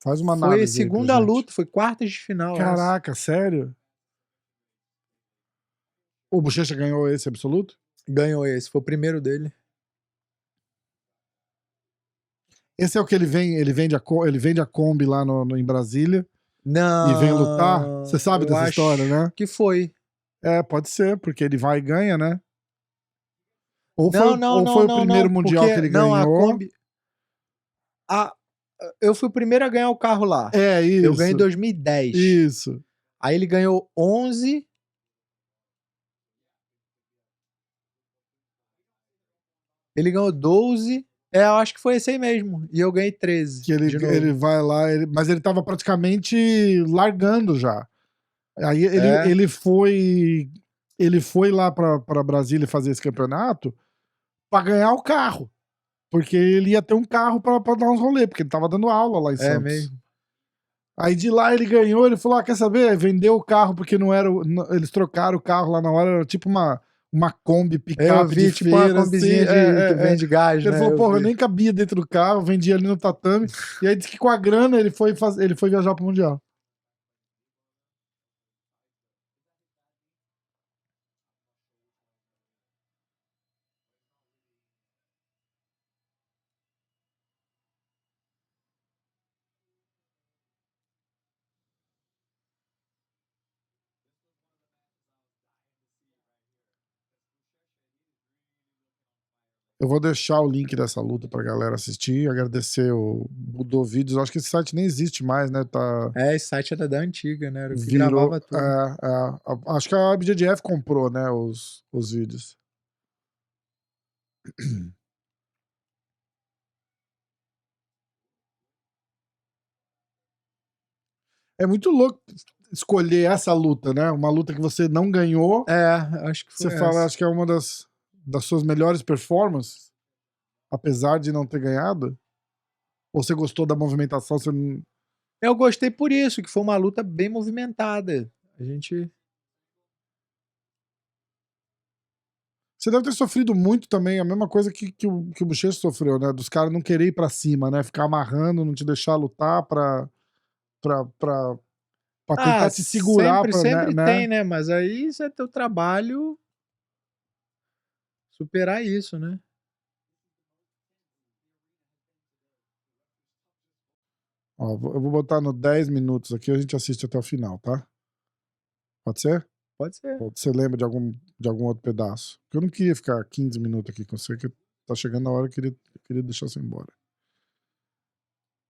Faz uma análise. Foi a segunda luta, foi quartas de final. Caraca, sério? O Bochecha ganhou esse absoluto? Ganhou esse, foi o primeiro dele. Esse é o que ele vende a Kombi lá em Brasília. Não. E vem lutar? Você sabe dessa história, né? Que foi. Pode ser, porque ele vai e ganha, né? Ou não, foi o primeiro mundial que ele ganhou? A Kombi... eu fui o primeiro a ganhar o carro lá. Isso. Eu ganhei em 2010. Isso. Aí ele ganhou 11. Ele ganhou 12. Eu acho que foi esse aí mesmo. E eu ganhei 13. Que ele vai lá, mas ele tava praticamente largando já. Aí ele foi lá pra Brasília fazer esse campeonato pra ganhar o carro. Porque ele ia ter um carro pra dar uns rolês, porque ele tava dando aula lá em Santos. Mesmo. Aí de lá ele ganhou, ele falou, quer saber? Vendeu o carro porque não era... Eles trocaram o carro lá na hora, era tipo uma Kombi picape de tipo feira. Uma combizinha que vende gás, ele né? falou, porra, eu nem cabia dentro do carro, vendia ali no tatame. E aí disse que com a grana ele foi viajar pro Mundial. Eu vou deixar o link dessa luta pra galera assistir, agradecer o Budô Vídeos. Eu acho que esse site nem existe mais, né? Tá... Esse site era da antiga, né? Era o que Virou, gravava tudo. acho que a IBJJF comprou, né, os vídeos. É muito louco escolher essa luta, né? Uma luta que você não ganhou. Acho que foi Você fala, acho que é uma das suas melhores performances, apesar de não ter ganhado? Ou você gostou da movimentação? Eu gostei por isso, que foi uma luta bem movimentada. Você deve ter sofrido muito também, a mesma coisa que o Bochecha sofreu, né? Dos caras não querer ir pra cima, né? Ficar amarrando, não te deixar lutar pra tentar te segurar. Sempre tem, né? Mas aí isso é teu trabalho superar isso, né? Ó, eu vou botar no 10 minutos aqui, a gente assiste até o final, tá? Pode ser? Pode ser. Ou você lembra de algum outro pedaço? Porque eu não queria ficar 15 minutos aqui com você, que tá chegando a hora que eu queria deixar você embora.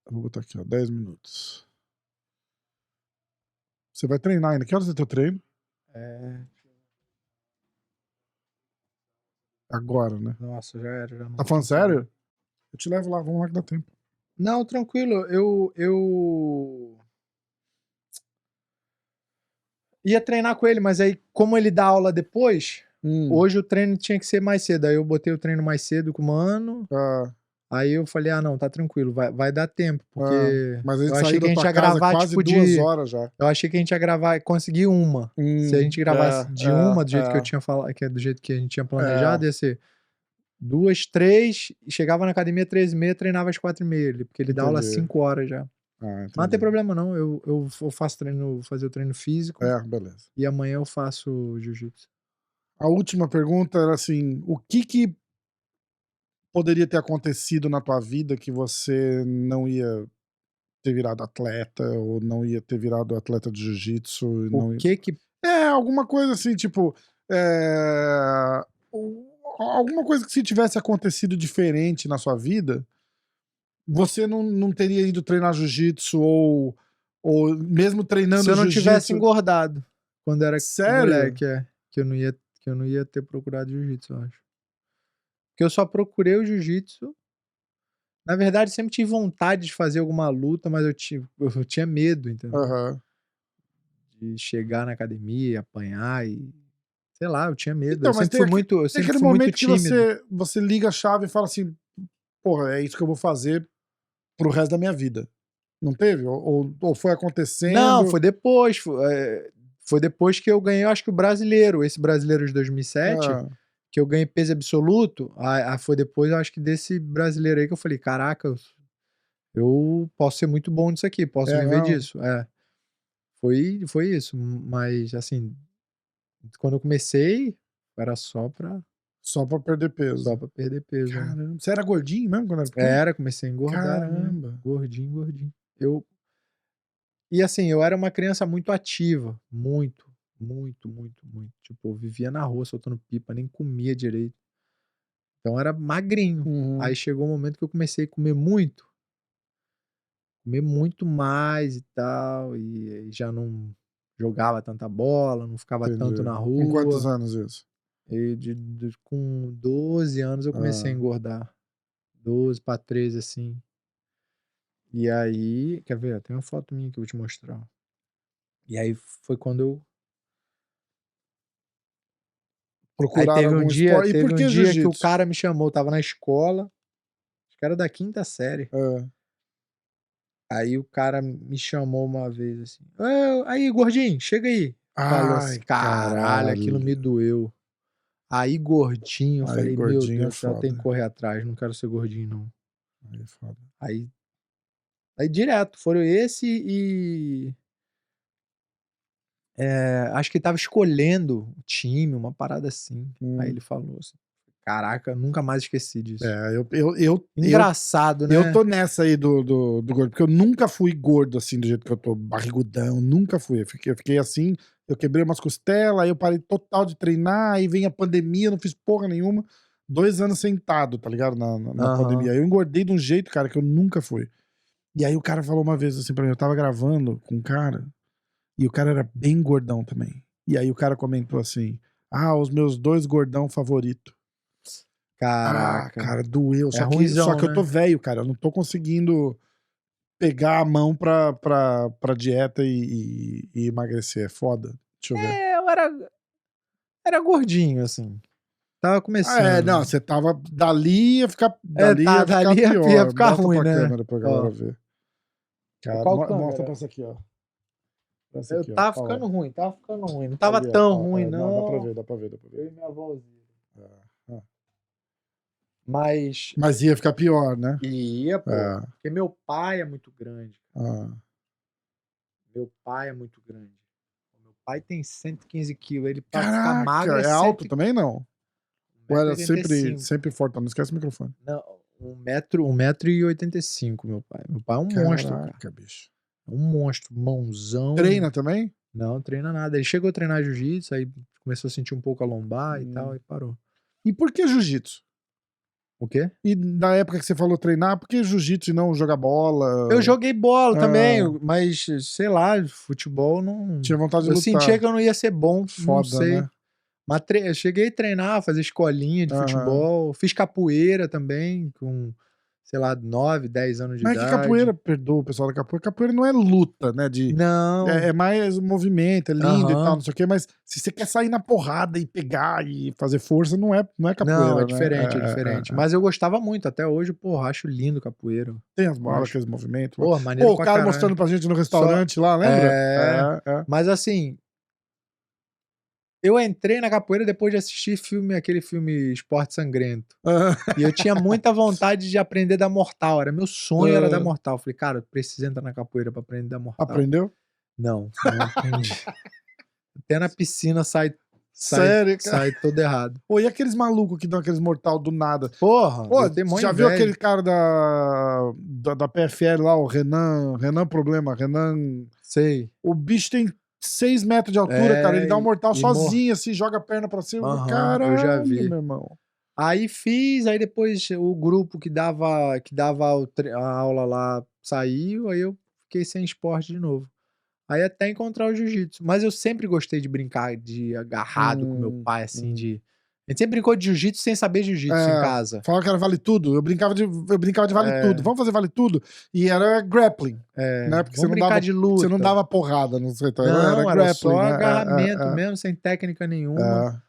Eu vou botar aqui, ó, 10 minutos. Você vai treinar ainda. Que horas é teu treino? Agora, né? Nossa, já era. Já não Tá falando sério? Eu te levo lá, vamos lá que dá tempo. Não, tranquilo. Eu ia treinar com ele, mas aí, como ele dá aula depois, hoje o treino tinha que ser mais cedo. Aí eu botei o treino mais cedo com o mano. Aí eu falei, não, tá tranquilo, vai dar tempo, porque mas a gente eu achei que a gente ia casa gravar quase tipo 2 horas já. Eu achei que a gente ia gravar, conseguir uma. Se a gente gravasse do jeito que eu tinha falado, que é do jeito que a gente tinha planejado, ia ser 2, 3, e chegava na academia 3h30, treinava às 4h30, porque ele dá aula às 5 horas já. Mas não tem problema não, eu faço treino, vou fazer o treino físico. Beleza. E amanhã eu faço jiu-jitsu. A última pergunta era assim, o que poderia ter acontecido na tua vida que você não ia ter virado atleta, ou não ia ter virado atleta de jiu-jitsu? Alguma coisa assim, tipo... alguma coisa que se tivesse acontecido diferente na sua vida, você não teria ido treinar jiu-jitsu, ou mesmo treinando jiu-jitsu... Se eu não tivesse engordado quando era moleque, que eu não ia ter procurado jiu-jitsu, eu acho. Porque eu só procurei o jiu-jitsu. Na verdade, sempre tive vontade de fazer alguma luta, mas eu tinha medo, entendeu? De chegar na academia, apanhar e... Sei lá, eu tinha medo. Então, eu sempre fui muito tímido. Tem aquele momento que você liga a chave e fala assim, porra, é isso que eu vou fazer pro resto da minha vida. Não teve? Ou foi acontecendo? Não, foi depois. Foi depois que eu ganhei, eu acho que esse brasileiro de 2007... que eu ganhei peso absoluto, foi depois, eu acho que desse brasileiro aí que eu falei, caraca, eu posso ser muito bom nisso aqui, posso viver disso. Foi isso, mas assim, quando eu comecei, era só pra perder peso. Só pra perder peso. Caramba, você era gordinho mesmo quando era pequeno? Comecei a engordar. Caramba. Né? Gordinho. E assim, eu era uma criança muito ativa, muito. Tipo, eu vivia na rua soltando pipa, nem comia direito. Então era magrinho. Aí chegou um momento que eu comecei a comer muito mais e tal, e já não jogava tanta bola, não ficava tanto na rua. Com quantos anos isso? E com 12 anos eu comecei a engordar. 12 pra 13, assim. E aí, quer ver? Tem uma foto minha que eu vou te mostrar. E aí foi quando eu procurar algum esporte. Teve um dia que o cara me chamou, tava na escola, acho que era da 5ª série. Aí o cara me chamou uma vez assim, aí gordinho, chega aí. Falou assim, caralho, aquilo me doeu. Aí gordinho, eu falei, meu Deus do céu, tem que correr atrás, não quero ser gordinho não. Aí é foda. Aí direto, foram esse e... acho que ele tava escolhendo o time, uma parada assim. Aí ele falou assim, caraca, nunca mais esqueci disso. Engraçado, né? Eu tô nessa aí do gordo, porque eu nunca fui gordo assim, do jeito que eu tô, barrigudão, nunca fui. Eu fiquei assim, eu quebrei umas costelas, aí eu parei total de treinar, aí vem a pandemia, não fiz porra nenhuma. 2 anos sentado, tá ligado? Na pandemia. Eu engordei de um jeito, cara, que eu nunca fui. E aí o cara falou uma vez assim pra mim, eu tava gravando com um cara, e o cara era bem gordão também. E aí o cara comentou assim, os meus 2 gordão favorito. Caraca. Cara, doeu. É ruimzão, só que eu tô velho, cara. Eu não tô conseguindo pegar a mão pra dieta e emagrecer. É foda. Deixa eu ver. Eu era gordinho, assim. Tava começando. Não, você tava... Dali ia ficar dali pior. ia ficar Bota ruim, pra né? câmera pra galera ver. Cara, mostra pra essa aqui, ó. Tava ficando ruim. Não tava tão ruim, não. Dá pra ver. Eu e minha avózinha. Mas ia ficar pior, né? Ia, pô. Porque meu pai é muito grande. Meu pai é muito grande. Meu pai tem 115 quilos. Ele pra ficar magro é alto também, não? Ou era 1,85 sempre forte? Não esquece o microfone. Não, 1,85 m, meu pai. Meu pai é um monstro, cara. Bicho. É um monstro, mãozão. Treina também? Não, treina nada. Ele chegou a treinar jiu-jitsu, aí começou a sentir um pouco a lombar e tal, e parou. E por que jiu-jitsu? O quê? E na época que você falou treinar, por que jiu-jitsu e não jogar bola? Eu joguei bola também, mas, sei lá, futebol não... Tinha vontade de lutar. lutar. Eu sentia que eu não ia ser bom, foda, não sei. Né? Mas eu cheguei a treinar, fazer escolinha de futebol. Fiz capoeira também, com, sei lá, 9, 10 anos de idade. Mas que capoeira, perdoa o pessoal da capoeira, capoeira não é luta, né? Não. É mais movimento, é lindo e tal, não sei o quê, mas se você quer sair na porrada e pegar e fazer força, não é capoeira. Não, é né? diferente, é diferente. Mas eu gostava muito, até hoje, porra, acho lindo capoeira. Tem as bolas, aqueles movimentos. Porra, maneiro o cara caralho. mostrando pra gente no restaurante lá, lembra? Mas assim... Eu entrei na capoeira depois de assistir aquele filme Esporte Sangrento. E eu tinha muita vontade de aprender da mortal. Era meu sonho, era da mortal. Falei, cara, eu preciso entrar na capoeira pra aprender da mortal. Aprendeu? Não aprendi. Até na piscina Sério, cara? sai todo errado. Pô, e aqueles malucos que dão aqueles mortal do nada? Porra, já viu aquele cara da PFL lá, o Renan Problema? Sei. O bicho tem 6 metros de altura, cara. Ele dá um mortal sozinho, assim, joga a perna pra cima. Caralho, eu já vi. Meu irmão. Aí aí depois o grupo que dava a aula lá saiu, aí eu fiquei sem esporte de novo. Aí até encontrar o jiu-jitsu. Mas eu sempre gostei de brincar de agarrado com meu pai, assim, A gente sempre brincou de jiu-jitsu sem saber jiu-jitsu em casa. Falava que era vale tudo. Eu brincava de vale tudo. Vamos fazer vale tudo? E era grappling. Né? Porque Vamos brincar de luta. Você não dava porrada no setor. Não, era grappling, só né? agarramento mesmo, sem técnica nenhuma.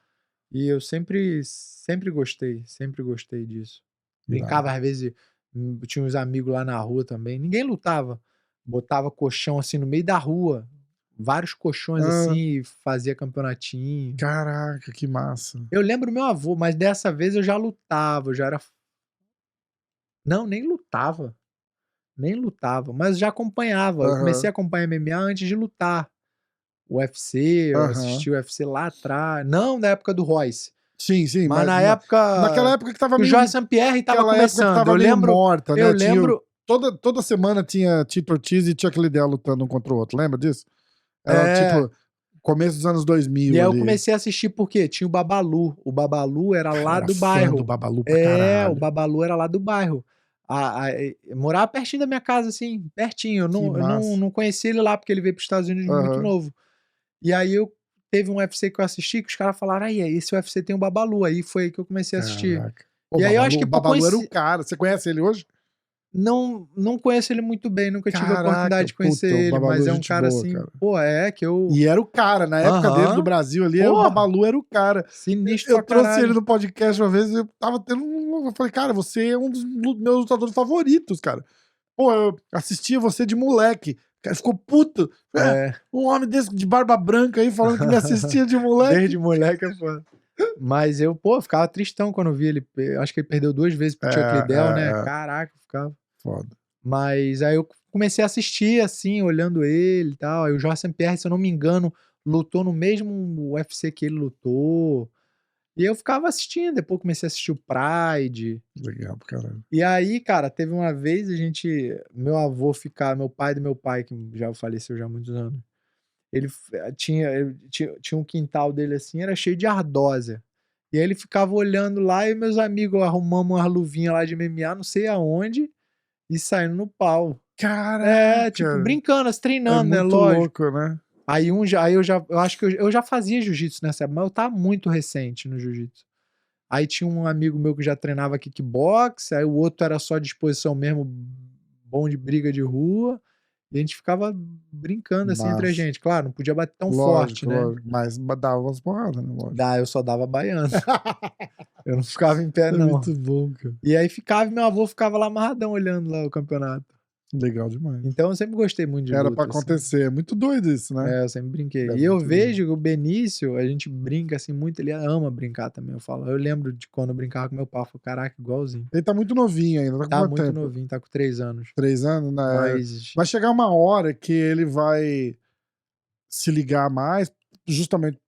E eu sempre gostei disso. Brincava, às vezes, tinha uns amigos lá na rua também. Ninguém lutava. Botava colchão assim no meio da rua. Vários colchões assim e fazia campeonatinho. Caraca, que massa. Eu lembro meu avô, mas dessa vez eu já lutava, eu já era... Não, nem lutava, mas já acompanhava. Eu comecei a acompanhar MMA antes de lutar. O UFC, eu assisti o UFC lá atrás. Não da época do Royce. Sim, mas na época... Naquela época que tava meio... O Jorge St. Pierre tava começando. Eu lembro... morta, né? Eu lembro... Toda semana tinha Tito Ortiz e Chuck Liddell lutando um contra o outro, lembra disso? Era tipo começo dos anos 2000. E aí eu comecei a assistir porque tinha o Babalu. O Babalu era lá do bairro. Do Babalu pra caralho. O Babalu era lá do bairro. Morava pertinho da minha casa, assim, pertinho. Eu não conheci ele lá porque ele veio pros Estados Unidos muito novo. E aí teve um UFC que eu assisti que os caras falaram, esse UFC tem o Babalu. Aí foi aí que eu comecei a assistir. Pô, e aí eu acho que o Babalu era o cara. Você conhece ele hoje? Não conheço ele muito bem, nunca tive a oportunidade de conhecer ele, mas é um cara assim, que eu... E era o cara, na época dele do Brasil ali, o Babalu era o cara. Sinistro eu trouxe ele no podcast uma vez, eu tava tendo eu falei, cara, você é um dos meus lutadores favoritos, cara. Pô, eu assistia você de moleque. O cara ficou puto. Um homem desse de barba branca aí falando que me assistia de moleque. Desde moleque é foda. Mas eu, ficava tristão quando eu vi ele. Acho que ele perdeu 2 vezes pro Chuck Liddell, né? Caraca, ficava... Foda. Mas aí eu comecei a assistir, assim, olhando ele e tal. Aí o Jorge St. Pierre, se eu não me engano, lutou no mesmo UFC que ele lutou. E eu ficava assistindo. Depois comecei a assistir o Pride. Legal pra caralho. E aí, cara, teve uma vez meu pai do meu pai, que já faleceu já há muitos anos, ele tinha um quintal dele assim, era cheio de ardósia. E aí ele ficava olhando lá e meus amigos arrumamos umas luvinhas lá de MMA, não sei aonde, e saindo no pau. Caraca! Tipo, brincando, treinando, é né? muito Lógico. louco, né? Aí eu acho que eu já fazia jiu-jitsu nessa época, mas eu tava muito recente no jiu-jitsu. Aí tinha um amigo meu que já treinava kickbox, aí o outro era só disposição mesmo, bom de briga de rua, e a gente ficava brincando assim entre a Massa. gente. Claro, não podia bater tão Lógico, forte, né? lógico. Mas dava umas porradas, né? Lógico. Eu só dava baiano. Eu não ficava em pé, É não. muito bom, cara. E aí meu avô ficava lá amarradão olhando lá o campeonato. Legal demais. Então eu sempre gostei muito de Era luta, pra acontecer. É muito doido isso, né? eu sempre brinquei. É E eu muito vejo que o Benício, a gente brinca assim muito, ele ama brincar também. Eu lembro de quando eu brincava com meu pai, eu falei, caraca, igualzinho. Ele tá muito novinho ainda. Tá com Tá quanto muito tempo? novinho, tá com 3 anos. 3 anos, né? Mas Vai chegar uma hora que ele vai se ligar mais, justamente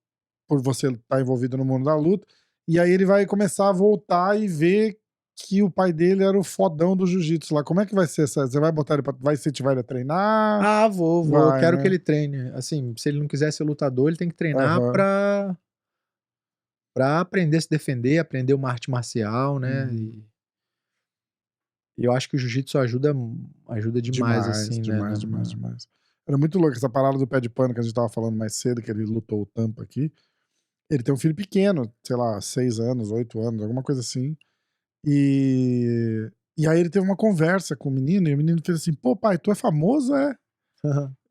por você estar envolvido no mundo da luta, e aí ele vai começar a voltar e ver que o pai dele era o fodão do jiu-jitsu lá. Como é que vai ser essa? Você vai botar ele vai incentivar ele a treinar? vou. Eu Vai, quero né? que ele treine. Assim, se ele não quiser ser lutador, ele tem que treinar Aham. pra aprender a se defender, aprender uma arte marcial, né? E eu acho que o jiu-jitsu ajuda demais, assim, né? Demais. Era muito louco essa parada do pé de pano que a gente tava falando mais cedo, que ele lutou o Tampa aqui. Ele tem um filho pequeno, sei lá, 6 anos, 8 anos, alguma coisa assim. E aí ele teve uma conversa com o menino, e o menino fez assim, pô, pai, tu é famoso, é?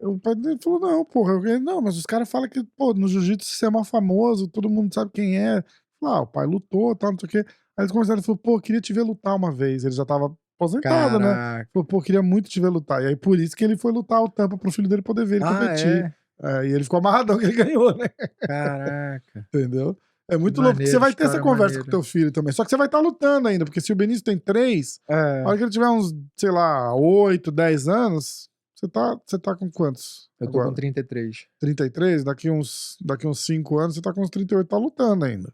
O pai dele falou, não, porra. Não, mas os caras falam que, pô, no jiu-jitsu você é mó famoso, todo mundo sabe quem é. O pai lutou, tal, não sei o quê. Aí eles conversaram, ele falou, pô, queria te ver lutar uma vez. Ele já tava aposentado, né? Caraca. Falou, pô, queria muito te ver lutar. E aí por isso que ele foi lutar o Tampa pro filho dele poder ver ele competir. E ele ficou amarradão que ele ganhou, né? Caraca. Entendeu? É muito louco, porque você vai ter essa conversa com o teu filho também. Só que você vai estar lutando ainda, porque se o Benício tem 3, a hora que ele tiver uns, sei lá, 8, 10 anos, você tá com quantos? Eu tô com 33. 33? Daqui uns 5 anos, você tá com uns 38, tá lutando ainda.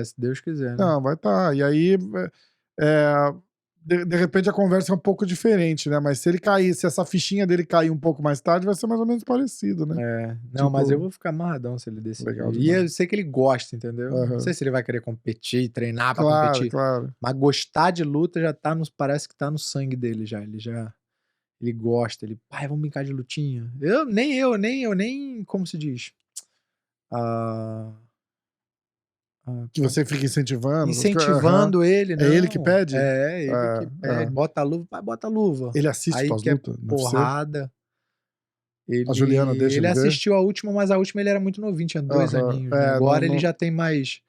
Se Deus quiser, né? Não, vai tá. E aí, de repente a conversa é um pouco diferente, né? Mas se ele cair, se essa fichinha dele cair um pouco mais tarde, vai ser mais ou menos parecido, né? Não, mas eu vou ficar amarradão se ele decidir. Legal E demais. eu sei que ele gosta, entendeu? Não sei se ele vai querer competir, treinar pra competir. Claro. Mas gostar de luta já tá parece que tá no sangue dele já. Ele gosta, pai, vamos brincar de lutinha. Nem, como se diz? Que você fica incentivando. Incentivando ele, né? É ele que pede? É ele que pede. Bota a luva, pai, bota a luva. Ele assiste Aí tuas quer lutas? porrada. A Juliana deixa ele ver? assistiu a última, mas a última ele era muito novinho, tinha 2 aninhos. Né? Agora ele já tem mais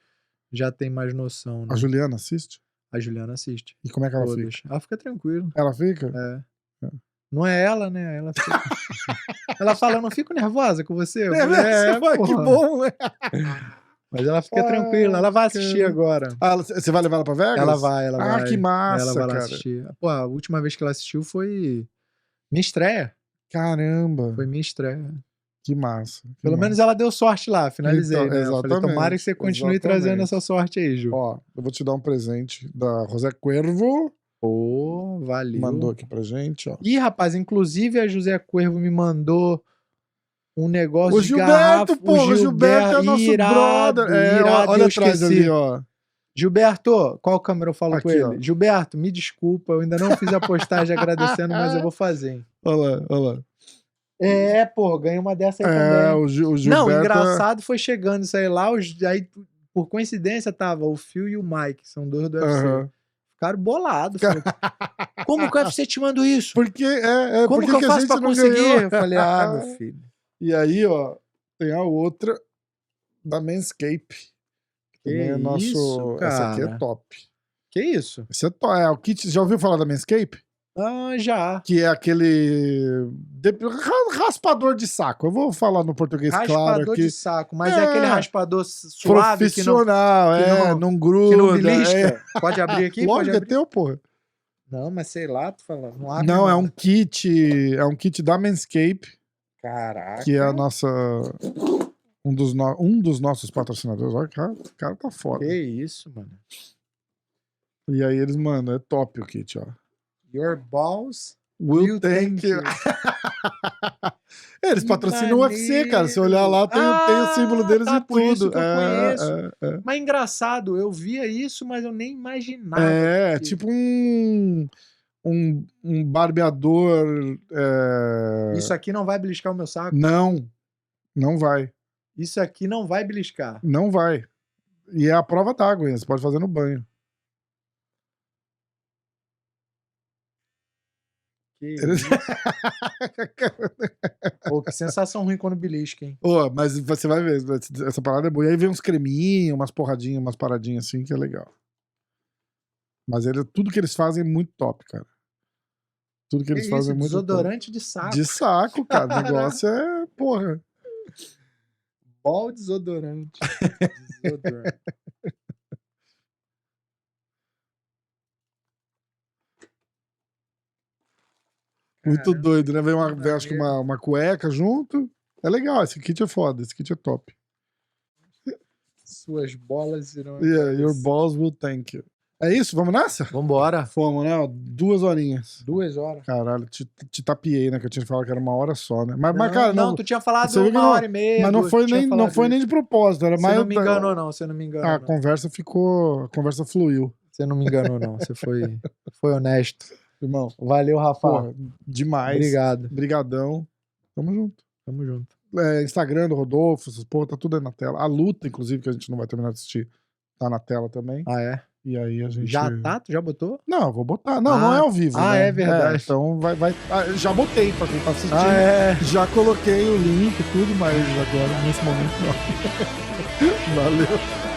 noção, né? A Juliana assiste? A Juliana assiste. E como é que ela fica? Ela fica tranquila. Ela fica? Não é ela, né? Ela fica... Ela fala, eu não fico nervosa com você? Que bom, né? Mas ela fica tranquila, ela vai assistir agora. Você vai levar ela pra Vegas? Ela vai. Que massa, ela vai lá cara. assistir. Pô, a última vez que ela assistiu foi minha estreia. Caramba. Foi minha estreia. Que massa. Pelo menos ela deu sorte lá, finalizei, então, né? Eu falei, tomara que você continue trazendo essa sorte aí, Ju. Ó, eu vou te dar um presente da José Cuervo. Pô, valeu. Mandou aqui pra gente, ó. Ih, rapaz, inclusive a José Cuervo me mandou um negócio de garrafa. O Gilberto é nosso brother. Olha atrás ali, ó. Gilberto, qual câmera eu falo aqui, com ele? Ó. Gilberto, me desculpa, eu ainda não fiz a postagem agradecendo, mas eu vou fazer, hein? Olha lá. Ganhei uma dessa aí também. O Gilberto... Não, engraçado foi chegando isso aí lá, aí por coincidência tava o Phil e o Mike, são 2 do UFC. Ficaram bolados. Como que o UFC te manda isso? Como que eu faço pra conseguir? Eu falei, meu filho. E aí, ó, tem a outra da Manscaped. Que é nosso... isso, cara? Essa aqui é top. Que isso? Esse é top. O kit... Já ouviu falar da Manscaped? Já. Que é aquele... raspador de saco. Eu vou falar no português claro aqui. Raspador de saco, mas é aquele raspador suave profissional, não gruda. Que não belisca. Pode abrir aqui? Lógico, pode abrir. é teu, porra. Não, mas sei lá, tu fala. Não abre. Não, é um kit da Manscaped. Caraca. Que é a nossa... Um dos nossos patrocinadores. Olha, o cara tá foda. Que isso, mano. E aí eles, mano, é top o kit, ó. Your balls will thank you. Eles patrocinam o UFC, cara. Se olhar lá, tem o símbolo deles e por tudo. Isso que eu conheço. Mas engraçado, eu via isso, mas eu nem imaginava. Tipo um barbeador. Isso aqui não vai beliscar o meu saco? Não vai. Isso aqui não vai beliscar. Não vai. E é a prova d'água, você pode fazer no banho. Que Pô, que sensação ruim quando belisca, hein? Pô, mas você vai ver, essa parada é boa. E aí vem uns creminhos, umas porradinhas, umas paradinhas assim, que é legal. Mas tudo que eles fazem é muito top, cara. Tudo que eles fazem é muito desodorante top. De saco. De saco, cara. O negócio é, porra. Bom desodorante. Desodorante. Muito doido, né? Vem acho que uma cueca junto. É legal, esse kit é foda, esse kit é top. Suas bolas irão... Your balls will thank you. É isso? Vamos nessa? Vambora. Fomos, né? 2 horinhas. 2 horas. Caralho, te tapiei, né? Que eu tinha falado que era 1 hora só, né? Mas, cara, não, tu tinha falado 1h30. Mas não foi nem de propósito. Era você não me enganou, não. Você não me enganou. A conversa fluiu. Você não me enganou, não. Você foi honesto. Irmão. Valeu, Rafa. Porra, demais. Obrigado. Brigadão. Tamo junto. Tamo junto. Instagram do Rodolfo, essas porra, tá tudo aí na tela. A luta, inclusive, que a gente não vai terminar de assistir, tá na tela também. Ah, é? E aí a gente... Já tá? Tu já botou? Não, vou botar. Não é ao vivo, né? É verdade. Então vai... já botei pra quem tá assistindo. Já coloquei o link e tudo, mas agora, nesse momento, não. Valeu.